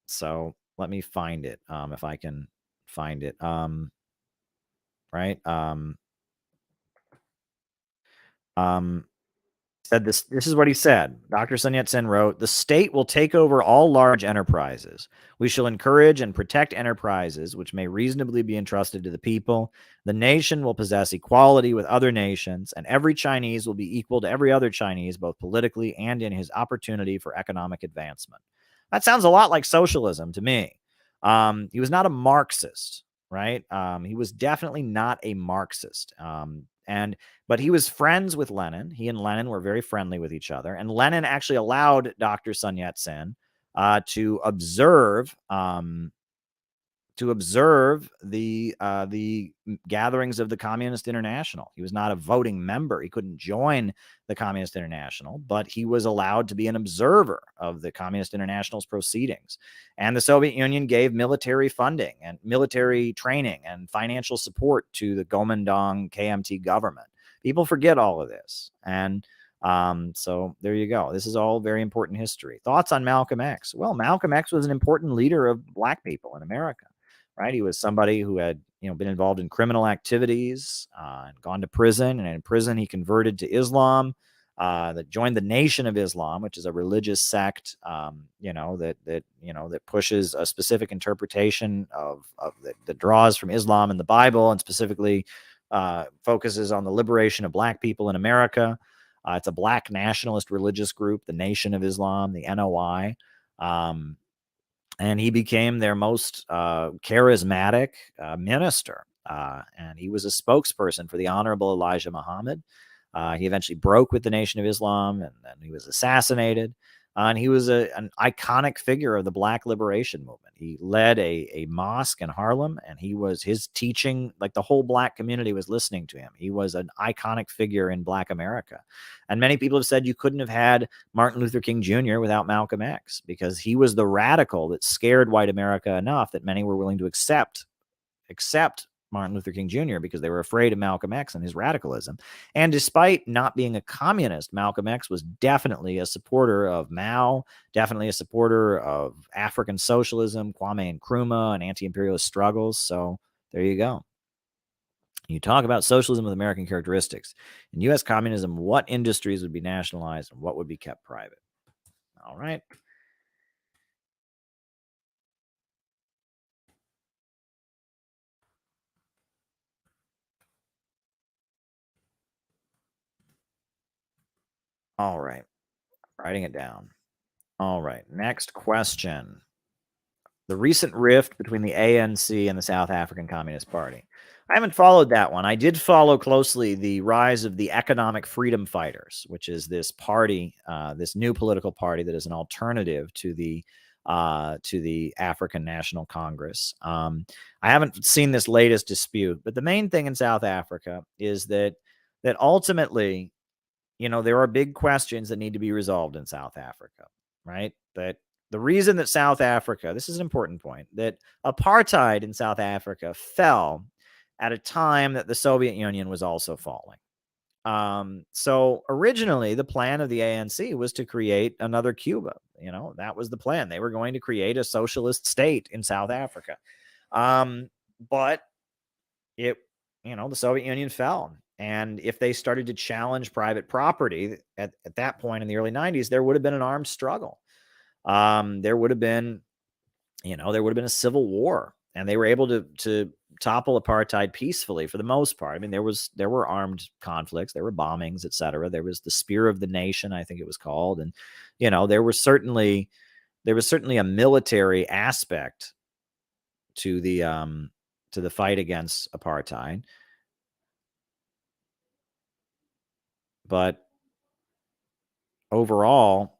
So let me find it. If I can find it. Right. Said this is what he said. Dr. Sun Yat-sen wrote, "The state will take over all large enterprises. We shall encourage and protect enterprises which may reasonably be entrusted to the people. The nation will possess equality with other nations, and every Chinese will be equal to every other Chinese, both politically and in his opportunity for economic advancement." That sounds a lot like socialism to me. He was not a Marxist, right? He was definitely not a Marxist. But he was friends with Lenin. He and Lenin were very friendly with each other. And Lenin actually allowed Dr. Sun Yat-sen to observe the gatherings of the Communist International. He was not a voting member. He couldn't join the Communist International, but he was allowed to be an observer of the Communist International's proceedings. And the Soviet Union gave military funding and military training and financial support to the Kuomintang KMT government. People forget all of this. And so there you go. This is all very important history. Thoughts on Malcolm X? Well, Malcolm X was an important leader of Black people in America. Right, he was somebody who had been involved in criminal activities and gone to prison, and in prison he converted to Islam, that joined the Nation of Islam, which is a religious sect, that pushes a specific interpretation that draws from Islam and the Bible, and specifically focuses on the liberation of Black people in America. It's a Black nationalist religious group, the Nation of Islam, the NOI. And he became their most charismatic minister. And he was a spokesperson for the Honorable Elijah Muhammad. He eventually broke with the Nation of Islam, and then he was assassinated. And he was an iconic figure of the Black liberation movement. He led a mosque in Harlem, and his teaching, like the whole Black community was listening to him. He was an iconic figure in Black America. And many people have said you couldn't have had Martin Luther King Jr. without Malcolm X, because he was the radical that scared white America enough that many were willing to accept Martin Luther King Jr. because they were afraid of Malcolm X and his radicalism. And despite not being a communist, Malcolm X was definitely a supporter of Mao, definitely a supporter of African socialism, Kwame Nkrumah, and anti-imperialist struggles. So there you go. You talk about socialism with American characteristics. In U.S. communism, what industries would be nationalized and what would be kept private? All right. All right. Writing it down. All right. Next question. The recent rift between the ANC and the South African Communist Party. I haven't followed that one. I did follow closely the rise of the Economic Freedom Fighters, which is this party, this new political party that is an alternative to the African National Congress. I haven't seen this latest dispute, but the main thing in South Africa is that ultimately, there are big questions that need to be resolved in South Africa, right? That the reason that South Africa, this is an important point, that apartheid in South Africa fell at a time that the Soviet Union was also falling. So originally the plan of the ANC was to create another Cuba. That was the plan. They were going to create a socialist state in South Africa. But the Soviet Union fell. And if they started to challenge private property at that point in the early 90s, there would have been an armed struggle. there would have been, there would have been a civil war, and they were able to topple apartheid peacefully for the most part. I mean, there were armed conflicts, there were bombings, etc. There was the Spear of the Nation, I think it was called, and there was certainly a military aspect to the fight against apartheid. But overall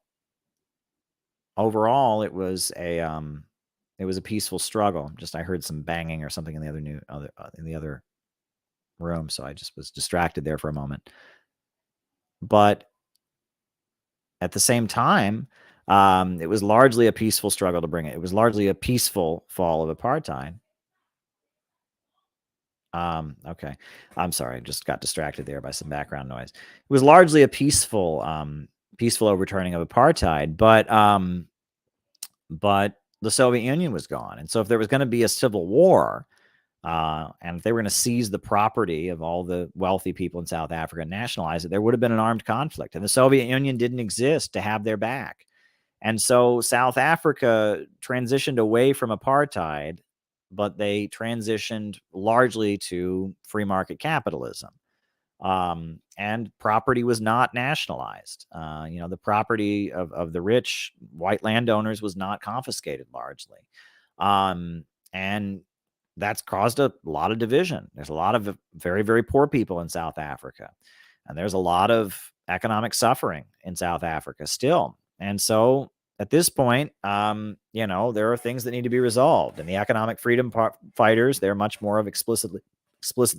it was a peaceful struggle. Just I heard some banging or something in the other room, so I just was distracted there for a moment. But at the same time, it was largely a peaceful struggle to bring it. It was largely a peaceful fall of apartheid. Okay. I'm sorry. I just got distracted there by some background noise. It was largely a peaceful overturning of apartheid, but the Soviet Union was gone. And so if there was going to be a civil war, and if they were going to seize the property of all the wealthy people in South Africa and nationalize it, there would have been an armed conflict. And the Soviet Union didn't exist to have their back. And so South Africa transitioned away from apartheid, but they transitioned largely to free market capitalism. And property was not nationalized. The property of the rich white landowners was not confiscated largely. And that's caused a lot of division. There's a lot of very, very poor people in South Africa. And there's a lot of economic suffering in South Africa still. And so at this point, there are things that need to be resolved. And the economic freedom fighters, they're much more of explicitly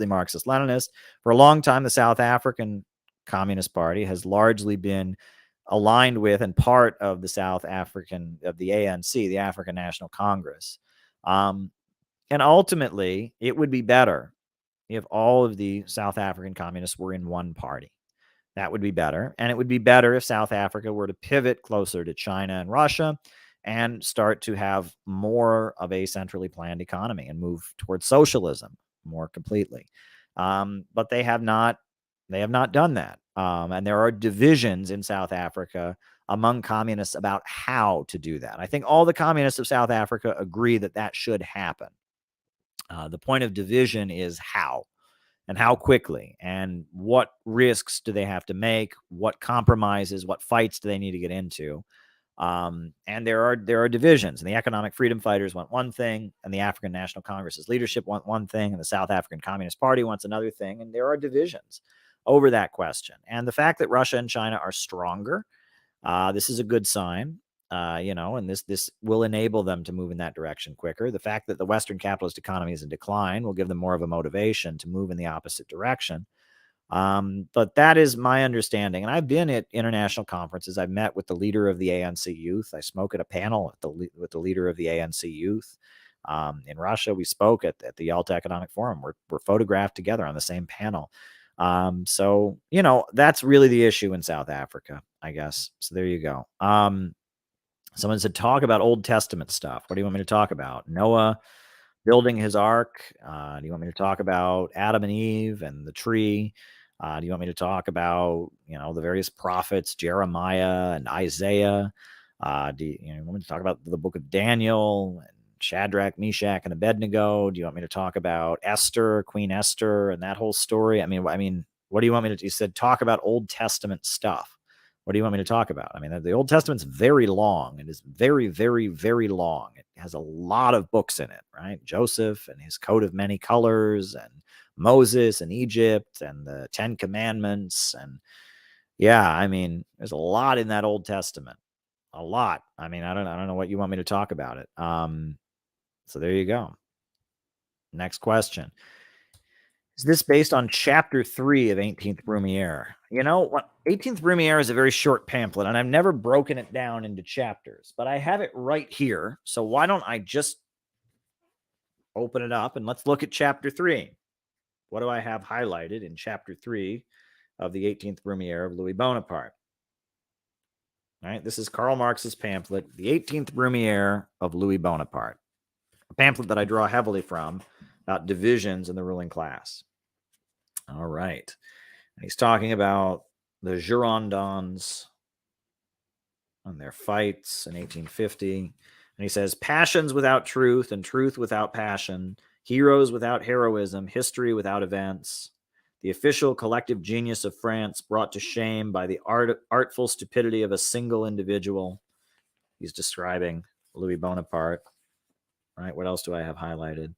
Marxist-Leninist. For a long time, the South African Communist Party has largely been aligned with and part of the ANC, the African National Congress. And ultimately, it would be better if all of the South African communists were in one party. That would be better. And it would be better if South Africa were to pivot closer to China and Russia and start to have more of a centrally planned economy and move towards socialism more completely. But they have not done that. And there are divisions in South Africa among communists about how to do that. I think all the communists of South Africa agree that that should happen. The point of division is how, and how quickly, and what risks do they have to make, what compromises, what fights do they need to get into. And there are divisions, and the economic freedom fighters want one thing, and the African National Congress's leadership want one thing, and the South African Communist Party wants another thing, and there are divisions over that question. And the fact that Russia and China are stronger, this is a good sign. And this will enable them to move in that direction quicker. The fact that the Western capitalist economy is in decline will give them more of a motivation to move in the opposite direction. But that is my understanding. And I've been at international conferences. I've met with the leader of the ANC youth. I spoke at a panel with the leader of the ANC youth. In Russia, we spoke at the Yalta Economic Forum. We're photographed together on the same panel. So that's really the issue in South Africa, I guess. So there you go. Someone said, talk about Old Testament stuff. What do you want me to talk about? Noah building his ark? Do you want me to talk about Adam and Eve and the tree? Do you want me to talk about, the various prophets, Jeremiah and Isaiah? Do you want me to talk about the book of Daniel and Shadrach, Meshach, and Abednego? Do you want me to talk about Esther, Queen Esther, and that whole story? I mean, what do you want me to? You said talk about Old Testament stuff. What do you want me to talk about? I mean, the Old Testament's very long. It is very, very, very long. It has a lot of books in it, right? Joseph and his coat of many colors, and Moses and Egypt, and the 10 Commandments. And yeah, I mean, there's a lot in that Old Testament. A lot. I mean, I don't know what you want me to talk about it. So there you go. Next question. Is this based on chapter 3 of 18th Brumaire? 18th Brumaire is a very short pamphlet, and I've never broken it down into chapters, but I have it right here. So why don't I just open it up and let's look at chapter 3. What do I have highlighted in chapter 3 of the 18th Brumaire of Louis Bonaparte? All right, this is Karl Marx's pamphlet, The 18th Brumaire of Louis Bonaparte, a pamphlet that I draw heavily from about divisions in the ruling class. All right. And he's talking about the Girondins. on their fights in 1850. And he says, passions without truth and truth without passion, heroes without heroism, history without events, the official collective genius of France brought to shame by the artful stupidity of a single individual. He's describing Louis Bonaparte. Right? What else do I have highlighted?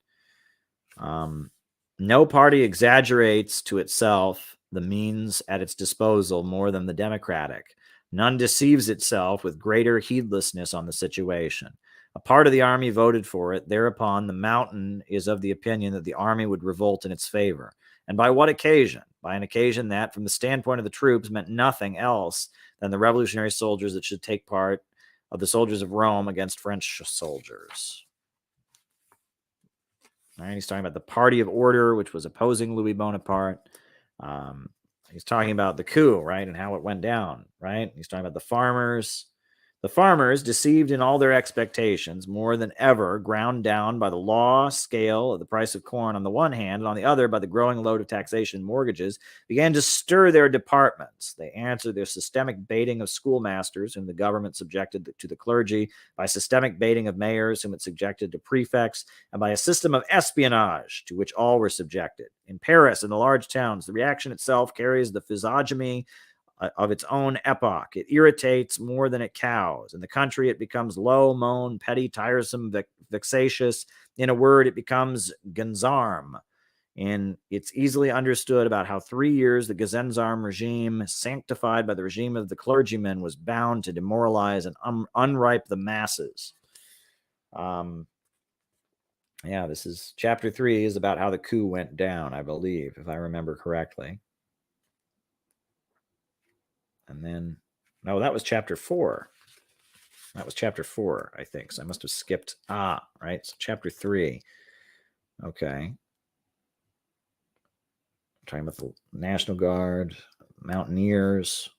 No party exaggerates to itself the means at its disposal more than the Democratic. None deceives itself with greater heedlessness on the situation. A part of the army voted for it. Thereupon, the Mountain is of the opinion that the army would revolt in its favor. And by what occasion? By an occasion that, from the standpoint of the troops, meant nothing else than the revolutionary soldiers that should take part of the soldiers of Rome against French soldiers. All right, he's talking about the Party of Order, which was opposing Louis Bonaparte. He's talking about the coup, right, and how it went down, right? He's talking about the farmers. The farmers, deceived in all their expectations, more than ever ground down by the law scale of the price of corn on the one hand, and on the other by the growing load of taxation and mortgages, began to stir their departments. They answered their systemic baiting of schoolmasters, whom the government subjected to the clergy, by systemic baiting of mayors, whom it subjected to prefects, and by a system of espionage, to which all were subjected. In Paris and the large towns, the reaction itself carries the physiognomy of its own epoch. It irritates more than it cows. In the country, it becomes low, moan, petty, tiresome, vexatious. In a word, it becomes Genzarm. And it's easily understood about how 3 years the Genzarm regime, sanctified by the regime of the clergymen, was bound to demoralize and unripe the masses. This is chapter 3 is about how the coup went down, I believe, if I remember correctly. And then, no, that was chapter 4. That was chapter 4, I think. So I must have skipped. Right. So chapter 3. Okay. I'm talking about the National Guard, Mountaineers.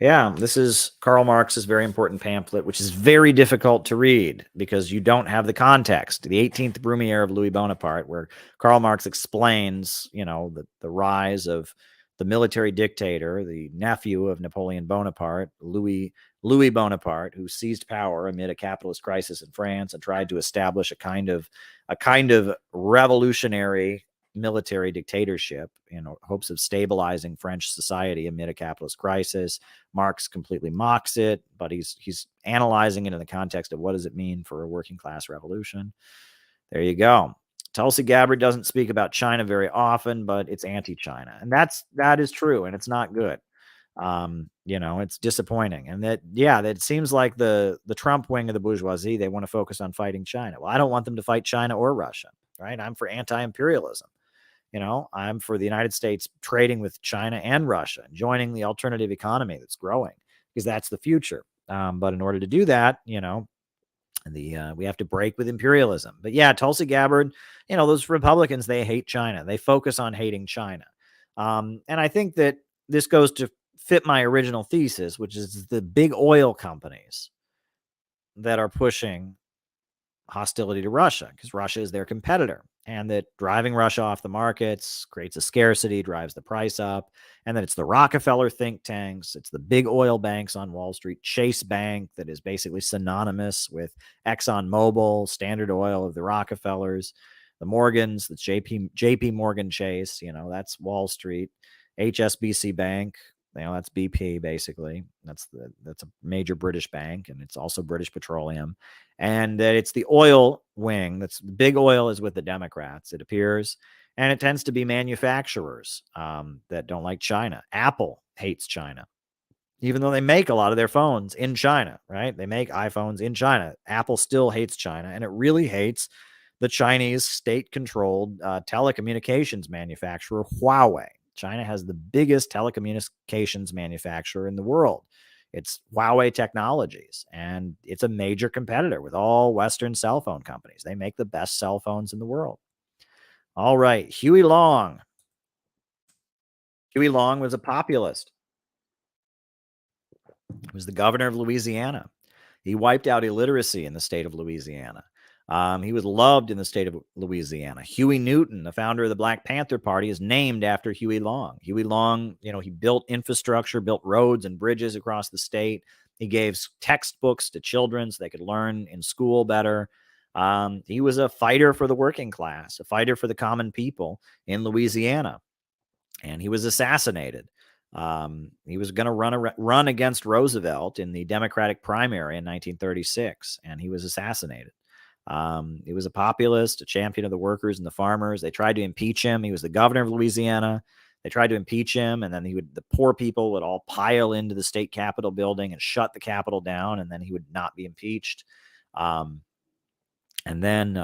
Yeah, this is Karl Marx's very important pamphlet, which is very difficult to read because you don't have the context. The 18th Brumaire of Louis Bonaparte, where Karl Marx explains, the rise of the military dictator, the nephew of Napoleon Bonaparte, Louis Bonaparte, who seized power amid a capitalist crisis in France and tried to establish a kind of revolutionary military dictatorship in hopes of stabilizing French society amid a capitalist crisis. Marx completely mocks it, but he's analyzing it in the context of what does it mean for a working class revolution. There you go. Tulsi Gabbard doesn't speak about China very often, but it's anti-China. And that is true, and it's not good. It's disappointing. And that seems like the Trump wing of the bourgeoisie, they want to focus on fighting China. Well, I don't want them to fight China or Russia, right? I'm for anti-imperialism. I'm for the United States trading with China and Russia and joining the alternative economy that's growing because that's the future. But in order to do that, we have to break with imperialism. But yeah, Tulsi Gabbard, those Republicans, they hate China. They focus on hating China. And I think that this goes to fit my original thesis, which is the big oil companies that are pushing hostility to Russia because Russia is their competitor, and that driving Russia off the markets creates a scarcity, drives the price up, and that it's the Rockefeller think tanks, it's the big oil banks on Wall Street, Chase Bank, that is basically synonymous with ExxonMobil, Standard Oil of the Rockefellers, the Morgans, that's JP Morgan Chase, that's Wall Street, HSBC Bank, that's BP basically. That's a major British bank, and it's also British Petroleum. And that it's the oil wing. That's big oil is with the Democrats, it appears. And it tends to be manufacturers that don't like China. Apple hates China, even though they make a lot of their phones in China, right? They make iPhones in China. Apple still hates China, and it really hates the Chinese state-controlled telecommunications manufacturer, Huawei. China has the biggest telecommunications manufacturer in the world. It's Huawei Technologies, and it's a major competitor with all Western cell phone companies. They make the best cell phones in the world. All right, Huey Long. Huey Long was a populist. He was the governor of Louisiana. He wiped out illiteracy in the state of Louisiana. He was loved in the state of Louisiana. Huey Newton, the founder of the Black Panther Party, is named after Huey Long. Huey Long, he built infrastructure, built roads and bridges across the state. He gave textbooks to children so they could learn in school better. He was a fighter for the working class, a fighter for the common people in Louisiana, and he was assassinated. He was going to run against Roosevelt in the Democratic primary in 1936, and he was assassinated. He was a populist, a champion of the workers and the farmers. They tried to impeach him. He was the governor of Louisiana. They tried to impeach him, and then the poor people would all pile into the state capitol building and shut the capitol down, and then he would not be impeached. And then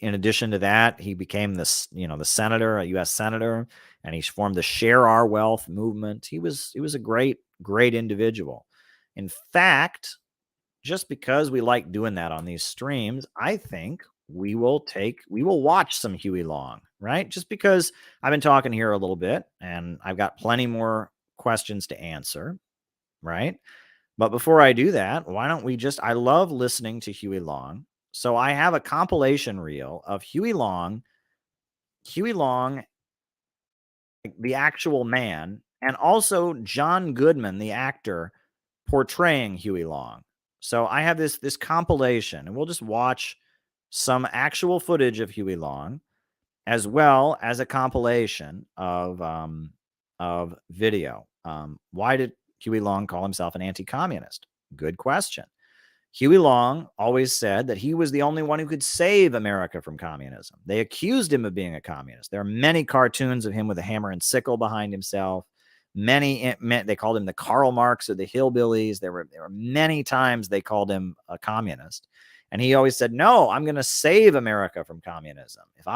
in addition to that, he became the senator, a U.S. senator, and he formed the Share Our Wealth movement. He was a great individual. In fact, just because we like doing that on these streams, I think we will watch some Huey Long, right? Just because I've been talking here a little bit and I've got plenty more questions to answer, right? But before I do that, why don't we I love listening to Huey Long. So I have a compilation reel of Huey Long, the actual man, and also John Goodman, the actor, portraying Huey Long. So I have this compilation, and we'll just watch some actual footage of Huey Long, as well as a compilation of video. Why did Huey Long call himself an anti-communist? Good question. Huey Long always said that he was the only one who could save America from communism. They accused him of being a communist. There are many cartoons of him with a hammer and sickle behind himself. They called him the Karl Marx of the hillbillies. There were many times they called him a communist. And he always said, no, I'm going to save America from communism. If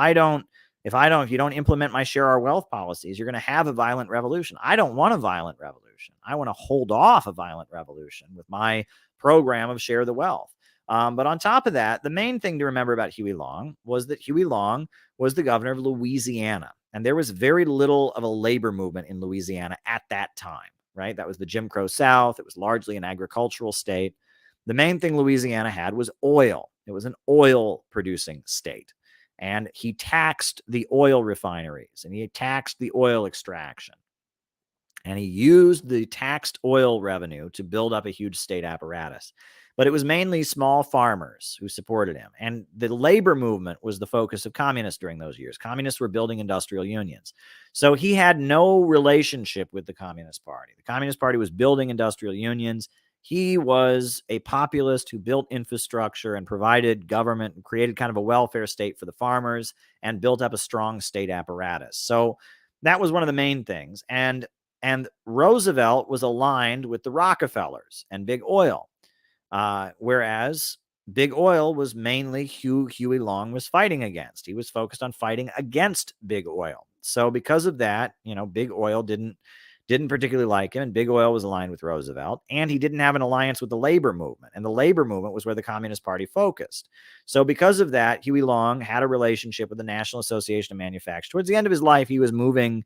you don't implement my Share Our Wealth policies, you're going to have a violent revolution. I don't want a violent revolution. I want to hold off a violent revolution with my program of Share the Wealth. But on top of that, the main thing to remember about Huey Long was that Huey Long was the governor of Louisiana. And there was very little of a labor movement in Louisiana at that time, right? That was the Jim Crow South. It was largely an agricultural state. The main thing Louisiana had was oil. It was an oil producing state. And he taxed the oil refineries and he taxed the oil extraction. And he used the taxed oil revenue to build up a huge state apparatus. But it was mainly small farmers who supported him. And the labor movement was the focus of communists during those years. Communists were building industrial unions. So he had no relationship with the Communist Party. The Communist Party was building industrial unions. He was a populist who built infrastructure and provided government and created kind of a welfare state for the farmers and built up a strong state apparatus. So that was one of the main things. And Roosevelt was aligned with the Rockefellers and Big Oil, whereas Big Oil was mainly Huey Long was fighting against. He was focused on fighting against Big Oil. So because of that, Big Oil didn't particularly like him, and Big Oil was aligned with Roosevelt, and he didn't have an alliance with the labor movement, and the labor movement was where the Communist Party focused. So because of that, Huey Long had a relationship with the National Association of Manufacturers. Towards the end of his life, he was moving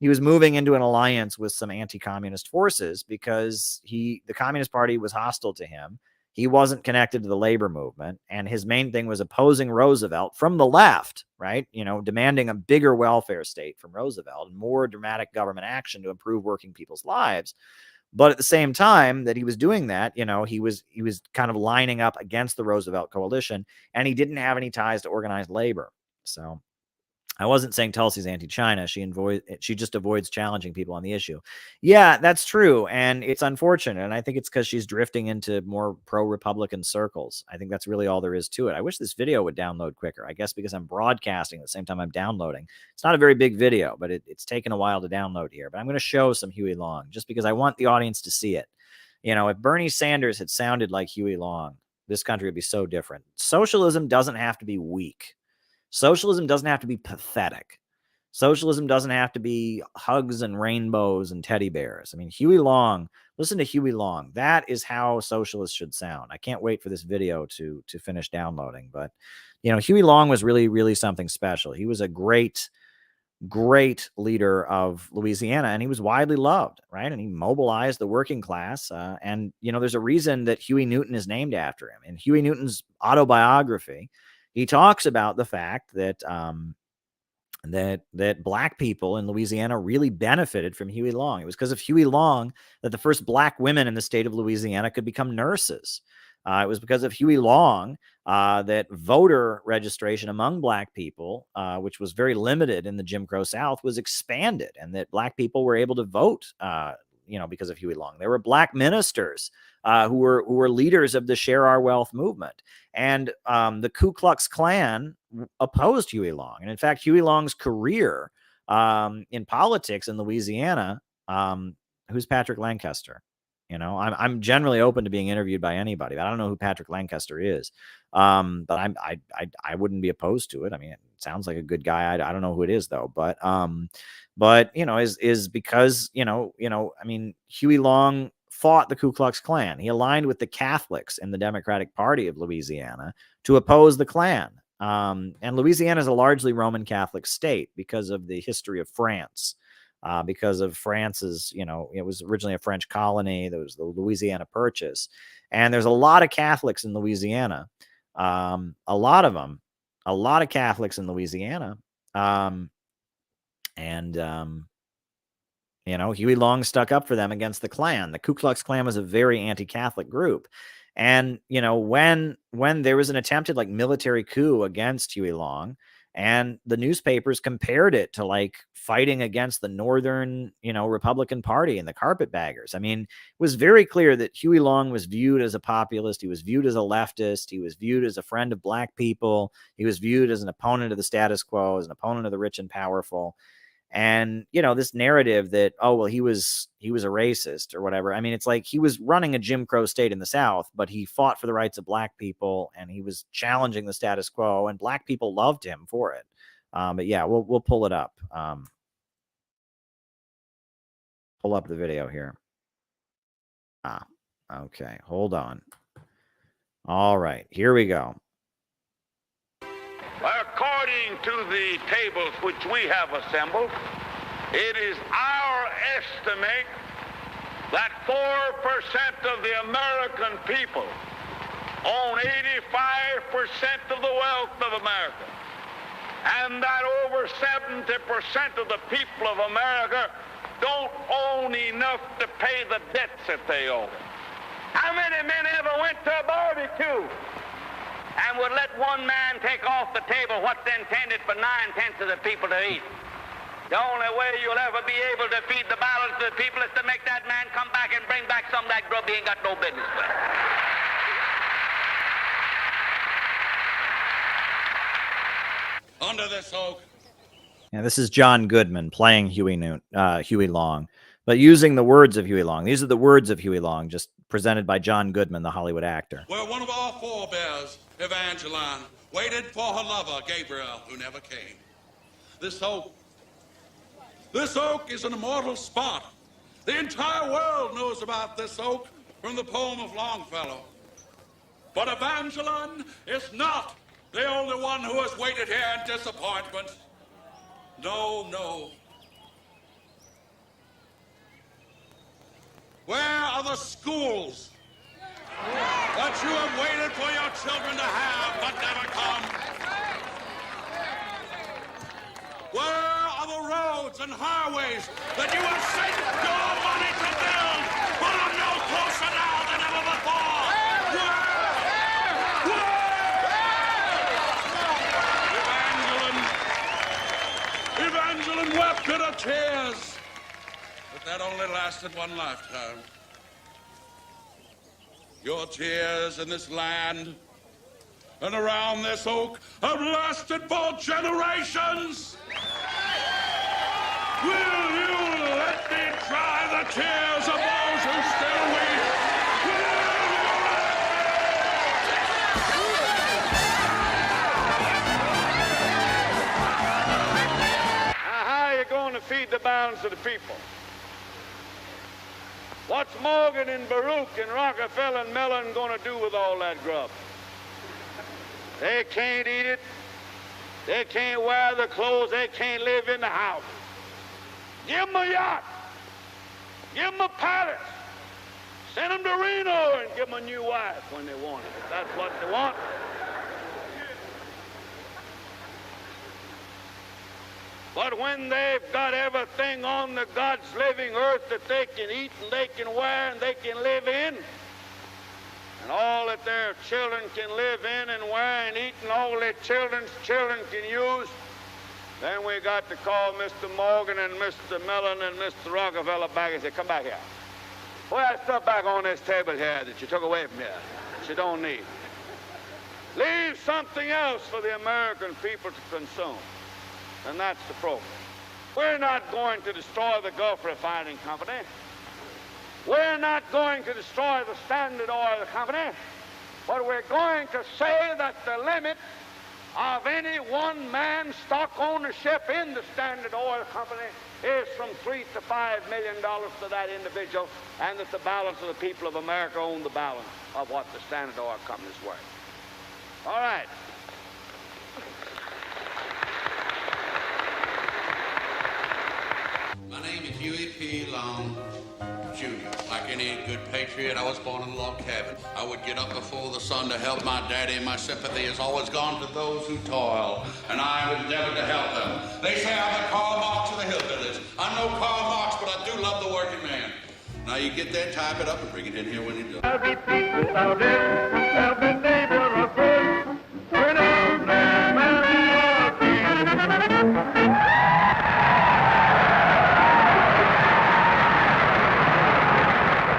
into an alliance with some anti-communist forces because the Communist Party was hostile to him. He wasn't connected to the labor movement, and his main thing was opposing Roosevelt from the left, right? Demanding a bigger welfare state from Roosevelt and more dramatic government action to improve working people's lives. But at the same time that he was doing that, he was kind of lining up against the Roosevelt coalition, and he didn't have any ties to organized labor. So I wasn't saying Tulsi's anti-China. She just avoids challenging people on the issue. Yeah, that's true. And it's unfortunate. And I think it's because she's drifting into more pro-Republican circles. I think that's really all there is to it. I wish this video would download quicker. I guess because I'm broadcasting at the same time I'm downloading. It's not a very big video, but it's taken a while to download here. But I'm going to show some Huey Long just because I want the audience to see it. If Bernie Sanders had sounded like Huey Long, this country would be so different. Socialism doesn't have to be weak. Socialism doesn't have to be pathetic. Socialism doesn't have to be hugs and rainbows and teddy bears. I mean, Huey Long, listen to Huey Long. That is how socialists should sound. I can't wait for this video to finish downloading. But, Huey Long was really, really something special. He was a great great leader of Louisiana, and he was widely loved, right? And he mobilized the working class. And, there's a reason that Huey Newton is named after him. In Huey Newton's autobiography, he talks about the fact that that black people in Louisiana really benefited from Huey Long. It was because of Huey Long that the first black women in the state of Louisiana could become nurses. It was because of Huey Long that voter registration among black people, which was very limited in the Jim Crow South, was expanded, and that black people were able to vote. Because of Huey Long, there were black ministers who were leaders of the Share Our Wealth movement, and the Ku Klux Klan opposed Huey Long. And in fact, Huey Long's career in politics in Louisiana, who's Patrick Lancaster? I'm generally open to being interviewed by anybody, but I don't know who Patrick Lancaster is. But I wouldn't be opposed to it. I mean, it sounds like a good guy. I don't know who it is though, but is because, Huey Long fought the Ku Klux Klan. He aligned with the Catholics in the Democratic Party of Louisiana to oppose the Klan. And Louisiana is a largely Roman Catholic state because of the history of France. Because of France's, it was originally a French colony. There was the Louisiana Purchase. And there's a lot of Catholics in Louisiana. A lot of Catholics in Louisiana. Huey Long stuck up for them against the Klan. The Ku Klux Klan was a very anti-Catholic group. And, when there was an attempted military coup against Huey Long, and the newspapers compared it to fighting against the Northern, Republican Party and the carpetbaggers. I mean, it was very clear that Huey Long was viewed as a populist. He was viewed as a leftist. He was viewed as a friend of black people. He was viewed as an opponent of the status quo, as an opponent of the rich and powerful. And, this narrative that, oh, well, he was a racist or whatever. I mean, it's like he was running a Jim Crow state in the South, but he fought for the rights of black people, and he was challenging the status quo, and black people loved him for it. But yeah, we'll pull it up. Pull up the video here. Okay. Hold on. All right, here we go. According to the tables which we have assembled, it is our estimate that 4% of the American people own 85% of the wealth of America, and that over 70% of the people of America don't own enough to pay the debts that they owe. How many men ever went to a barbecue and would let one man take off the table what's intended for 9/10 of the people to eat? The only way you'll ever be able to feed the balance of the people is to make that man come back and bring back some of that grub he ain't got no business with. Under this oak. Yeah, this is John Goodman playing Huey Long, but using the words of Huey Long. These are the words of Huey Long, just presented by John Goodman, the Hollywood actor. Where one of our forebears, Evangeline, waited for her lover, Gabriel, who never came. This oak is an immortal spot. The entire world knows about this oak from the poem of Longfellow. But Evangeline is not the only one who has waited here in disappointment. No, no. Where are the schools that you have waited for your children to have but never come? Where are the roads and highways that you have sent your money to build but are no closer now than ever before? Where? Evangeline wept bitter tears. But that only lasted one lifetime. Your tears in this land and around this oak have lasted for generations. Will you let me dry the tears of those who still weep? Now, how are you going to feed the balance of the people? What's Morgan and Baruch and Rockefeller and Mellon going to do with all that grub? They can't eat it. They can't wear the clothes. They can't live in the house. Give them a yacht. Give them a palace. Send them to Reno and give them a new wife when they want it. If that's what they want. But when they've got everything on the God's living earth that they can eat and they can wear and they can live in, and all that their children can live in and wear and eat and all their children's children can use, then we got to call Mr. Morgan and Mr. Mellon and Mr. Rockefeller back and say, come back here. Put that stuff back on this table here that you took away from here, that you don't need. Leave something else for the American people to consume. And that's the program. We're not going to destroy the Gulf Refining Company. We're not going to destroy the Standard Oil Company. But we're going to say that the limit of any one man's stock ownership in the Standard Oil Company is from $3 to $5 million to that individual, and that the balance of the people of America own the balance of what the Standard Oil Company is worth. All right. My name is Huey Long, Jr. Like any good patriot, I was born in a log cabin. I would get up before the sun to help my daddy, and my sympathy has always gone to those who toil, and I have endeavored to help them. They say I'm the Karl Marx of the hillbillies. I'm no Karl Marx, but I do love the working man. Now you get that, type it up, and bring it in here when you do. Every people out there, every neighbor of hers, turn out their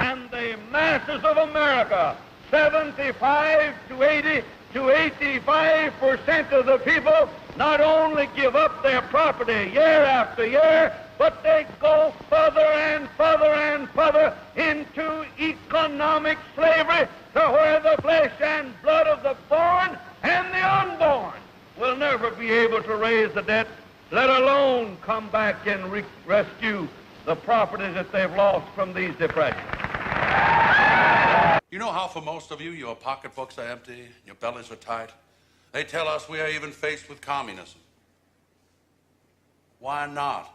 and the masses of America, 75 to 80 to 85% of the people not only give up their property year after year, but they go further and further and further into economic slavery to where the flesh and blood of the born and the unborn will never be able to raise the debt, let alone come back and rescue the property that they've lost from these depressions. You know how for most of you, your pocketbooks are empty, your bellies are tight? They tell us we are even faced with communism. Why not?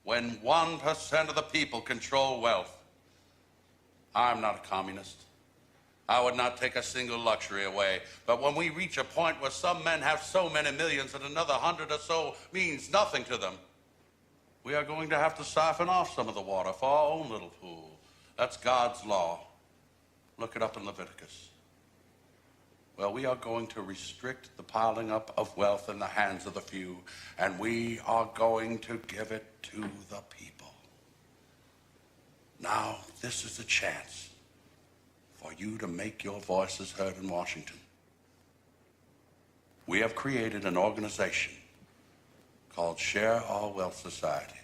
When 1% of the people control wealth. I'm not a communist. I would not take a single luxury away. But when we reach a point where some men have so many millions and another 100 or so means nothing to them, we are going to have to siphon off some of the water for our own little pool. That's God's law. Look it up in Leviticus. Well, we are going to restrict the piling up of wealth in the hands of the few, and we are going to give it to the people. Now, this is a chance for you to make your voices heard in Washington. We have created an organization called Share Our Wealth Society,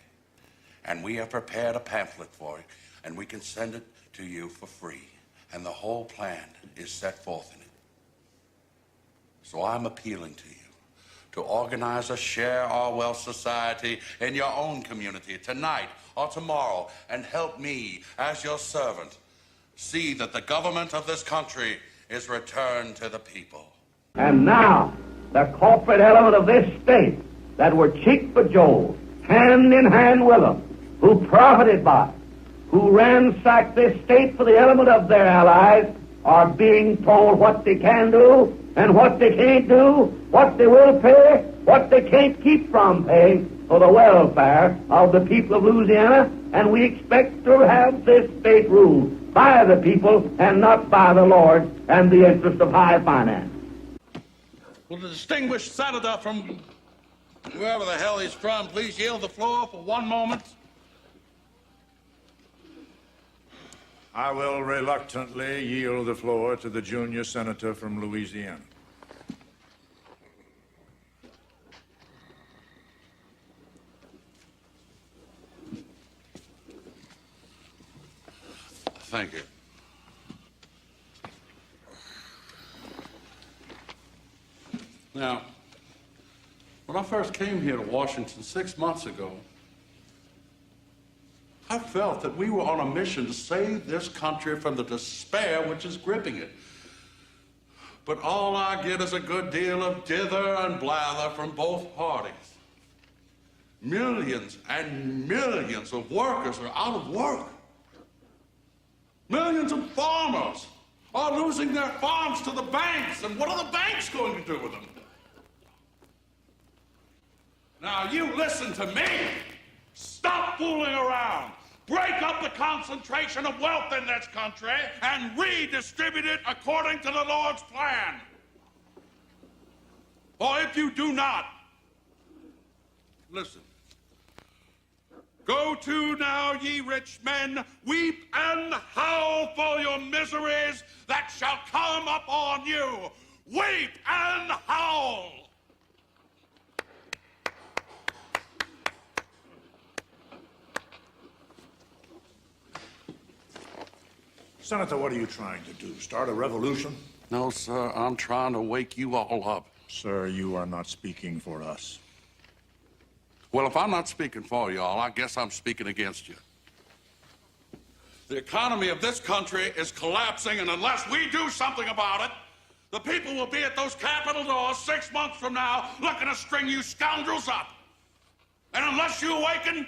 and we have prepared a pamphlet for it, and we can send it to you for free, and the whole plan is set forth in it. So I'm appealing to you to organize a Share Our Wealth Society in your own community tonight or tomorrow, and help me, as your servant, see that the government of this country is returned to the people. And now, the corporate element of this state that were cheek bejeweled, hand in hand with them, who profited by it, who ransacked this state for the element of their allies, are being told what they can do and what they can't do, what they will pay, what they can't keep from paying for the welfare of the people of Louisiana, and we expect to have this state ruled by the people and not by the Lord and the interest of high finance. Will the distinguished senator from wherever the hell he's from please yield the floor for 1 moment? I will reluctantly yield the floor to the junior senator from Louisiana. Thank you. Now, when I first came here to Washington 6 months ago, I felt that we were on a mission to save this country from the despair which is gripping it. but all I get is a good deal of dither and blather from both parties. Millions and millions of workers are out of work. Millions of farmers are losing their farms to the banks, and what are the banks going to do with them? Now, you listen to me. Stop fooling around. Break up the concentration of wealth in this country and redistribute it according to the Lord's plan. Or if you do not, listen. Go to now, ye rich men, weep and howl for your miseries that shall come upon you. Weep and howl. Senator, what are you trying to do? Start a revolution? No, sir, I'm trying to wake you all up. Sir, you are not speaking for us. Well, if I'm not speaking for y'all, I guess I'm speaking against you. The economy of this country is collapsing, and unless we do something about it, the people will be at those Capitol doors 6 months from now looking to string you scoundrels up. And unless you awaken,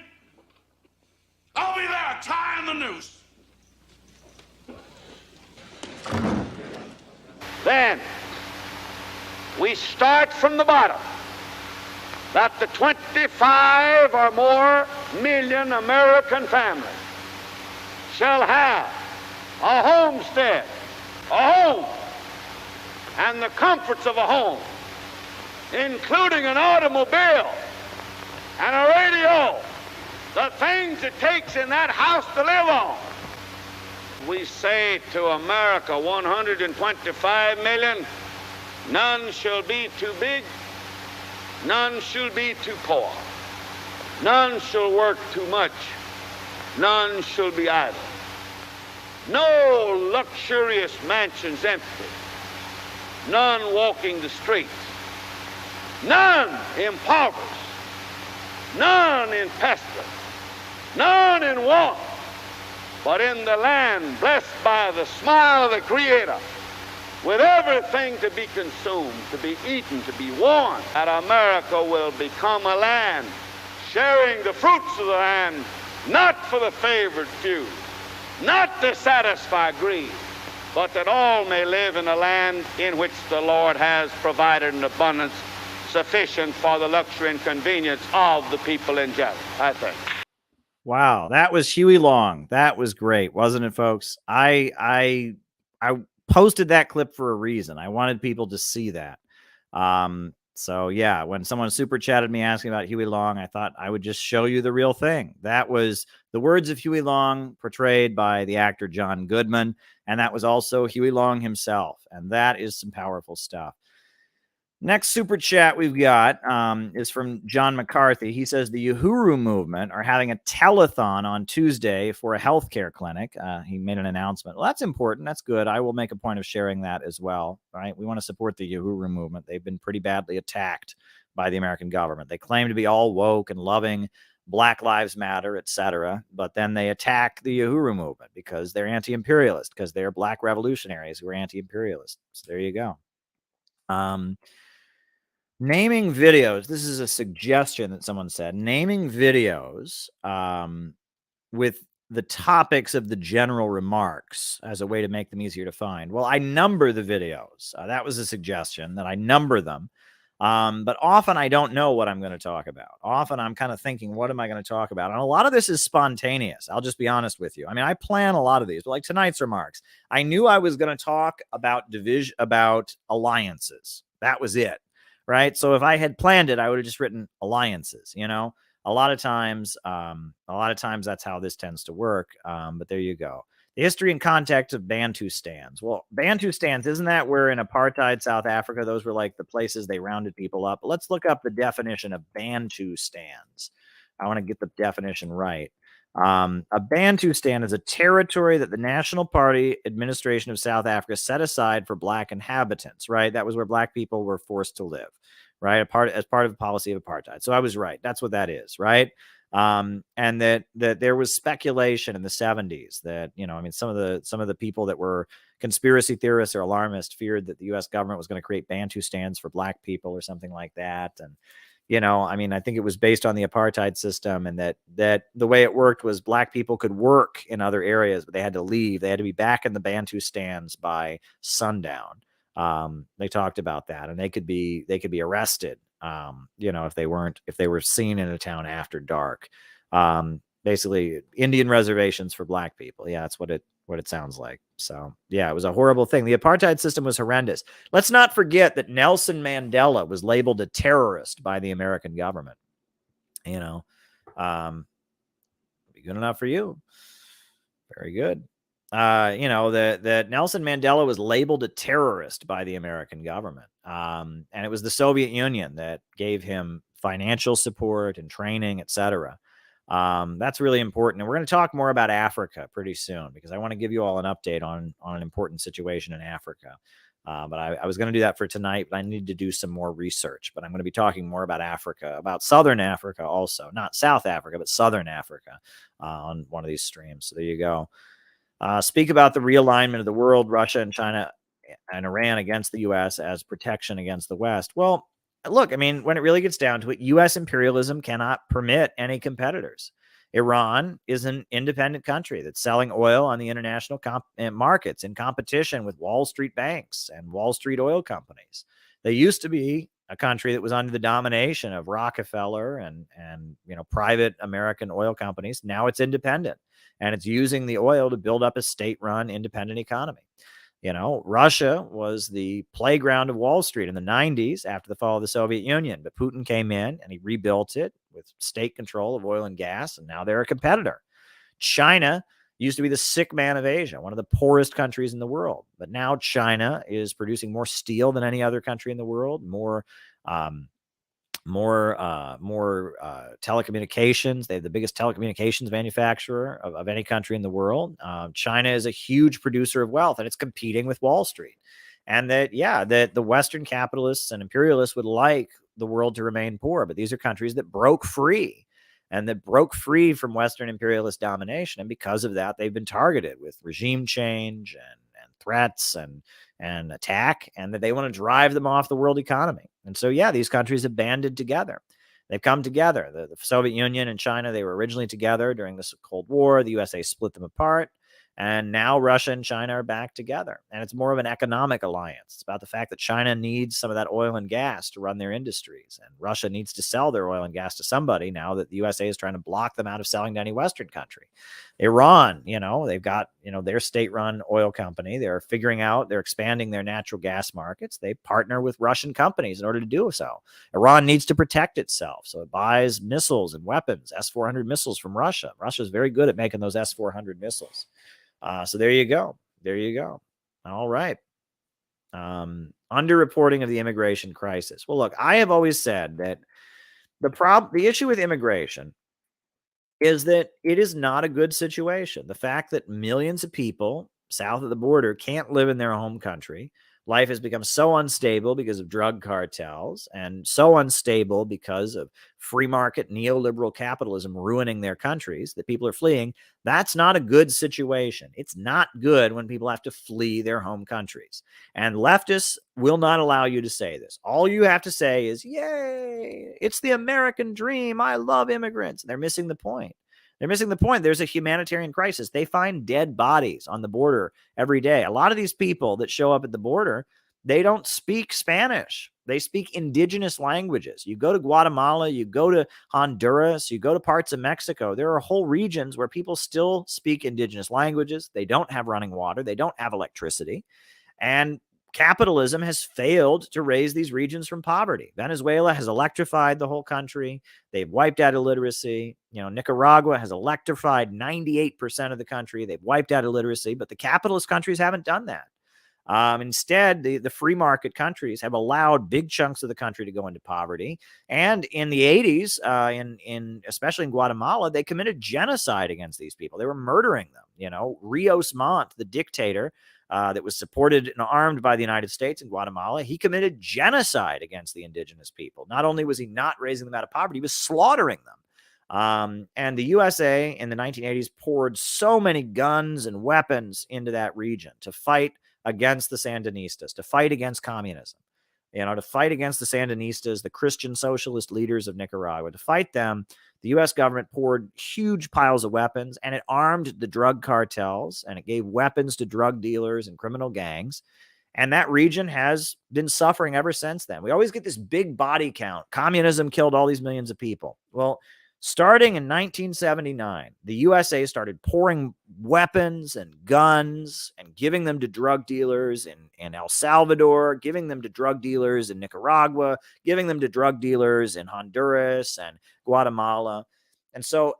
I'll be there tying the noose. Then we start from the bottom, that the 25 or more million American families shall have a homestead, a home, and the comforts of a home, including an automobile and a radio, the things it takes in that house to live on. We say to America, 125 million, none shall be too big, none shall be too poor, none shall work too much, none shall be idle. No luxurious mansions empty, none walking the streets, none impoverished, none in pestilence, none in want, but in the land blessed by the smile of the Creator, with everything to be consumed, to be eaten, to be worn, that America will become a land sharing the fruits of the land, not for the favored few, not to satisfy greed, but that all may live in a land in which the Lord has provided an abundance sufficient for the luxury and convenience of the people in general, I think. Wow, that was Huey Long. That was great, wasn't it, folks? I posted that clip for a reason. I wanted people to see that. So yeah, when someone super chatted me asking about Huey Long, I thought I would just show you the real thing. That was the words of Huey Long portrayed by the actor John Goodman, and that was also Huey Long himself. And that is some powerful stuff. Next super chat we've got is from John McCarthy. He says the Uhuru movement are having a telethon on Tuesday for a healthcare clinic. He made an announcement. Well, that's important. That's good. I will make a point of sharing that as well. Right? We want to support the Uhuru movement. They've been pretty badly attacked by the American government. They claim to be all woke and loving, Black Lives Matter, etc. But then they attack the Uhuru movement because they're anti-imperialist, because they're black revolutionaries who are anti-imperialist. So there you go. Naming videos. This is a suggestion that someone said. Naming videos with the topics of the general remarks as a way to make them easier to find. Well, I number the videos. That was a suggestion, that I number them. But often I don't know what I'm going to talk about. Often I'm kind of thinking, what am I going to talk about? And a lot of this is spontaneous. I'll just be honest with you. I mean, I plan a lot of these, but like tonight's remarks, I knew I was going to talk about division, about alliances. That was it. Right. So if I had planned it, I would have just written alliances, you know, a lot of times that's how this tends to work. But there you go. The history and context of Bantustans. Well, Bantustans, isn't that where in apartheid South Africa, those were like the places they rounded people up? Let's look up the definition of Bantustans. I want to get the definition right. A Bantustan is a territory that the National Party administration of South Africa set aside for black inhabitants, right? That was where black people were forced to live, right? As part of the policy of apartheid. So I was right. That's what that is, right? And that there was speculation in the 70s that, some of the people that were conspiracy theorists or alarmists feared that the U.S. government was going to create Bantustans for black people or something like that. And, I think it was based on the apartheid system, and that the way it worked was black people could work in other areas, but they had to leave. They had to be back in the Bantustans by sundown. They talked about that, and they could be arrested, if they were seen in a town after dark. Basically Indian reservations for black people. Yeah, that's what it sounds like. So yeah, it was a horrible thing. The apartheid system was horrendous. Let's not forget that Nelson Mandela was labeled a terrorist by the American government. Be good enough for you. Very good. That Nelson Mandela was labeled a terrorist by the American government. And it was the Soviet Union that gave him financial support and training, etc. That's really important. And we're going to talk more about Africa pretty soon, because I want to give you all an update on an important situation in Africa. But I was going to do that for tonight, but I need to do some more research. But I'm going to be talking more about Africa, about Southern Africa also. Not South Africa, but Southern Africa on one of these streams. So there you go. Speak about the realignment of the world, Russia and China and Iran against the U.S. as protection against the West. Well, look, when it really gets down to it, U.S. imperialism cannot permit any competitors. Iran is an independent country that's selling oil on the international markets in competition with Wall Street banks and Wall Street oil companies. They used to be a country that was under the domination of Rockefeller and private American oil companies. Now it's independent, and it's using the oil to build up a state-run independent economy. Russia was the playground of Wall Street in the 90s after the fall of the Soviet Union, but Putin came in and he rebuilt it with state control of oil and gas, and now they're a competitor. China used to be the sick man of Asia, one of the poorest countries in the world, but now China is producing more steel than any other country in the world, more telecommunications. They have the biggest telecommunications manufacturer of any country in the world. China is a huge producer of wealth, and it's competing with Wall Street. And that the Western capitalists and imperialists would like the world to remain poor, but these are countries that broke free from Western imperialist domination. And because of that, they've been targeted with regime change and threats and attack, and that they want to drive them off the world economy. And so, these countries have banded together. They've come together. The Soviet Union and China, they were originally together during the Cold War. The USA split them apart. And now Russia and China are back together. And it's more of an economic alliance. It's about the fact that China needs some of that oil and gas to run their industries. And Russia needs to sell their oil and gas to somebody now that the USA is trying to block them out of selling to any Western country. Iran, they've got, their state-run oil company. They're expanding their natural gas markets. They partner with Russian companies in order to do so. Iran needs to protect itself. So it buys missiles and weapons, S-400 missiles from Russia. Russia's very good at making those S-400 missiles. So there you go. All right. Underreporting of the immigration crisis. Well, look, I have always said that the issue with immigration is that it is not a good situation. The fact that millions of people south of the border can't live in their home country. Life has become so unstable because of drug cartels, and so unstable because of free market neoliberal capitalism ruining their countries that people are fleeing. That's not a good situation. It's not good when people have to flee their home countries. And leftists will not allow you to say this. All you have to say is, yay, it's the American dream. I love immigrants. They're missing the point. There's a humanitarian crisis. They find dead bodies on the border every day. A lot of these people that show up at the border, they don't speak Spanish. They speak indigenous languages. You go to Guatemala, you go to Honduras, you go to parts of Mexico. There are whole regions where people still speak indigenous languages. They don't have running water. They don't have electricity. And capitalism has failed to raise these regions from poverty. Venezuela has electrified the whole country. They've wiped out illiteracy. Nicaragua has electrified 98% of the country. They've wiped out illiteracy, but the capitalist countries haven't done that. Instead, the free market countries have allowed big chunks of the country to go into poverty. And in the 80s, especially in Guatemala, they committed genocide against these people. They were murdering them. Rios Montt, the dictator, that was supported and armed by the United States in Guatemala, he committed genocide against the indigenous people. Not only was he not raising them out of poverty, he was slaughtering them. And the USA in the 1980s poured so many guns and weapons into that region to fight against the Sandinistas, to fight against communism, to fight against the Sandinistas, the Christian socialist leaders of Nicaragua. To fight them, the U.S. government poured huge piles of weapons, and it armed the drug cartels, and it gave weapons to drug dealers and criminal gangs. And that region has been suffering ever since then. We always get this big body count. Communism killed all these millions of people. Well, starting in 1979, the USA started pouring weapons and guns and giving them to drug dealers in El Salvador, giving them to drug dealers in Nicaragua, giving them to drug dealers in Honduras and Guatemala. And so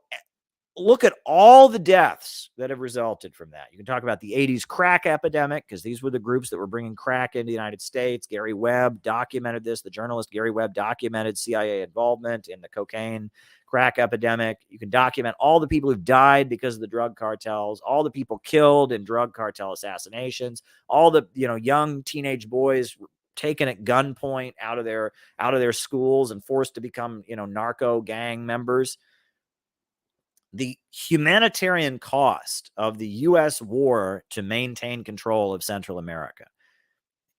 look at all the deaths that have resulted from that. You can talk about the 80s crack epidemic, because these were the groups that were bringing crack into the United States. Gary Webb documented this. The journalist Gary Webb documented CIA involvement in the cocaine crack epidemic. You can document all the people who've died because of the drug cartels, all the people killed in drug cartel assassinations, all the young teenage boys taken at gunpoint out of their schools and forced to become narco gang members. The humanitarian cost of the U.S. war to maintain control of Central America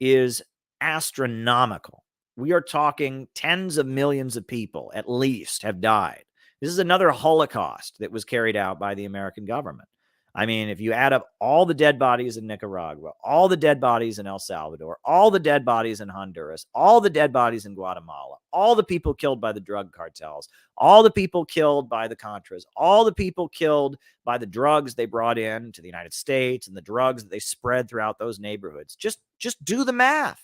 is astronomical. We are talking tens of millions of people at least have died. This is another Holocaust that was carried out by the American government. I mean, if you add up all the dead bodies in Nicaragua, all the dead bodies in El Salvador, all the dead bodies in Honduras, all the dead bodies in Guatemala, all the people killed by the drug cartels, all the people killed by the Contras, all the people killed by the drugs they brought in to the United States and the drugs that they spread throughout those neighborhoods. Just do the math.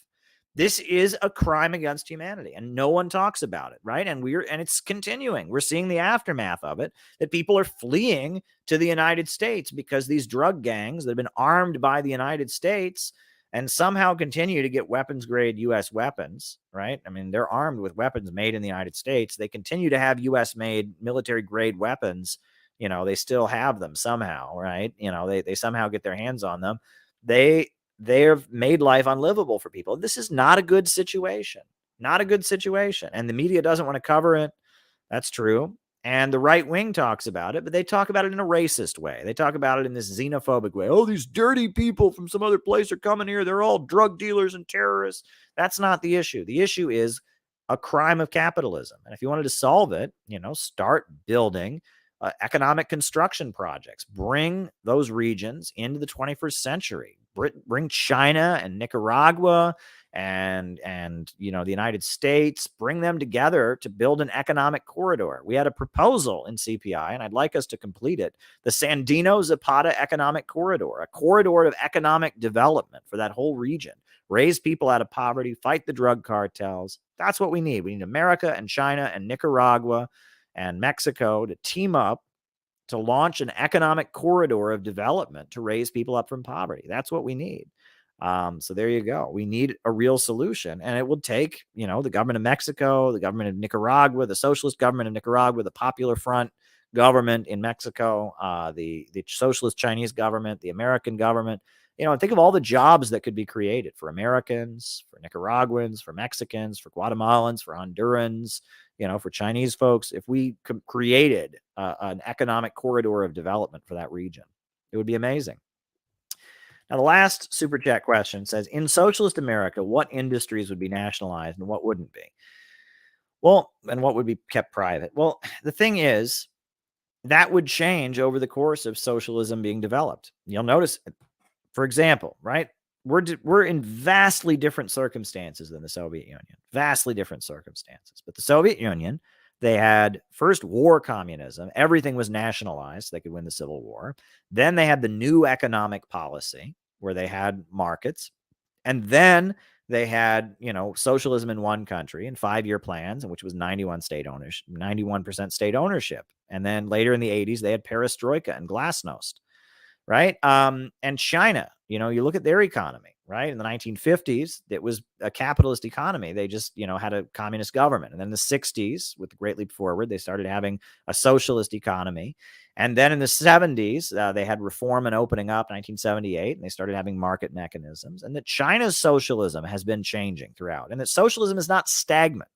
This is a crime against humanity, and no one talks about it, right? And it's continuing. We're seeing the aftermath of it, that people are fleeing to the United States because these drug gangs that have been armed by the United States and somehow continue to get weapons-grade U.S. weapons, right? I mean, they're armed with weapons made in the United States. They continue to have U.S.-made military-grade weapons. They still have them somehow, right? They somehow get their hands on them. They've made life unlivable for people. This is not a good situation. Not a good situation. And the media doesn't want to cover it. That's true. And the right wing talks about it, but they talk about it in a racist way. They talk about it in this xenophobic way. Oh, these dirty people from some other place are coming here. They're all drug dealers and terrorists. That's not the issue. The issue is a crime of capitalism. And if you wanted to solve it, start building economic construction projects. Bring those regions into the 21st century. Bring China and Nicaragua and the United States, bring them together to build an economic corridor. We had a proposal in CPI, and I'd like us to complete it, the Sandino-Zapata Economic Corridor, a corridor of economic development for that whole region. Raise people out of poverty, fight the drug cartels. That's what we need. We need America and China and Nicaragua and Mexico to team up to launch an economic corridor of development to raise people up from poverty. That's what we need. So there you go. We need a real solution, and it will take, the government of Mexico, the government of Nicaragua, the socialist government of Nicaragua, the Popular Front government in Mexico, the socialist Chinese government, the American government. Think of all the jobs that could be created for Americans, for Nicaraguans, for Mexicans, for Guatemalans, for Hondurans, for Chinese folks. If we created an economic corridor of development for that region, it would be amazing. Now, the last super chat question says, in socialist America, what industries would be nationalized and what wouldn't be? Well, and what would be kept private? Well, the thing is, that would change over the course of socialism being developed. You'll notice, for example, right? We're in vastly different circumstances than the Soviet Union. Vastly different circumstances. But the Soviet Union, they had first war communism. Everything was nationalized. They could win the Civil War. Then they had the new economic policy where they had markets. And then they had, socialism in one country and 5-year plans, which was 91% state ownership. And then later in the 80s, they had perestroika and glasnost. Right. And China, you look at their economy, right? In the 1950s, it was a capitalist economy. They just, had a communist government. And then in the 60s, with the Great Leap Forward, they started having a socialist economy. And then in the 70s, they had reform and opening up, 1978, and they started having market mechanisms. And that China's socialism has been changing throughout, and that socialism is not stagnant.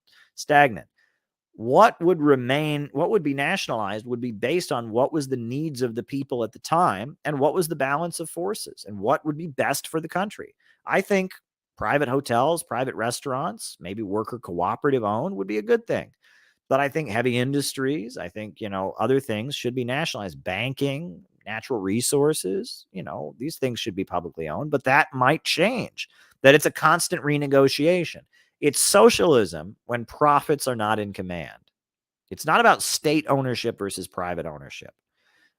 what would remain, what would be nationalized would be based on what was the needs of the people at the time and what was the balance of forces and what would be best for the country. I think private hotels, private restaurants, maybe worker cooperative owned would be a good thing. But I think heavy industries, I think, other things should be nationalized. Banking, natural resources, these things should be publicly owned, but that might change, that it's a constant renegotiation. It's socialism when profits are not in command. It's not about state ownership versus private ownership.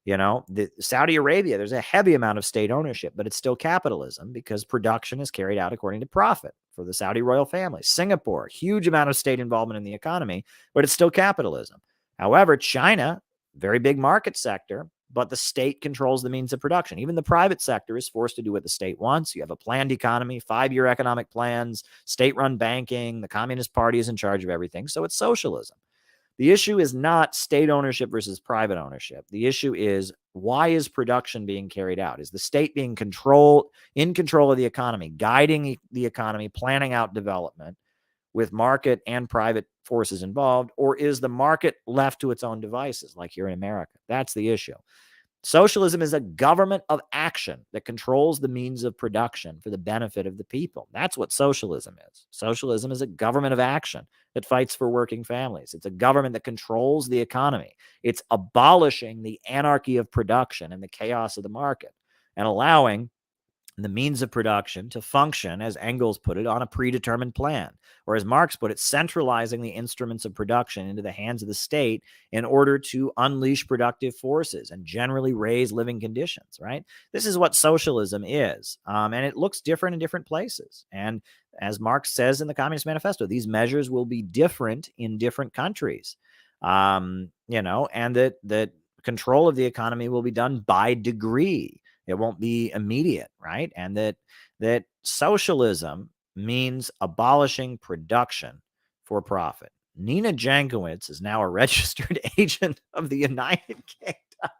The Saudi Arabia, there's a heavy amount of state ownership, but it's still capitalism because production is carried out according to profit for the Saudi royal family. Singapore, huge amount of state involvement in the economy, but it's still capitalism. However, China, very big market sector, but the state controls the means of production. Even the private sector is forced to do what the state wants. You have a planned economy, 5-year economic plans, state-run banking. The Communist Party is in charge of everything. So it's socialism. The issue is not state ownership versus private ownership. The issue is, why is production being carried out? Is the state being in control of the economy, guiding the economy, planning out development with market and private forces involved, or is the market left to its own devices like here in America? That's the issue. Socialism is a government of action that controls the means of production for the benefit of the people. That's what socialism is. Socialism is a government of action that fights for working families. It's a government that controls the economy. It's abolishing the anarchy of production and the chaos of the market and allowing the means of production to function, as Engels put it, on a predetermined plan, or as Marx put it, centralizing the instruments of production into the hands of the state in order to unleash productive forces and generally raise living conditions, right? This is what socialism is, and it looks different in different places. And as Marx says in the Communist Manifesto, these measures will be different in different countries, and that control of the economy will be done by degree. It won't be immediate, right? And that socialism means abolishing production for profit. Nina Jankowicz is now a registered agent of the United Kingdom.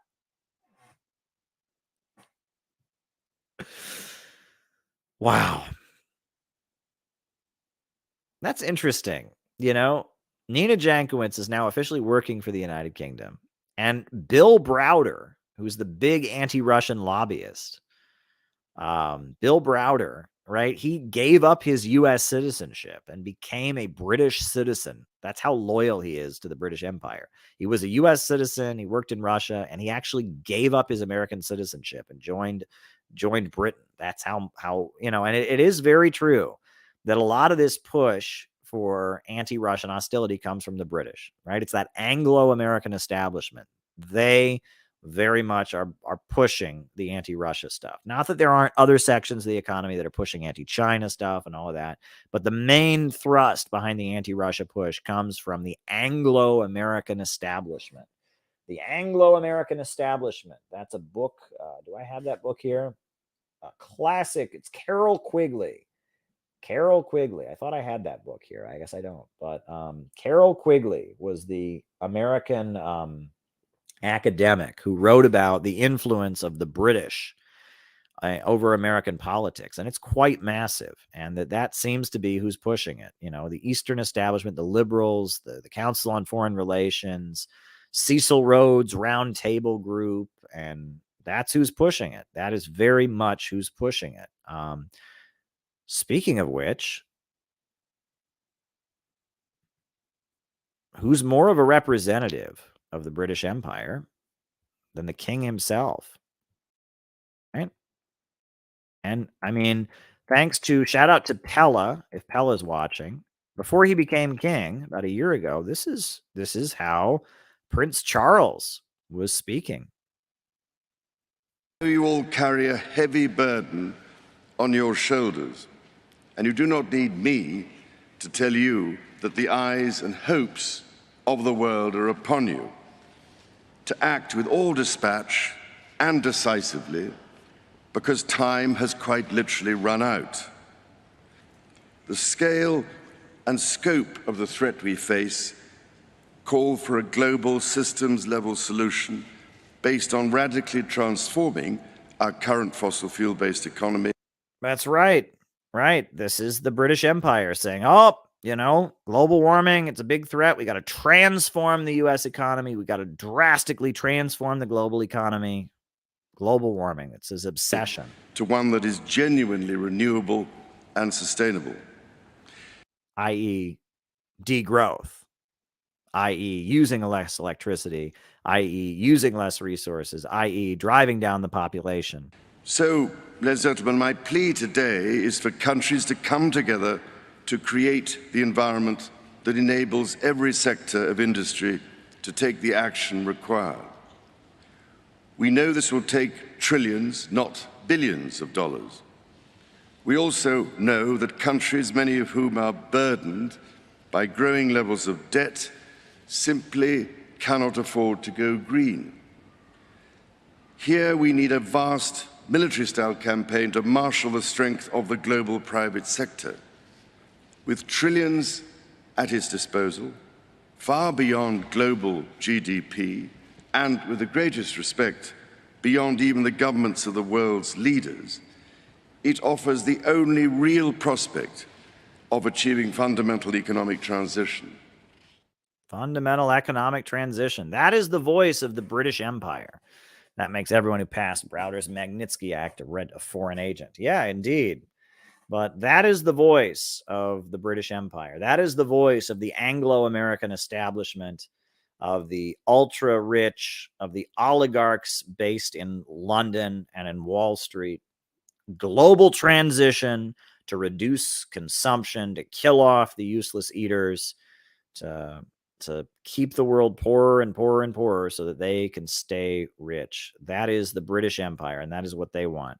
Wow. That's interesting. Nina Jankowicz is now officially working for the United Kingdom. And Bill Browder, who's the big anti-Russian lobbyist, Bill Browder, right? He gave up his U.S. citizenship and became a British citizen. That's how loyal he is to the British Empire. He was a U.S. citizen. He worked in Russia, and he actually gave up his American citizenship and joined Britain. That's how and it is very true that a lot of this push for anti-Russian hostility comes from the British, right? It's that Anglo-American establishment. They very much are pushing the anti-Russia stuff. Not that there aren't other sections of the economy that are pushing anti-China stuff and all of that, but the main thrust behind the anti-Russia push comes from the Anglo-American establishment. The Anglo-American establishment. That's a book. Do I have that book here? A classic. It's Carroll Quigley. Carroll Quigley. I thought I had that book here. I guess I don't. But Carroll Quigley was the American academic who wrote about the influence of the British over American politics. And it's quite massive. And that seems to be who's pushing it. The Eastern establishment, the liberals, the Council on Foreign Relations, Cecil Rhodes Round Table Group. And that's who's pushing it. That is very much who's pushing it. Speaking of which, who's more of a representative of the British Empire than the king himself, right? And I mean, shout out to Pella, if Pella's watching. Before he became king about a year ago, this is how Prince Charles was speaking. You all carry a heavy burden on your shoulders, and you do not need me to tell you that the eyes and hopes of the world are upon you, to act with all dispatch and decisively, because time has quite literally run out. The scale and scope of the threat we face call for a global systems-level solution based on radically transforming our current fossil fuel-based economy. That's right. Right. This is the British Empire saying, oh, global warming, it's a big threat. We got to transform the U.S. economy. We got to drastically transform the global economy. Global warming, it's his obsession. To one that is genuinely renewable and sustainable. I.e. degrowth, i.e. using less electricity, i.e. using less resources, i.e. driving down the population. So, ladies and gentlemen, my plea today is for countries to come together to create the environment that enables every sector of industry to take the action required. We know this will take trillions, not billions of dollars. We also know that countries, many of whom are burdened by growing levels of debt, simply cannot afford to go green. Here we need a vast military-style campaign to marshal the strength of the global private sector. With trillions at its disposal, far beyond global GDP, and with the greatest respect, beyond even the governments of the world's leaders, it offers the only real prospect of achieving fundamental economic transition. Fundamental economic transition. That is the voice of the British Empire. That makes everyone who passed Browder's Magnitsky Act a foreign agent. Yeah, indeed. But that is the voice of the British Empire. That is the voice of the Anglo-American establishment, of the ultra-rich, of the oligarchs based in London and in Wall Street. Global transition to reduce consumption, to kill off the useless eaters, to keep the world poorer and poorer and poorer so that they can stay rich. That is the British Empire, and that is what they want.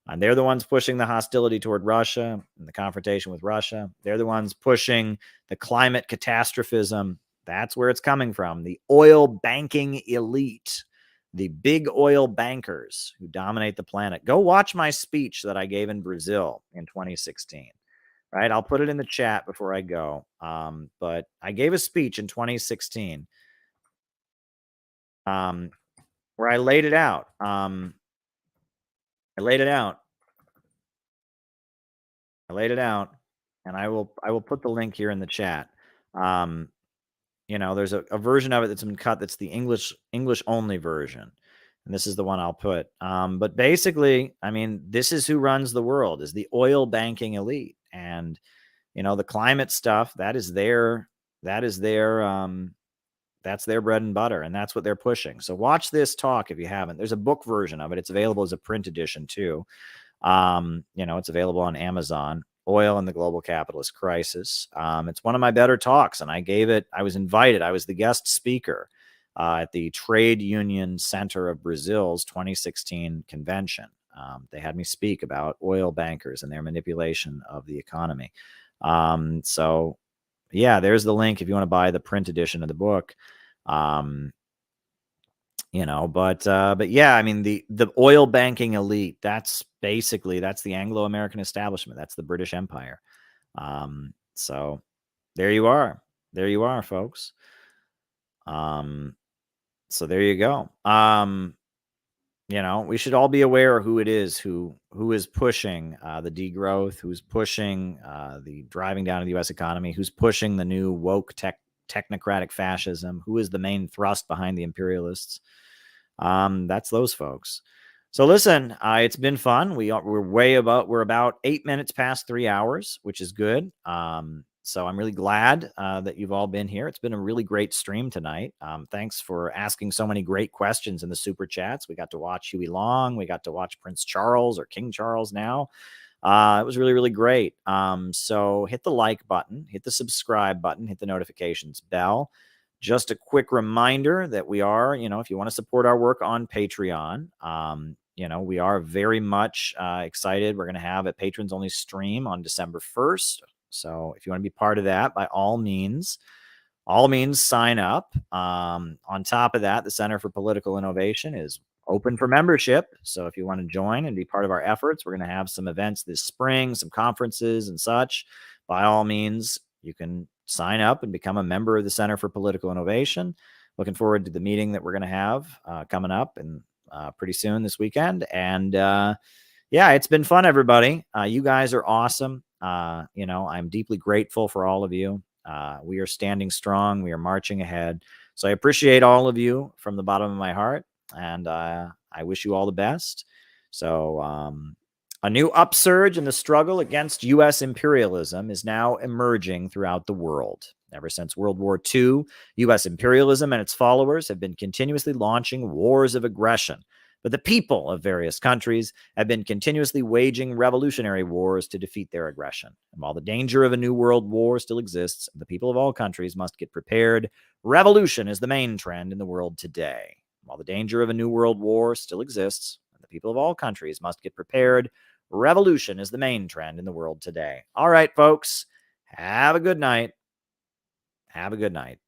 And they're the ones pushing the hostility toward Russia and the confrontation with Russia. They're the ones pushing the climate catastrophism. That's where it's coming from. The oil banking elite, the big oil bankers who dominate the planet. Go watch my speech that I gave in Brazil in 2016. Right? I'll put it in the chat before I go. But I gave a speech in 2016 where I laid it out. I laid it out, and I will put the link here in the chat. There's a version of it that's been cut. That's the English only version, and this is the one I'll put. But basically, I mean, this is who runs the world: is the oil banking elite. And the climate stuff, that's their bread and butter, and that's what they're pushing. So watch this talk if you haven't. There's a book version of it. It's available as a print edition too. It's available on Amazon. Oil and the Global Capitalist Crisis. It's one of my better talks, and I gave it. I was invited. I was the guest speaker at the Trade Union Center of Brazil's 2016 convention. They had me speak about oil bankers and their manipulation of the economy. So yeah, there's the link if you want to buy the print edition of the book. But yeah, I mean, the oil banking elite, that's the Anglo-American establishment. That's the British Empire. So there you are, folks. So there you go. We should all be aware of who it is who is pushing the degrowth, who's pushing the driving down of the U.S. economy, who's pushing the new woke technocratic fascism, who is the main thrust behind the imperialists. That's those folks. So listen, it's been fun. We're about 8 minutes past 3 hours, which is good. So I'm really glad that you've all been here. It's been a really great stream tonight. Thanks for asking so many great questions in the super chats. We got to watch Huey Long. We got to watch Prince Charles, or King Charles now. It was really, really great. So hit the like button, hit the subscribe button, hit the notifications bell. Just a quick reminder that we are, if you want to support our work on Patreon, we are very much excited. We're going to have a patrons only stream on December 1st. So if you want to be part of that, by all means sign up. On top of that, the Center for Political Innovation is open for membership. So if you want to join and be part of our efforts, we're going to have some events this spring, some conferences and such. By all means, you can sign up and become a member of the Center for Political Innovation. Looking forward to the meeting that we're going to have coming up and pretty soon this weekend. And yeah, it's been fun, everybody. You guys are awesome. I'm deeply grateful for all of you. We are standing strong. We are marching ahead. So I appreciate all of you from the bottom of my heart, and I wish you all the best. So a new upsurge in the struggle against U.S. imperialism is now emerging throughout the world. Ever since World War II, U.S. imperialism and its followers have been continuously launching wars of aggression. But the people of various countries have been continuously waging revolutionary wars to defeat their aggression. And while the danger of a new world war still exists, the people of all countries must get prepared. Revolution is the main trend in the world today. While the danger of a new world war still exists, the people of all countries must get prepared. Revolution is the main trend in the world today. All right, folks, have a good night. Have a good night.